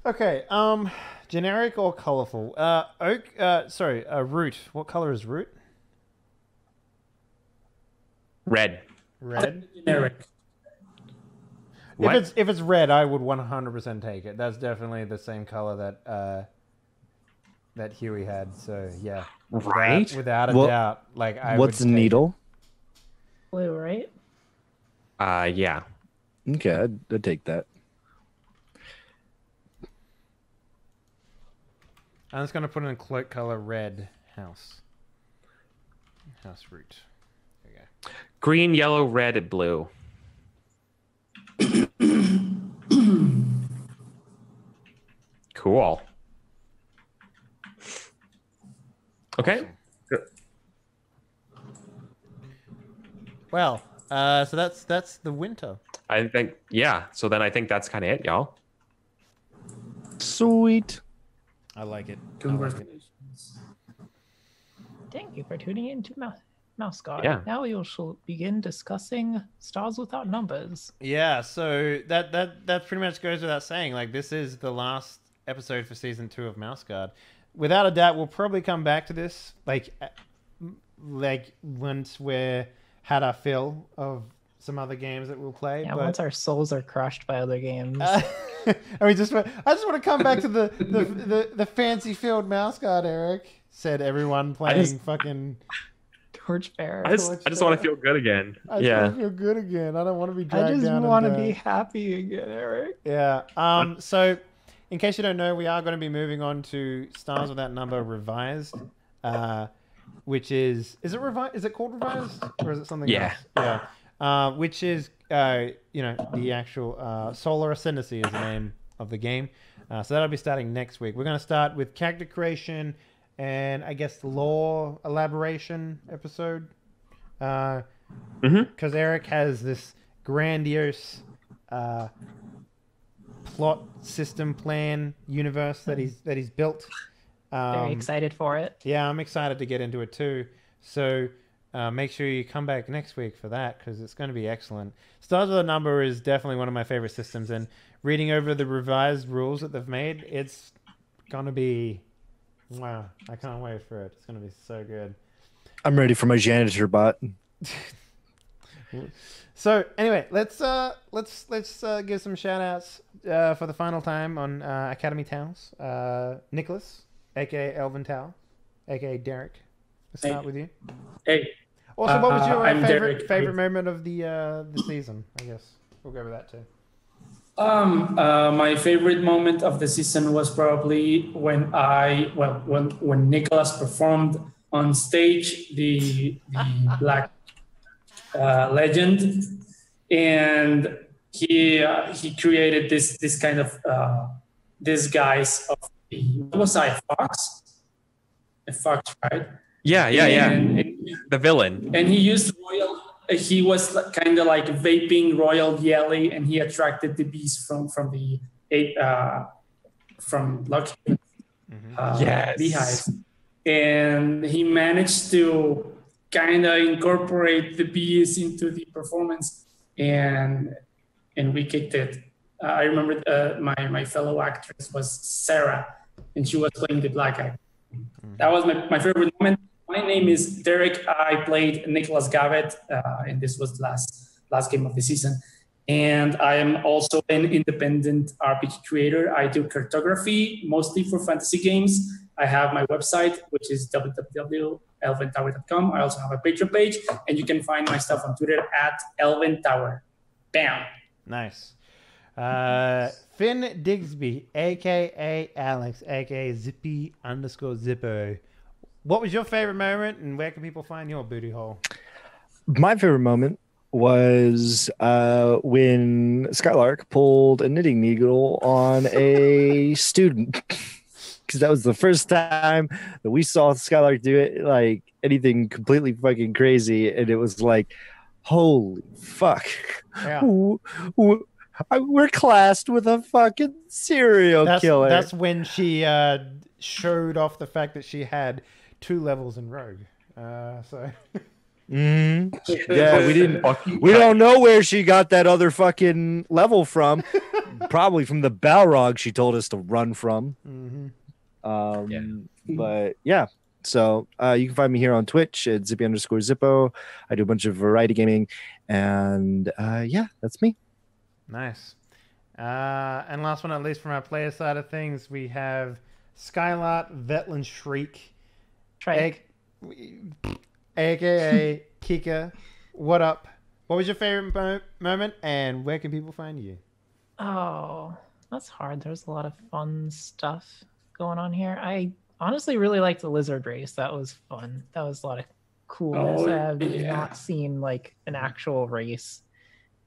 Okay. Generic or colorful? Root. What color is root? Red. Red. Generic. What? If it's red, I would 100% take it. That's definitely the same color that Huey had. So yeah, Right? without a Well, doubt. Like What's the needle? Blue, right? Yeah. Okay, I'd take that. I'm just gonna put in cloak color red house root. There you go. Green, yellow, red, and blue. Cool. Okay. Well, so that's the winter. I think, yeah. So then I think that's kind of it, y'all. Sweet. I like it. Congratulations. Thank you for tuning in to Mouse God. Yeah. Now we shall begin discussing Stars Without Numbers. Yeah, so that pretty much goes without saying. Like, this is the last episode for season 2 of Mouse Guard. Without a doubt, we'll probably come back to this, like once we're had our fill of some other games that we'll play. Yeah, but once our souls are crushed by other games. I just want to come back to the fancy filled Mouse Guard, Eric. Said everyone playing fucking Torchbearer. I just want to feel good again. I just want to feel good again. I don't want to be dragged I just down. want to be happy again, Eric. Yeah. So, in case you don't know, we are going to be moving on to Stars Without Number Revised, which is it revised? Is it called Revised, or is it something else? Yeah. Which is the actual Solar Ascendancy is the name of the game. So that'll be starting next week. We're going to start with character creation and I guess lore elaboration episode. Because Eric has this grandiose plot system plan universe that he's built. Very excited for it. Yeah, I'm excited to get into it too. So make sure you come back next week for that because it's going to be excellent. Stars with a Number is definitely one of my favorite systems, and reading over the revised rules that they've made, it's going to be wow. I can't wait for it. It's going to be so good. I'm ready for my janitor bot. So anyway, let's give some shout outs for the final time on Academy Towels. Nicholas, aka Elvin Towel, aka Derek. Let's start with you. Hey. Also, what was your I'm Derek. favorite moment of the season? I guess we'll go with that too. My favorite moment of the season was probably when when Nicholas performed on stage the Black Legend, and he created this kind of disguise of what was I, a fox, right? Yeah. And The villain. he used royal. He was kind of like vaping royal jelly, and he attracted the bees from Lockhaven Yes. beehives, and he managed to kind of incorporate the bees into the performance, and we kicked it. I remember my fellow actress was Sarah, and she was playing the black actor. That was my favorite moment. My name is Derek. I played Nicholas Gavet, and this was the last game of the season. And I am also an independent RPG creator. I do cartography, mostly for fantasy games. I have my website, which is www.elventower.com. I also have a Patreon page, and you can find my stuff on Twitter at elventower. Bam. Nice. Finn Digsby, aka Alex, aka Zippy_Zippo. What was your favorite moment, and where can people find your booty hole? My favorite moment was when Skylark pulled a knitting needle on a student. Because that was the first time that we saw Skylark do it, like anything completely fucking crazy. And it was like, holy fuck. Yeah. We're classed with a fucking serial killer. That's when she showed off the fact that she had 2 levels in Rogue. So... Yeah, we don't know where she got that other fucking level from. Probably from the Balrog she told us to run from. But yeah, so you can find me here on Twitch at Zippy_Zippo. I do a bunch of variety gaming, and yeah, that's me. Nice. And last but not least, from our player side of things, we have Skylark Vetland Shriek, aka Kika. What up? What was your favorite moment, and where can people find you? Oh, that's hard. There's a lot of fun stuff going on here. I honestly really liked the lizard race. That was fun. That was a lot of coolness. I have not seen like an actual race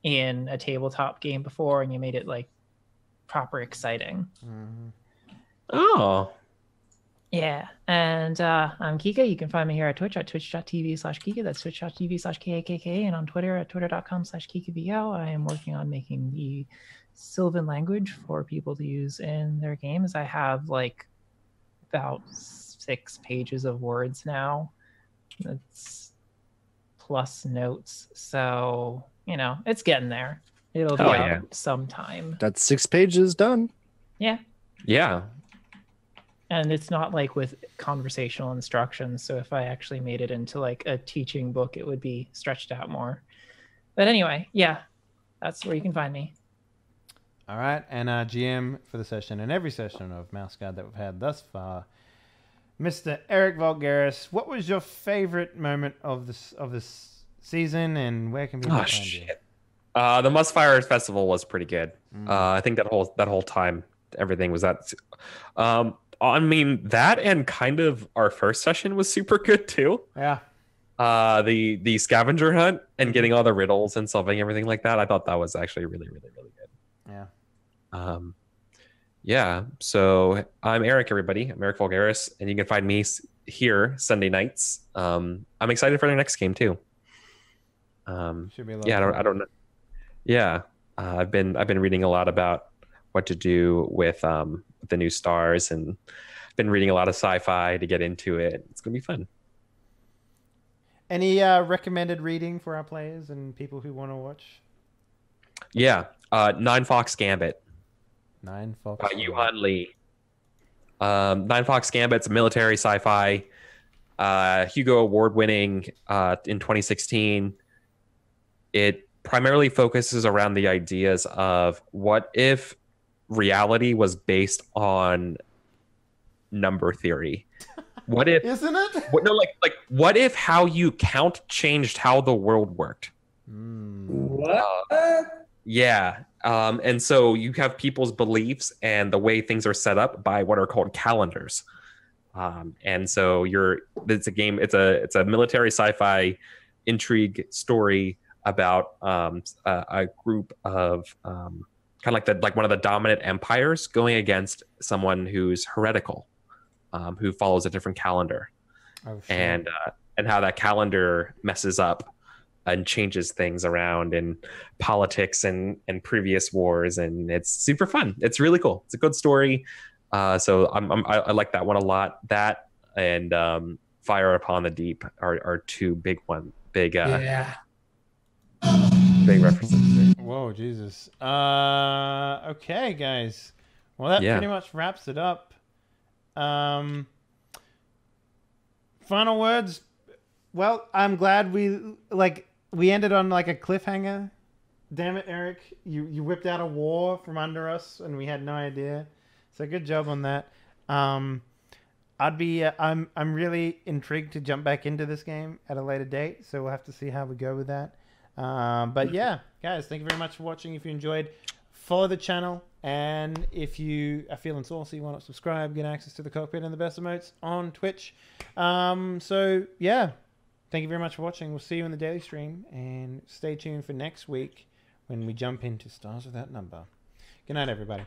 in a tabletop game before, and you made it like proper exciting. Oh. Yeah, and I'm Kika. You can find me here at Twitch at twitch.tv/Kika. That's twitch.tv/KAKK, and on Twitter at twitter.com/KikaVO. I am working on making the Sylvan language for people to use in their games. I have like about 6 pages of words now. That's plus notes. So, you know, it's getting there. It'll be out sometime. That's 6 pages done. Yeah. Yeah. And it's not like with conversational instructions. So if I actually made it into like a teaching book, it would be stretched out more. But anyway, yeah, that's where you can find me. All right. And our GM for the session and every session of Mouse Guard that we've had thus far, Mr. Eric Vulgaris, what was your favorite moment of this season, and where can people find you? The Mustfire Festival was pretty good. I think that whole time everything was that. I mean, that and kind of our first session was super good too. Yeah. The scavenger hunt and getting all the riddles and solving everything like that. I thought that was actually really, really, really good. Yeah. Yeah. So I'm Eric, everybody. I'm Eric Vulgaris, and you can find me here Sunday nights. I'm excited for the next game too. Should be a lot yeah. of fun. I don't know. Yeah. I've been reading a lot about what to do with the new stars, and been reading a lot of sci-fi to get into it. It's gonna be fun. Any recommended reading for our players and people who want to watch? Yeah, Nine Fox Gambit. Nine Fox. By Yuhan Lee. Nine Fox Gambit's military sci-fi, Hugo Award-winning in 2016. It primarily focuses around the ideas of what if reality was based on number theory. What if Isn't it? What if how you count changed how the world worked? What? Yeah. And so you have people's beliefs and the way things are set up by what are called calendars. And so it's a game, it's a military sci-fi intrigue story about a group of kind of like one of the dominant empires going against someone who's heretical, who follows a different calendar. Oh, sure. And how that calendar messes up and changes things around in politics and previous wars, and it's super fun. It's really cool. It's a good story. So I like that one a lot. That and Fire Upon the Deep are two big references. Whoa, Jesus. Okay, guys. Well, that pretty much wraps it up. Final words. Well, I'm glad we ended on like a cliffhanger. Damn it, Eric! You whipped out a war from under us, and we had no idea. So good job on that. I'm really intrigued to jump back into this game at a later date. So we'll have to see how we go with that. But yeah, guys, thank you very much for watching. If you enjoyed, follow the channel. And if you are feeling saucy, why not subscribe, get access to the cockpit and the best emotes on Twitch. So, yeah. Thank you very much for watching. We'll see you in the daily stream. And stay tuned for next week when we jump into Stars Without Number. Good night, everybody.